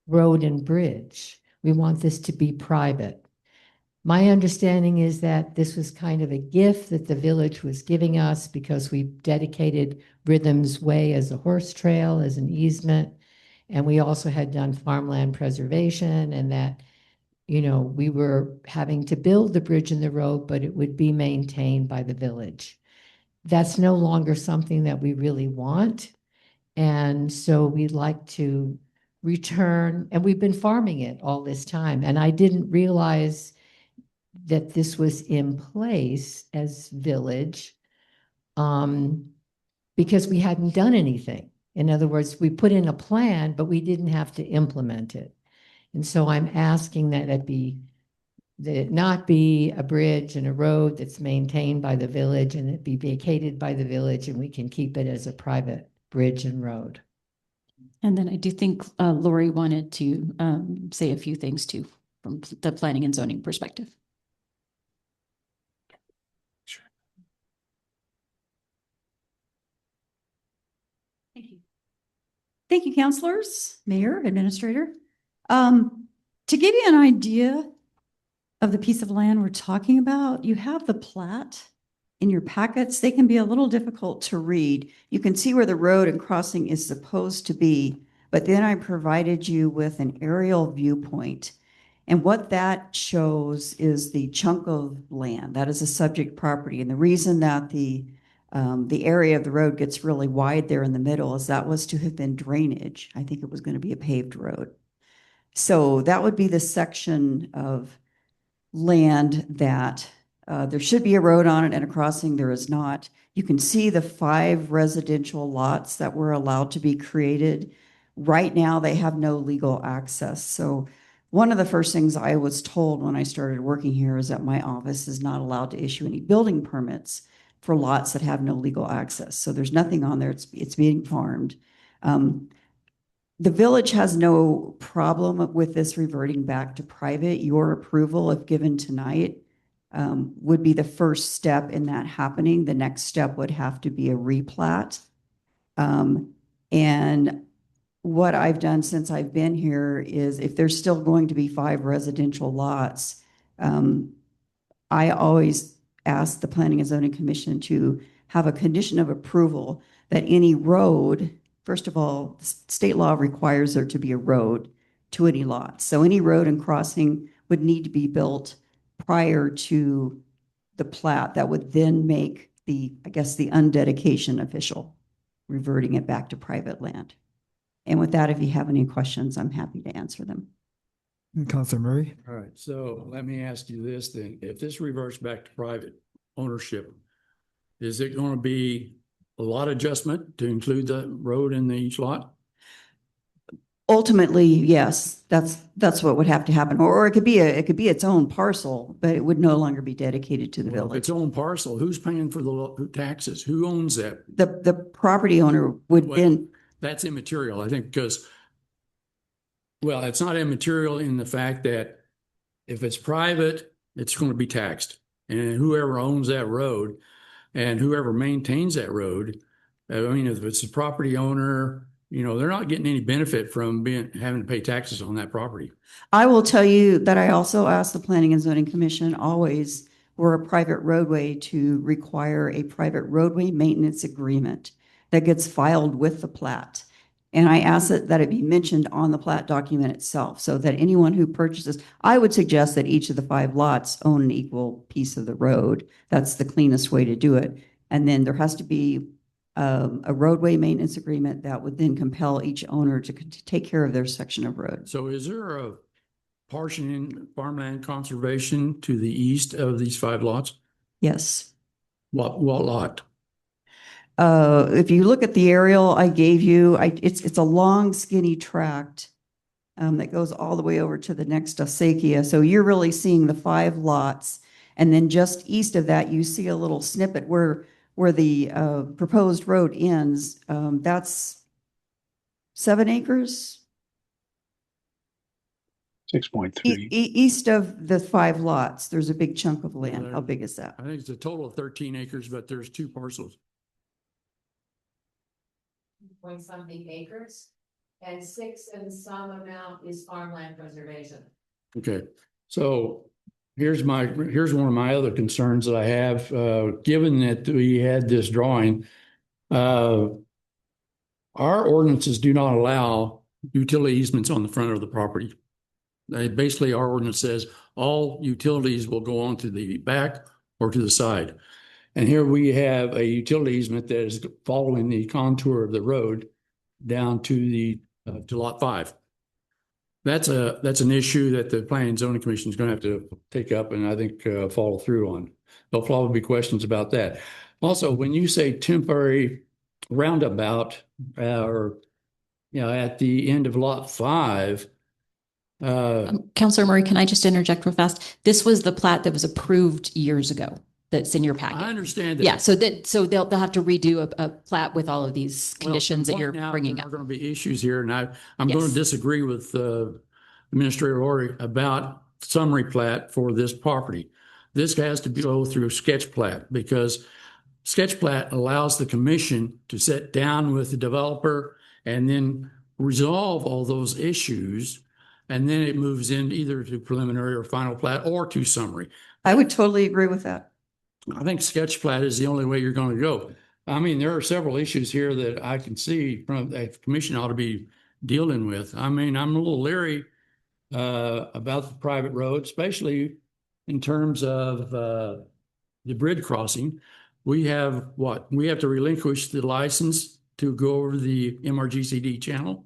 road and bridge. We want this to be private. My understanding is that this was kind of a gift that the village was giving us because we dedicated Rhythm's Way as a horse trail, as an easement. And we also had done farmland preservation, and that, you know, we were having to build the bridge and the road, but it would be maintained by the village. That's no longer something that we really want. And so we'd like to return, and we've been farming it all this time. And I didn't realize that this was in place as village because we hadn't done anything. In other words, we put in a plan, but we didn't have to implement it. And so I'm asking that it not be a bridge and a road that's maintained by the village, and it be vacated by the village, and we can keep it as a private bridge and road. And then I do think Lori wanted to say a few things too from the planning and zoning perspective. Thank you. Thank you, counselors, mayor, administrator. To give you an idea of the piece of land we're talking about, you have the plat in your packets. They can be a little difficult to read. You can see where the road and crossing is supposed to be, but then I provided you with an aerial viewpoint. And what that shows is the chunk of land that is a subject property. And the reason that the area of the road gets really wide there in the middle is that was to have been drainage. I think it was going to be a paved road. So that would be the section of land that there should be a road on it and a crossing. There is not. You can see the 5 residential lots that were allowed to be created. Right now, they have no legal access. So one of the first things I was told when I started working here is that my office is not allowed to issue any building permits for lots that have no legal access. So there's nothing on there. It's being farmed. The village has no problem with this reverting back to private. Your approval, if given tonight, would be the first step in that happening. The next step would have to be a replat. And what I've done since I've been here is if there's still going to be 5 residential lots, I always ask the Planning and Zoning Commission to have a condition of approval that any road, first of all, state law requires there to be a road to any lot. So any road and crossing would need to be built prior to the plat that would then make the, I guess, the undedication official, reverting it back to private land. And with that, if you have any questions, I'm happy to answer them. Councilor Murray? All right, so let me ask you this then. If this reverts back to private ownership, is it going to be a lot adjustment to include the road in each lot? Ultimately, yes, that's what would have to happen. Or it could be its own parcel, but it would no longer be dedicated to the Well, if village. its own parcel, who's paying for the taxes? Who owns that? The property owner would What- then, That's immaterial, I think, because, well, it's not immaterial in the fact that if it's private, it's going to be taxed. And whoever owns that road and whoever maintains that road, I mean, if it's a property owner, they're not getting any benefit from having to pay taxes on that property. I will tell you that I also asked the Planning and Zoning Commission always for a private roadway to require a private roadway maintenance agreement that gets filed with the plat. And I asked that it be mentioned on the plat document itself so that anyone who purchases, I would suggest that each of the 5 lots own an equal piece of the road. That's the cleanest way to do it. And then there has to be a roadway maintenance agreement that would then compel each owner to take care of their section of road. So is there a portion in farmland conservation to the east of these 5 lots? Yes. What lot? If you look at the aerial I gave you, it's a long skinny tract that goes all the way over to the next acequia. So you're really seeing the 5 lots. And then just east of that, you see a little snippet where the proposed road ends. That's 7 acres. 6.3. East of the 5 lots, there's a big chunk of land. How big is that? I think it's a total of 13 acres, but there's 2 parcels. Point something acres, and 6 and some amount is farmland preservation. Okay, so here's one of my other concerns that I have, given that we had this drawing. Our ordinances do not allow utility easements on the front of the property. Basically, our ordinance says all utilities will go on to the back or to the side. And here we have a utility easement that is following the contour of the road down to to lot 5. That's an issue that the Planning and Zoning Commission is going to have to take up and I think follow through on. There'll probably be questions about that. Also, when you say temporary roundabout or at the end of lot 5. Councilor Murray, can I just interject real fast? This was the plat that was approved years ago. That's in your packet. I understand that. Yeah, so they'll have to redo a plat with all of these conditions that you're bringing up. There are going to be issues here, and I'm going Yes. to disagree with Administrator Lori about summary plat for this property. This has to go through sketch plat because sketch plat allows the commission to sit down with the developer and then resolve all those issues, and then it moves in either to preliminary or final plat or to summary. I would totally agree with that. I think sketch plat is the only way you're going to go. I mean, there are several issues here that I can see from that the commission ought to be dealing with. I mean, I'm a little leery about the private road, especially in terms of the bridge crossing. We have we have to relinquish the license to go over the MRGCD channel,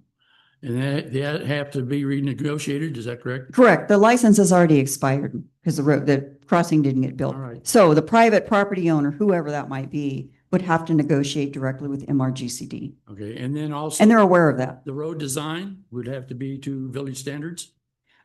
and that have to be renegotiated. Is that correct? Correct. The license has already expired because the crossing didn't get built. All right. So the private property owner, whoever that might be, would have to negotiate directly with MRGCD. Okay, and then also. And they're aware of that. The road design would have to be to village standards?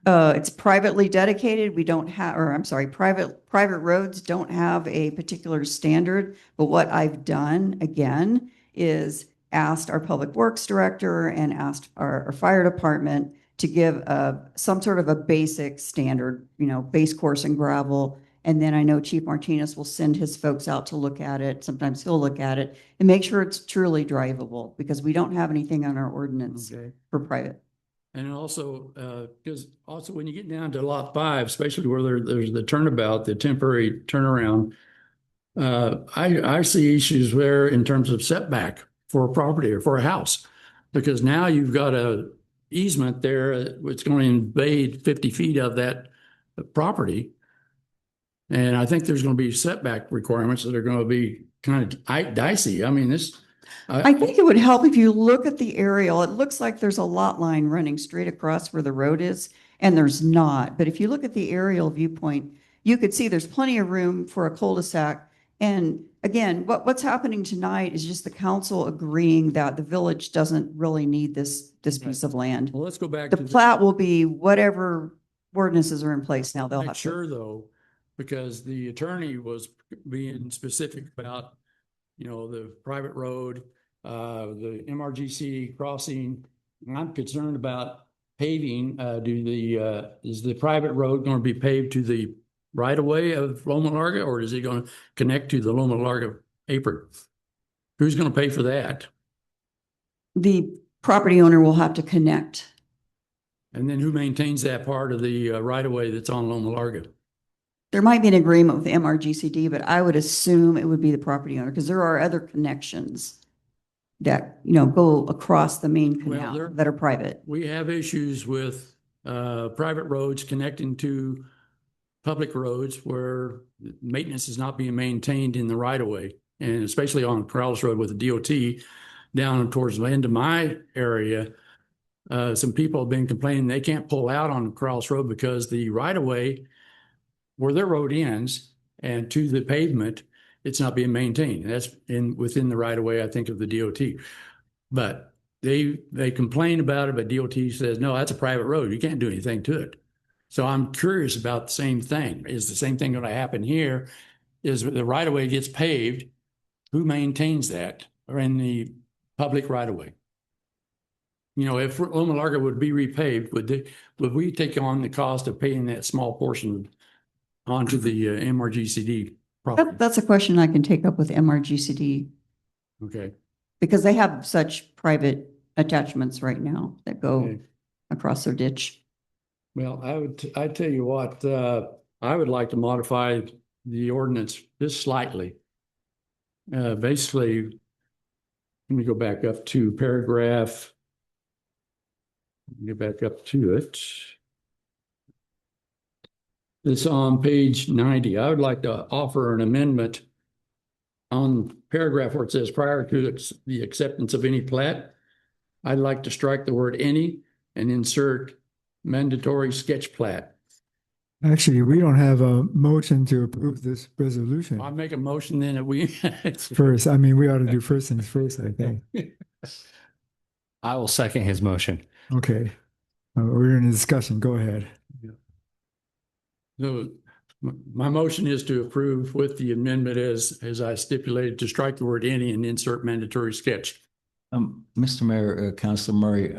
It's privately dedicated. We don't have, or I'm sorry, private roads don't have a particular standard. But what I've done again is asked our public works director and asked our fire department to give some sort of a basic standard, base course and gravel. And then I know Chief Martinez will send his folks out to look at it. Sometimes he'll look at it and make sure it's truly drivable because we don't have anything on our ordinance for private. And also, because also when you get down to lot 5, especially where there's the turnabout, the temporary turnaround, I see issues there in terms of setback for a property or for a house, because now you've got a easement there. It's going to invade 50 feet of that property. And I think there's going to be setback requirements that are going to be kind of dicey. I mean, I think it would help if you look at the aerial. It looks like there's a lot line running straight across where the road is, and there's not. But if you look at the aerial viewpoint, you could see there's plenty of room for a cul-de-sac And again, what's happening tonight is just the council agreeing that the village doesn't really need this piece of land. Well, let's go back The to. plat will be whatever ordinances are in place now. They'll Make have to. sure though, because the attorney was being specific about, the private road, the MRGC crossing. And I'm concerned about paving. Is the private road going to be paved to the right of way of Loma Larga, or is it going to connect to the Loma Larga apron? Who's going to pay for that? The property owner will have to connect. And then who maintains that part of the right of way that's on Loma Larga? There might be an agreement with the MRGCD, but I would assume it would be the property owner because there are other connections that, go across the main canal that are private. We have issues with private roads connecting to public roads where maintenance is not being maintained in the right of way. And especially on Corrales Road with the DOT down towards the end of my area, some people have been complaining they can't pull out on Corrales Road because the right of way where their road ends and to the pavement, it's not being maintained. That's within the right of way, I think, of the DOT. But they complain about it, but DOT says, no, that's a private road. You can't do anything to it. So I'm curious about the same thing. Is the same thing going to happen here? Is the right of way gets paved? Who maintains that? Or in the public right of way? If Loma Larga would be repaved, would we take on the cost of paying that small portion onto the MRGCD property? That's a question I can take up with MRGCD Okay. because they have such private attachments right now that go across their ditch. Well, I'd tell you what, I would like to modify the ordinance just slightly. Basically, let me go back up to paragraph. Get back up to it. It's on page 90. I would like to offer an amendment on paragraph where it says prior to the acceptance of any plat. I'd like to strike the word any and insert mandatory sketch plat. Actually, we don't have a motion to approve this resolution. I make a motion then that we. First, I mean, we ought to do first things first, I think. I will second his motion. Okay. We're in a discussion. Go ahead. So my motion is to approve with the amendment as I stipulated to strike the word any and insert mandatory sketch. Mr. Mayor, Councilor Murray,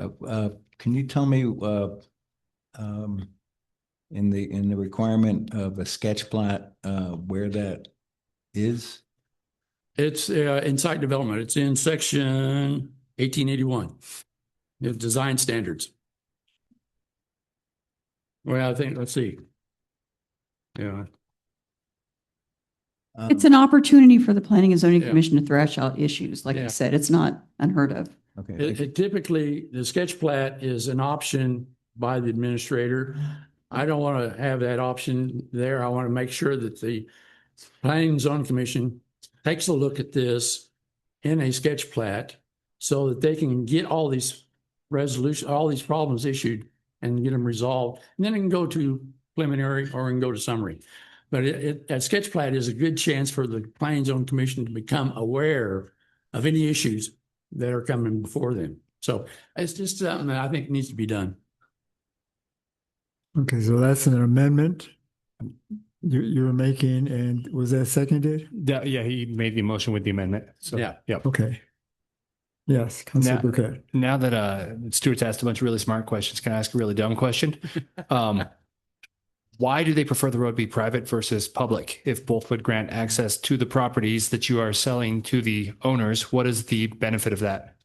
can you tell me in the requirement of a sketch plat where that is? It's in site development. It's in section 1881, the design standards. Well, I think, let's see. Yeah. It's an opportunity for the Planning and Zoning Yeah. Commission to thrash out issues. Like Yeah. I said, it's not unheard of. Okay. It typically, the sketch plat is an option by the administrator. I don't want to have that option there. I want to make sure that the Planning and Zoning Commission takes a look at this in a sketch plat so that they can get all these all these problems issued and get them resolved. And then it can go to preliminary or it can go to summary. But that sketch plat is a good chance for the Planning and Zoning Commission to become aware of any issues that are coming before them. So it's just something that I think needs to be done. Okay, so that's an amendment you were making, and was that seconded? Yeah, he made the motion with the amendment. So, Yeah. Yep. Okay. Yes, Councilor Burkett. Now that Stuart's asked a bunch of really smart questions, can I ask a really dumb question? Why do they prefer the road be private versus public? If both would grant access to the properties that you are selling to the owners, what is the benefit of that?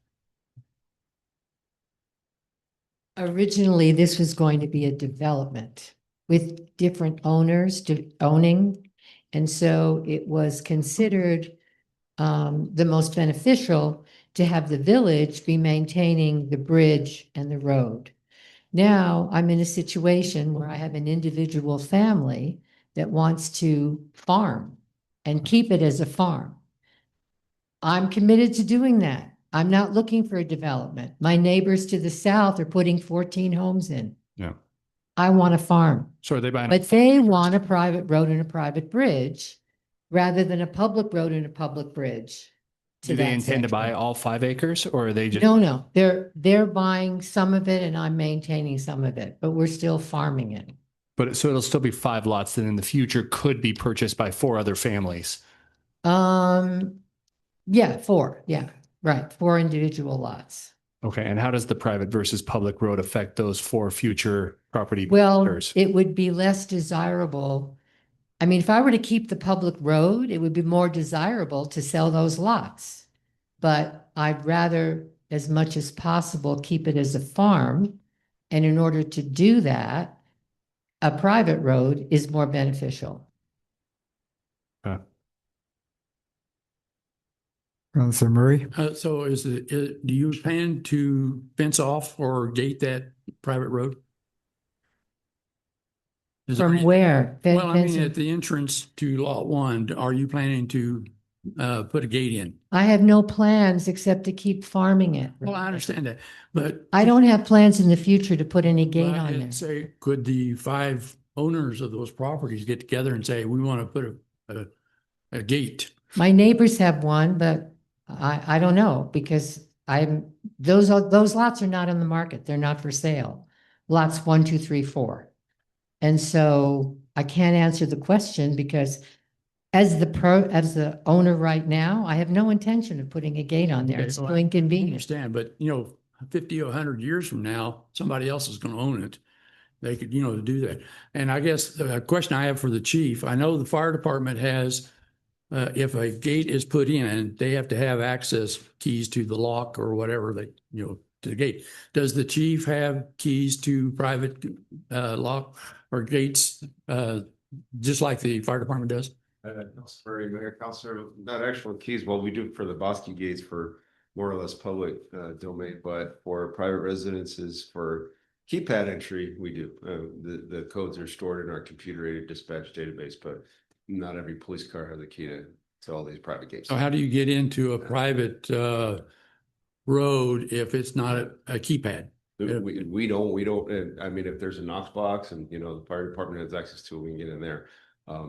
Originally, this was going to be a development with different owners owning. And so it was considered the most beneficial to have the village be maintaining the bridge and the road. Now I'm in a situation where I have an individual family that wants to farm and keep it as a farm. I'm committed to doing that. I'm not looking for a development. My neighbors to the south are putting 14 homes in. Yeah. I want a farm, So are they buying? but they want a private road and a private bridge. rather than a public road and a public bridge. Do they that intend to buy section. all 5 acres or are they just? No, they're buying some of it and I'm maintaining some of it, but we're still farming it. But so it'll still be 5 lots that in the future could be purchased by 4 other families. Yeah, 4, yeah, right, 4 individual lots. Okay. And how does the private versus public road affect those 4 future property Well, owners? it would be less desirable. I mean, if I were to keep the public road, it would be more desirable to sell those lots. But I'd rather, as much as possible, keep it as a farm. And in order to do that, a private road is more beneficial. Councilor Murray? So do you plan to fence off or gate that private road? Is there From any- where? Well, I mean, Fencing? at the entrance to lot 1, are you planning to put a gate in? I have no plans except to keep farming it. Well, I understand that, but I don't have plans in the future to put any gate Well, on I'd there. say, could the 5 owners of those properties get together and say, we want to put a gate? My neighbors have one, but I don't know because those lots are not on the market. They're not for sale. Lots 1, 2, 3, 4. And so I can't answer the question because as the owner right now, I have no intention of putting a gate on there. Okay, It's well, too I inconvenient. understand, but 50 or 100 years from now, somebody else is going to own it. They could, do that. And I guess the question I have for the chief, I know the fire department has, if a gate is put in, they have to have access keys to the lock or whatever to the gate. Does the chief have keys to private lock or gates, just like the fire department does? Councilor, Mayor, Councilor, not actual keys. Well, we do for the Bosque gates for more or less public domain, but for private residences for keypad entry, we do. The codes are stored in our computer-aided dispatch database, but not every police car has a key to all these private gates. So how do you get into a private road if it's not a keypad? We don't, I mean, if there's a Knox box and, the fire department has access to it, we can get in there.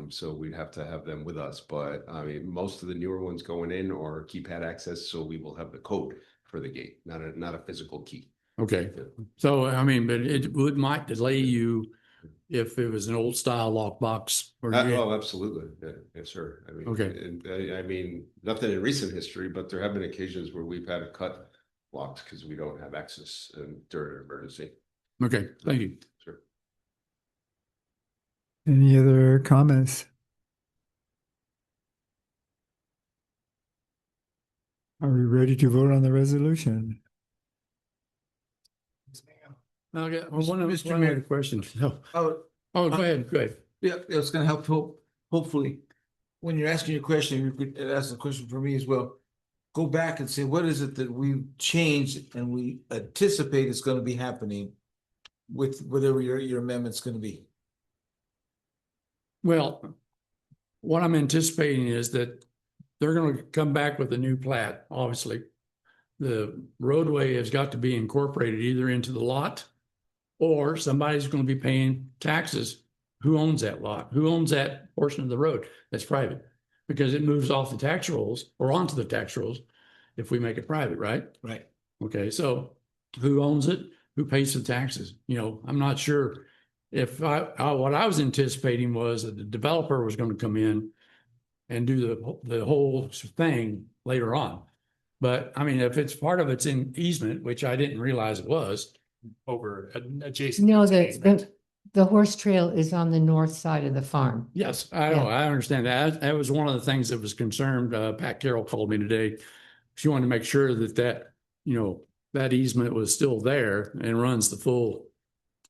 So we'd have to have them with us, but I mean, most of the newer ones going in are keypad access, so we will have the code for the gate, not a physical key. Okay, so I mean, but it might delay you if it was an old style lockbox. Oh, absolutely. Yeah, yes, sir. I mean, Okay. and I mean, nothing in recent history, but there have been occasions where we've had to cut locks because we don't have access during an emergency. Okay, thank you. Sure. Any other comments? Are we ready to vote on the resolution? Okay, one Mr. other Mayor. question. No. Oh, Oh, go ahead. yeah, it's gonna help, hopefully, when you're asking your question, you could ask a question for me as well. Go back and say, what is it that we changed and we anticipate is gonna be happening with whatever your amendment's gonna be? Well, what I'm anticipating is that they're going to come back with a new plat, obviously. The roadway has got to be incorporated either into the lot or somebody's going to be paying taxes. Who owns that lot? Who owns that portion of the road that's private? Because it moves off the tax rolls or onto the tax rolls if we make it private, right? Right. Okay, so who owns it? Who pays the taxes? I'm not sure. If what I was anticipating was that the developer was going to come in and do the whole thing later on. But I mean, if it's part of it's in easement, which I didn't realize it was. Over adjacent. No, the horse trail is on the north side of the farm. Yes, I know. I understand that. That was one of the things that was concerned. Pat Carroll called me today. She wanted to make sure that that easement was still there and runs the full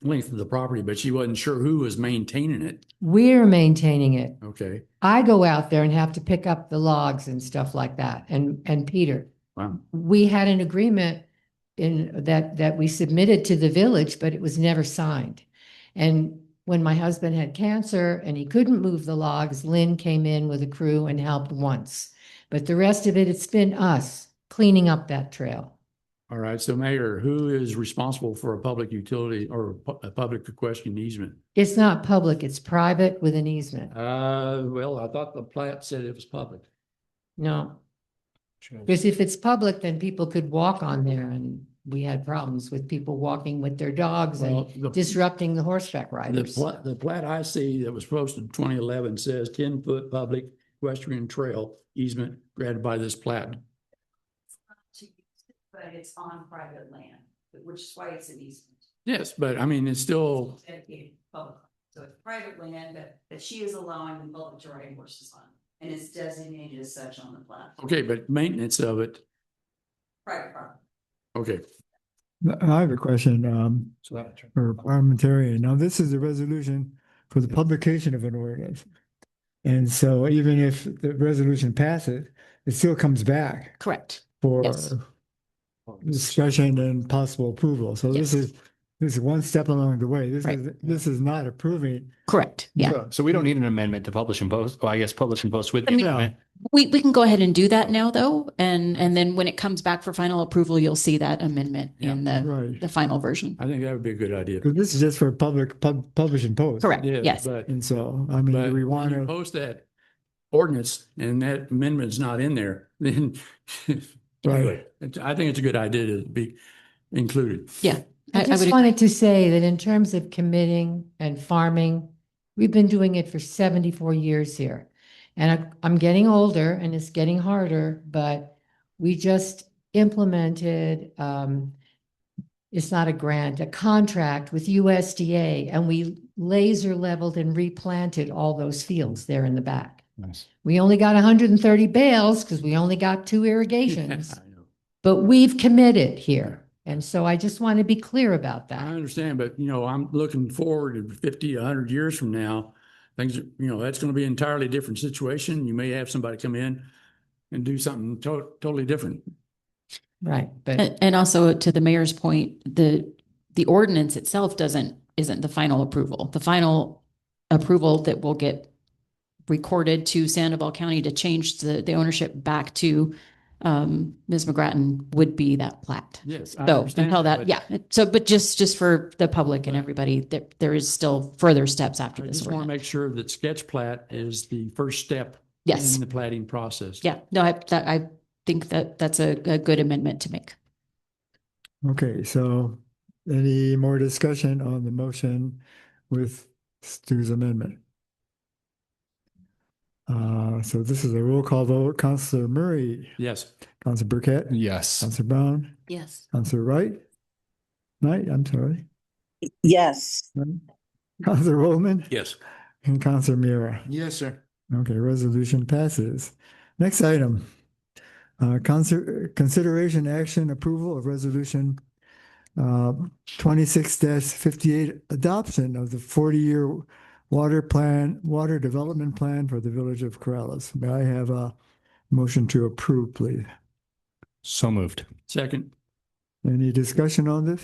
length of the property, but she wasn't sure who was maintaining it. We're maintaining it. Okay. I go out there and have to pick up the logs and stuff like that. And Peter, Wow. we had an agreement that we submitted to the village, but it was never signed. And when my husband had cancer and he couldn't move the logs, Lynn came in with a crew and helped once. But the rest of it, it's been us cleaning up that trail. All right, so Mayor, who is responsible for a public utility or a public requesting easement? It's not public, it's private with an easement. Well, I thought the plat said it was public. No. Because if it's public, then people could walk on there, and we had problems with people walking with their dogs Well, and disrupting the horseback riders. The plat I see that was posted in 2011 says 10-foot public equestrian trail easement granted by this plat. But it's on private land, which is why it's an easement. Yes, but I mean, it's still, Dedicated public. So it's private land that she is allowing the public to ride horses on. And it's designated as such on the plat. okay, but maintenance of it, Private property. okay. I have a question, So that. for parliamentarian. Now, this is a resolution for the publication of an ordinance. And so even if the resolution passes, it still comes back Correct. for Yes. discussion and possible approval. So this is one step along the way. This is not approving. Correct. Yeah. So we don't need an amendment to publish and post, well, I guess publish and post with. the I mean- amendment. We can go ahead and do that now, though, and then when it comes back for final approval, you'll see that amendment in Right. the final version. I think that would be a good idea. Because this is just for publish and post. Correct. Yeah, Yes. but And so, I mean, But do we when want you to, post that ordinance and that amendment's not in there, then Right. I think it's a good idea to be included. Yeah. I just would- wanted to say that in terms of committing and farming, we've been doing it for 74 years here. And I'm getting older and it's getting harder, but we just implemented, it's not a grant, a contract with USDA, and we laser leveled and replanted all those fields there in the back. Nice. We only got 130 bales because we only got 2 irrigations, I know. but we've committed here. And so I just want to be clear about I that. understand, but I'm looking forward to 50, 100 years from now. Things, that's going to be an entirely different situation. You may have somebody come in and do something totally different. Right, but And also to the mayor's point, the ordinance itself isn't the final approval. The final approval that will get recorded to Sandoval County to change the ownership back to Ms. McGrattan would be that plat. Yes. I So understand, until that, but- yeah. So, but just for the public and everybody, there is still further steps after I this. just want to ordinance. make sure that sketch plat is the first step Yes. in the platting process. Yeah, no, I think that's a good amendment to make. okay, so any more discussion on the motion with Stu's amendment? So this is a roll call vote. Counselor Murray, Yes. Counselor Burkett, Yes. Counselor Brown, Yes. Counselor Wright, I'm sorry, Yes. Counselor Roman, Yes. and Counselor Mira. Yes, sir. Okay, resolution passes. Next item. Consideration action approval of resolution 26-58 adoption of the 40-year water development plan for the village of Corrales. May I have a motion to approve, please? So moved. Second. Any discussion on this?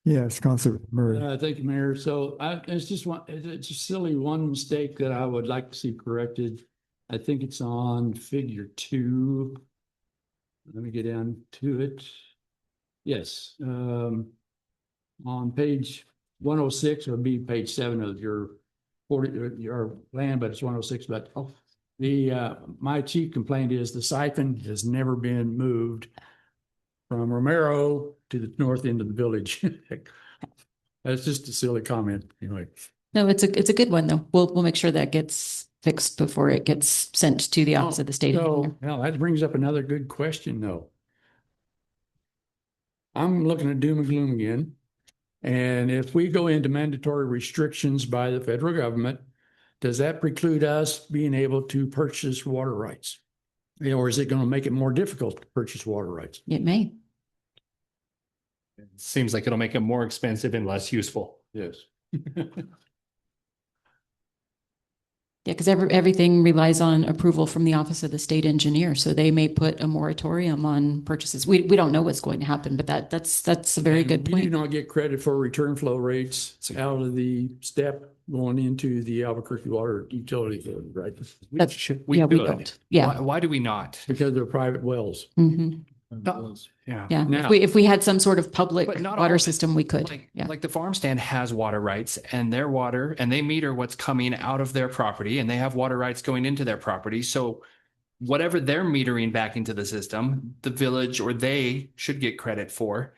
Yes, Counselor Murray. Thank you, Mayor. So it's a silly one mistake that I would like to see corrected. I think it's on figure 2. Let me get down to it. Yes, on page 106, it would be page 7 of your plan, but it's 106. But my chief complaint is the siphon has never been moved from Romero to the north end of the village. That's just a silly comment, anyway. No, it's a good one though. We'll make sure that gets fixed before it gets sent to the office of the state engineer. So, well, that brings up another good question, though. I'm looking at doom and gloom again. And if we go into mandatory restrictions by the federal government, does that preclude us being able to purchase water rights? Or is it going to make it more difficult to purchase water rights? It may. Seems like it'll make it more expensive and less useful. Yes. Yeah, because everything relies on approval from the office of the state engineer. So they may put a moratorium on purchases. We don't know what's going to happen, but that's a very good We do point. not get credit for return flow rates out of the step going into the Albuquerque Water Utility Fund, right? We yeah, we could. don't. Yeah. Why do we not? Because they're private wells. Mhm. Yeah. Yeah. Now, If we had some sort of public but not all water of it. system, we could. Like, Yeah. like the farm stand has water rights and their water, and they meter what's coming out of their property, and they have water rights going into their property. So whatever they're metering back into the system, the village or they should get credit for.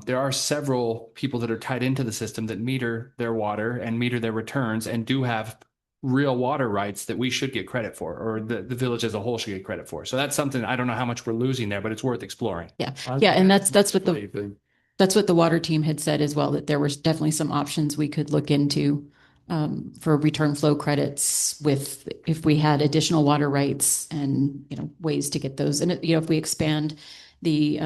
There are several people that are tied into the system that meter their water and meter their returns and do have real water rights that we should get credit for, or the village as a whole should get credit for. So that's something, I don't know how much we're losing there, but it's worth exploring. Yeah. Yeah. And that's what the water team had said as well, that there was definitely some options we could look into for return flow credits with, if we had additional water rights and, ways to get those. And, if we expand the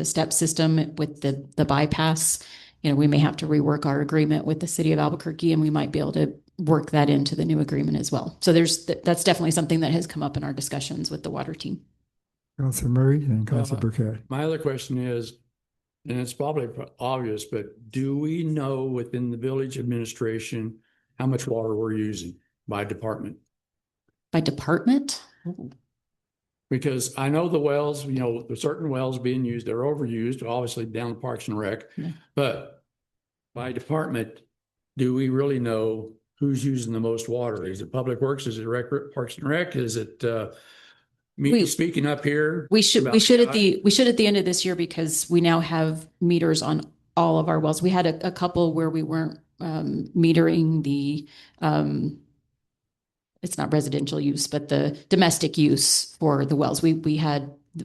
step system with the bypass, we may have to rework our agreement with the city of Albuquerque, and we might be able to work that into the new agreement as well. So that's definitely something that has come up in our discussions with the water team. Councilor Murray and Councilor Burkett. My other question is, and it's probably obvious, but do we know within the village administration how much water we're using by department? By department? Because I know the wells, there's certain wells being used, they're overused, obviously down Parks and Rec. Yeah. But by department, do we really know who's using the most water? Is it Public Works? Is it Parks and Rec? Is it me speaking up here? We should at the end of this year, because we now have meters on all of our wells. We had a couple where we weren't metering the it's not residential use, but the domestic use for the wells. We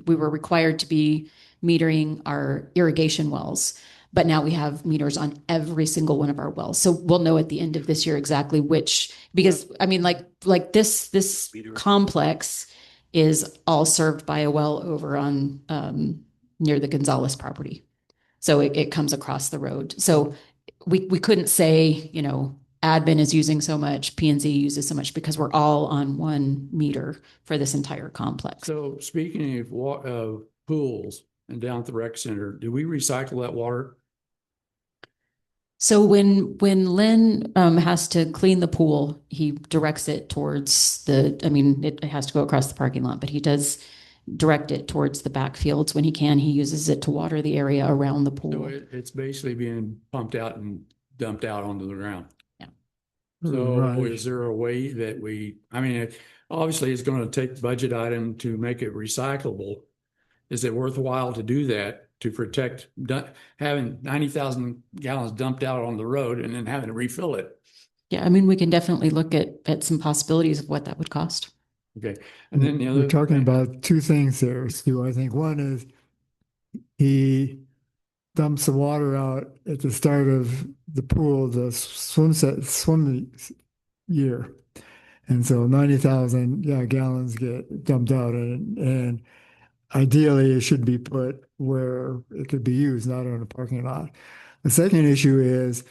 were required to be metering our irrigation wells, but now we have meters on every single one of our wells. So we'll know at the end of this year exactly which, because I mean, like this complex is all served by a well over on near the Gonzalez property. So it comes across the road. So we couldn't say, admin is using so much, P&Z uses so much, because we're all on one meter for this entire complex. So speaking of pools and down at the rec center, do we recycle that water? So when Lynn has to clean the pool, he directs it towards it has to go across the parking lot, but he does direct it towards the backfields when he can. He uses it to water the area around the pool. So it's basically being pumped out and dumped out onto the ground. Yeah. So Right. is there a way that obviously it's going to take budget item to make it recyclable. Is it worthwhile to do that to protect having 90,000 gallons dumped out on the road and then having to refill it? Yeah, we can definitely look at some possibilities of what that would cost. Okay. And then the other, We're talking about two things there, Stu. I think one is he dumps the water out at the start of the pool, the swim year. And so 90,000 gallons get dumped out, and ideally it should be put where it could be used, not on a parking lot. The second issue is,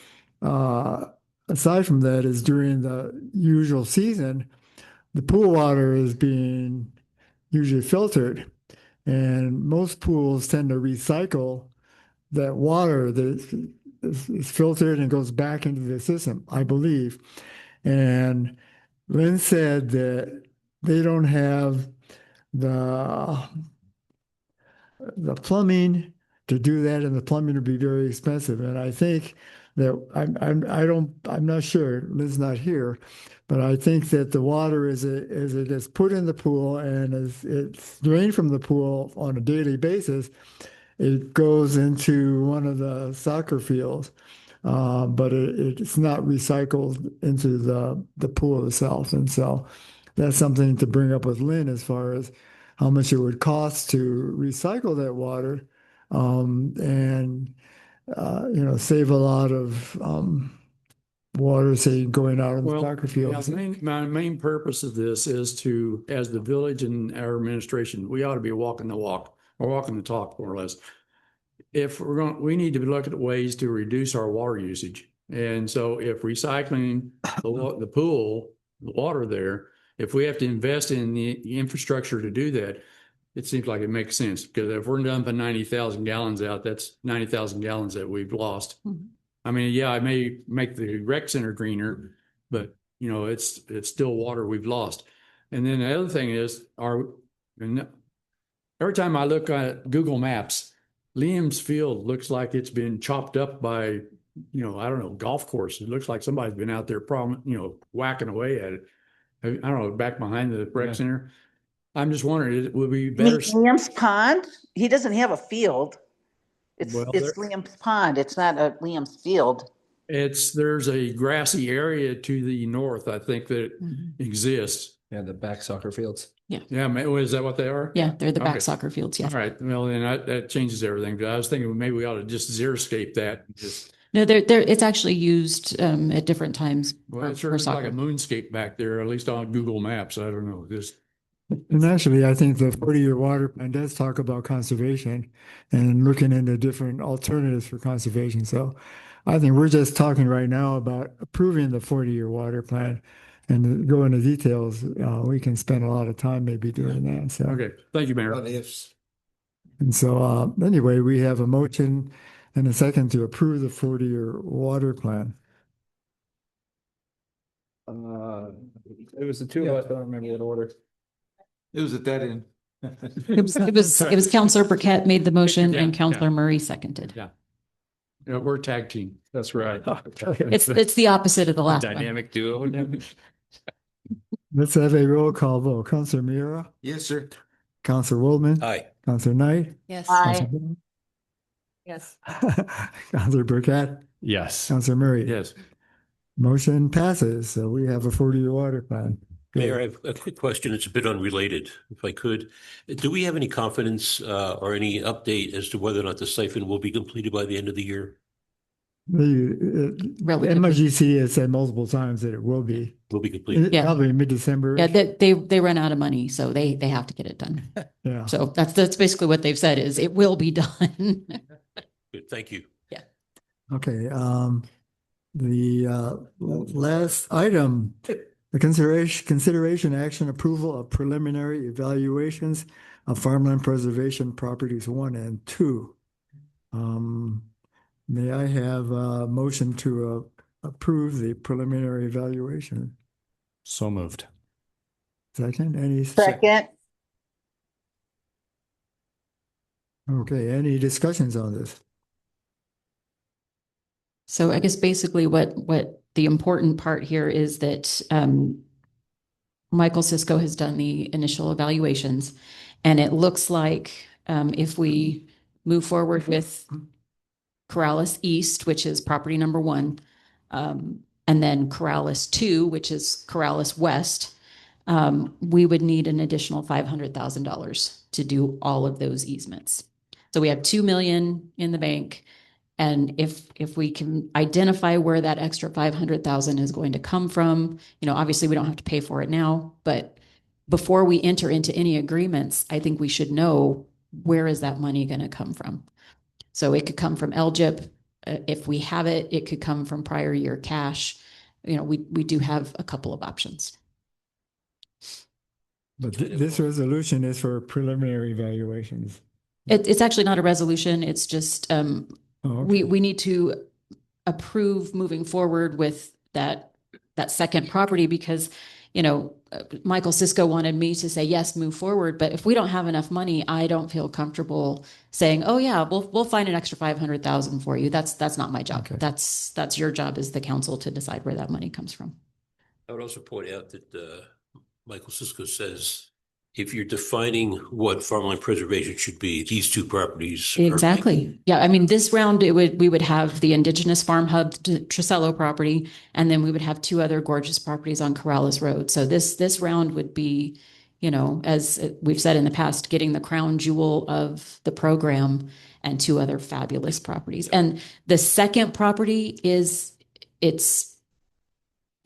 aside from that, is during the usual season, the pool water is being usually filtered, and most pools tend to recycle that water that is filtered and goes back into the system, I believe. And Lynn said that they don't have the plumbing to do that, and the plumbing would be very expensive. And I think that I'm not sure, Lynn's not here, but I think that the water as it is put in the pool and as it's drained from the pool on a daily basis, it goes into one of the soccer fields, but it's not recycled into the pool itself. And so that's something to bring up with Lynn as far as how much it would cost to recycle that water, and save a lot of water, say, going out on the soccer fields. My main purpose of this is to, as the village and our administration, we ought to be walking the walk or walking the talk, more or less. If we need to be looking at ways to reduce our water usage. And so if recycling the pool, the water there, if we have to invest in the infrastructure to do that, it seems like it makes sense, because if we're dumping 90,000 gallons out, that's 90,000 gallons that we've lost. Mm-hmm. I mean, yeah, I may make the rec center greener, but you know, it's still water we've lost. And then the other thing is and every time I look at Google Maps, Liam's Field looks like it's been chopped up by, you know, I don't know, golf course. It looks like somebody's been out there whacking away at it. I don't know, back behind the rec center. I'm just wondering, it would be You mean better. Liam's Pond? He doesn't have a field. It's Well, Liam's Pond. It's not a Liam's Field. There's a grassy area to the north, I think, that exists. Yeah, the back soccer fields. Yeah. Yeah, is that what they are? Yeah, they're the back Okay. soccer fields, yeah. All right, well, then that changes everything, but I was thinking maybe we ought to just xeriscape that. And just, No, it's actually used at different times well, it sure for looks like a soccer. moonscape back there, at least on Google Maps. I don't know, just. And actually, I think the 40-year water plan does talk about conservation and looking into different alternatives for conservation. So I think we're just talking right now about approving the 40-year water plan, and to go into details. We can spend a lot of time maybe doing that. So, Okay, thank you, Mayor. and so anyway, we have a motion and a second to approve the 40-year water plan. It was the two of us, I don't remember what order. It was at that end. It was Counselor Burkett made the motion Yeah, and Counselor yeah. Murray seconded. Yeah. Yeah, we're a tag team. That's right. It's the opposite of the last one. Dynamic duo. Let's have a roll call vote. Counselor Mira, Yes, sir. Counselor Waldman, Aye. Counselor Knight, Yes. Aye. Yes. Counselor Burkett, Yes. Counselor Murray. Yes. Motion passes. So we have a 40-year water plan. Mayor, I have a quick question. It's a bit unrelated, if I could. Do we have any confidence or any update as to whether or not the siphon will be completed by the end of the year? Relatively. MRGC has said multiple times that it will be. Will be completed. Yeah. Probably mid-December. Yeah, they run out of money, so they have to get it done. Yeah. So that's basically what they've said is it will be done. Good, thank you. Okay. The last item, the consideration action approval of preliminary evaluations of farmland preservation properties 1 and 2. May I have a motion to approve the preliminary evaluation? So moved. Second, any? Second. Okay, any discussions on this? So I guess basically what the important part here is that Michael Cisco has done the initial evaluations, and it looks like if we move forward with Corrales East, which is property number 1, and then Corrales 2, which is Corrales West, we would need an additional $500,000 to do all of those easements. So we have 2 million in the bank. And if we can identify where that extra 500,000 is going to come from, obviously we don't have to pay for it now, but before we enter into any agreements, I think we should know where is that money going to come from. So it could come from LGIP. If we have it, it could come from prior year cash. We do have a couple of options. But this resolution is for preliminary evaluations. It's actually not a resolution. It's just, Okay. we need to approve moving forward with that second property because, Michael Cisco wanted me to say, yes, move forward. But if we don't have enough money, I don't feel comfortable saying, oh yeah, we'll find an extra 500,000 for you. That's not my job. Okay. That's your job as the council to decide where that money comes from. I would also point out that Michael Cisco says if you're defining what farmland preservation should be, these 2 properties. Exactly. Yeah. I mean, this round, we would have the Indigenous Farm Hub Tresello property, and then we would have 2 other gorgeous properties on Corrales Road. So this round would be, as we've said in the past, getting the crown jewel of the program and 2 other fabulous properties. And the second property it's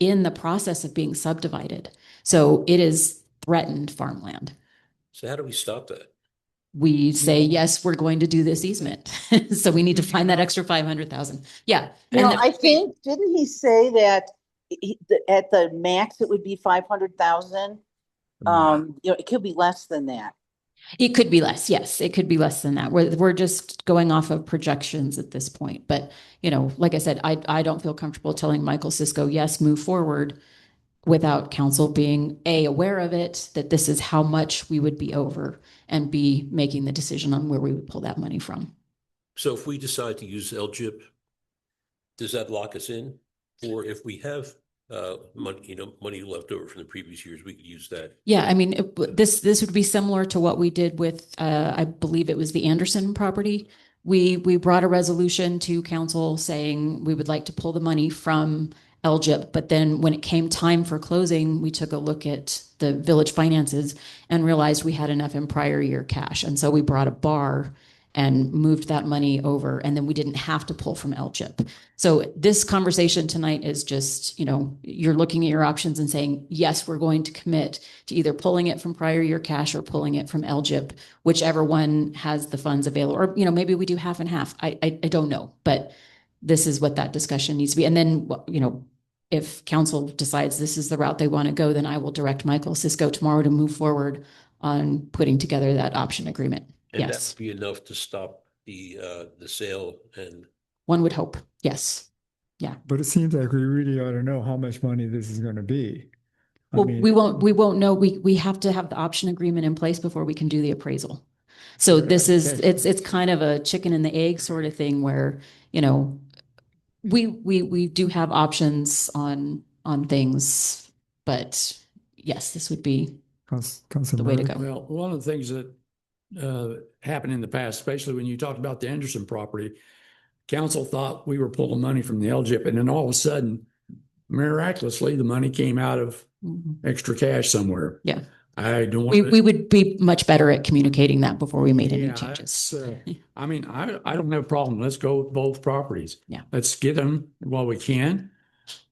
in the process of being subdivided. So it is threatened farmland. So how do we stop that? We say, yes, we're going to do this easement. So we need to find that extra 500,000. Yeah. I think, didn't he say that at the max, it would be 500,000? It could be less than that. It could be less. Yes, it could be less than that. We're just going off of projections at this point. But, you know, like I said, I don't feel comfortable telling Michael Cisco, yes, move forward without council being A, aware of it, that this is how much we would be over, and B, making the decision on where we would pull that money from. So if we decide to use LGIP, does that lock us in? Or if we have money, money left over from the previous years, we could use that? Yeah, I mean, this would be similar to what we did with, I believe it was the Anderson property. We brought a resolution to council saying we would like to pull the money from LGIP, but then when it came time for closing, we took a look at the village finances and realized we had enough in prior year cash. And so we brought a bar and moved that money over, and then we didn't have to pull from LGIP. So this conversation tonight is just, you're looking at your options and saying, yes, we're going to commit to either pulling it from prior year cash or pulling it from LGIP, whichever one has the funds available. Or, maybe we do half and half. I don't know, but this is what that discussion needs to be. And then, if council decides this is the route they want to go, then I will direct Michael Cisco tomorrow to move forward on putting together that option agreement. And that Yes, would be enough to stop the sale and. one would hope. Yes. Yeah. But it seems like we really ought to know how much money this is going to be. I Well, mean, we won't know. We have to have the option agreement in place before we can do the appraisal. So this is, it's kind of a chicken and the egg sort of thing where, we do have options on things, but yes, this would be the way to go. Well, one of the things that happened in the past, especially when you talked about the Anderson property, council thought we were pulling money from the LGIP, and then all of a sudden, miraculously, the money came out of extra cash somewhere. Yeah. I don't want We would be much better at communicating that before we made any changes. I mean, I don't have a problem. Let's go with both properties. Yeah. Let's get them while we can.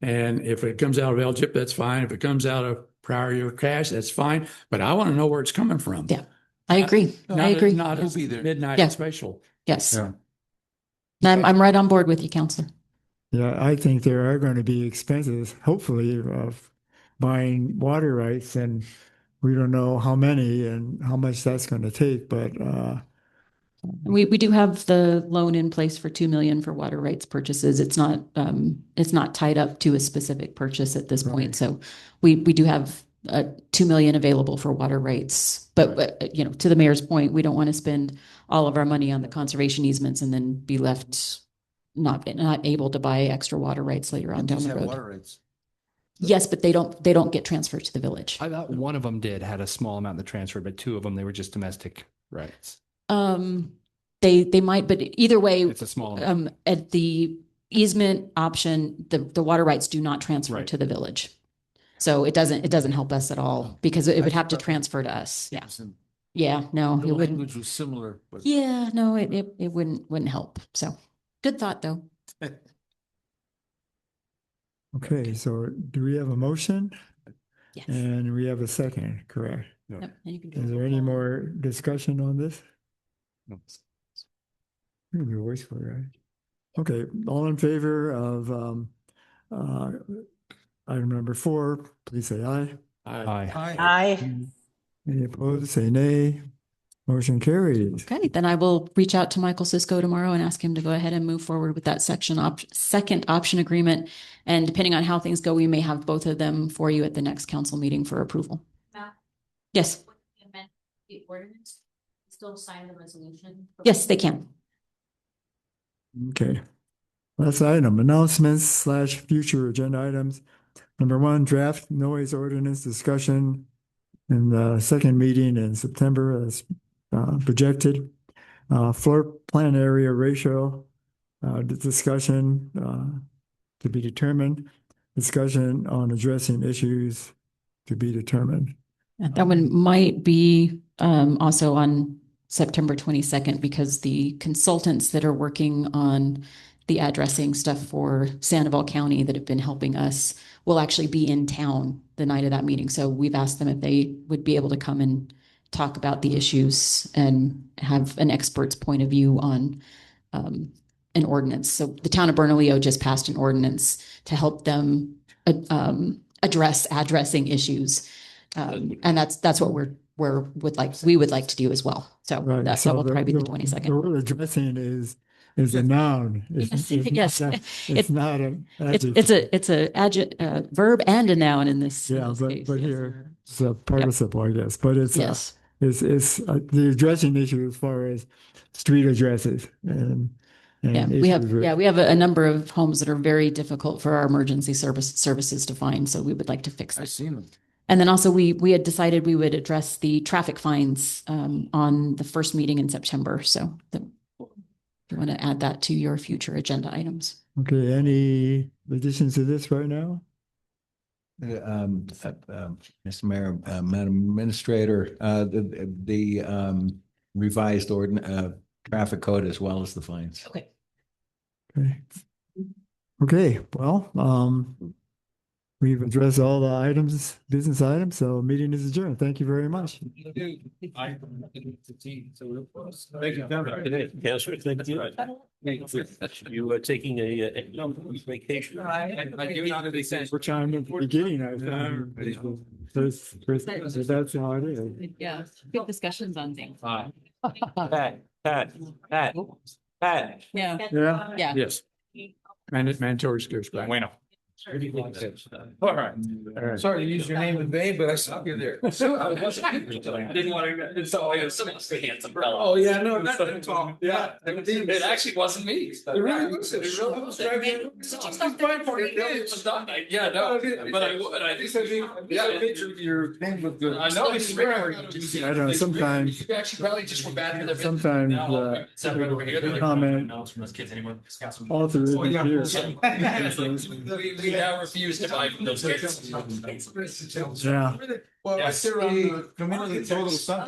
And if it comes out of LGIP, that's fine. If it comes out of prior year cash, that's fine. But I want to know where it's coming from. Yeah, I agree. I agree. Not a midnight Yeah. special. Yes. Yeah. I'm right on board with you, Counselor. yeah, I think there are going to be expenses, hopefully, of buying water rights, and we don't know how many and how much that's going to take, but We do have the loan in place for 2 million for water rights purchases. It's not tied up to a specific purchase at this point. So we do have 2 million available for water rights. But to the mayor's point, we don't want to spend all of our money on the conservation easements and then be left not able to buy extra water rights later on down the road. Water rights. Yes, but they don't get transferred to the village. I thought one of them had a small amount that transferred, but two of them, they were just domestic rights. They might, but either way, It's a small amount. at the easement option, the water rights do not transfer Right. to the village. So it doesn't help us at all because it would have to transfer to us. Yeah. Yeah, no, The it wouldn't. language was similar, but. Yeah, no, it wouldn't help. So good thought though. okay, so do we have a motion? Yes. And we have a second, correct? Yep, and you can do Is it. there any more discussion on this? Your voice for it, right? Okay, all in favor of item number 4, please say aye. Aye. Aye. Any opposed, say nay. Motion carries. Okay, then I will reach out to Michael Cisco tomorrow and ask him to go ahead and move forward with that second option agreement. And depending on how things go, we may have both of them for you at the next council meeting for approval. Yes. The ordinance, still sign the resolution? Yes, they can. Okay. Last item, announcements / future agenda items. Number 1, draft noise ordinance discussion in the second meeting in September as projected. Floor plan area ratio discussion to be determined. Discussion on addressing issues to be determined. That one might be also on September 22nd because the consultants that are working on the addressing stuff for Sandoval County that have been helping us will actually be in town the night of that meeting. So we've asked them if they would be able to come and talk about the issues and have an expert's point of view on an ordinance. So the town of Bernalillo just passed an ordinance to help them address addressing issues. And that's what we would like to do as well. So Right, that so will the- probably be the the 22nd. word addressing is a noun. It's Yes. not- It's not an It's a verb and a noun in this. Yeah, but case, but yes. here it's a participle, I guess. But it's Yes. it's the addressing issue as far as street addresses and Yeah, we have a number of homes that are very difficult for our emergency services to find, so we would like to fix I've that. seen them. And then also we had decided we would address the traffic fines on the first meeting in September. So you want to add that to your future agenda items. Okay, any additions to this right now? Mr. Mayor, Madam Administrator, the revised traffic code as well as the fines. Okay. Okay, well, we've addressed all the items, business items, so meeting is adjourned. Thank you very much. Thank you, Councilor. Thank you. You are taking a vacation? We're trying to beginning. That's how it is. Yeah, good discussions on things. Pat. Yeah. Yeah. Yeah. Yes. Mandatory skills. Bueno. All right. Sorry to use your name in vain, but I saw you there. I didn't want to, it's all, someone else be handsome. Oh, yeah, no, not that tall. Yeah. It actually wasn't me. It really was. It really was. Yeah, no, but I Picture of your name looked good. I know, I swear. I don't know, sometimes, You actually probably just went back to their. sometimes, comment, author isn't here. We now refuse to buy from those kids. Yeah. Well, I sit around the community total something.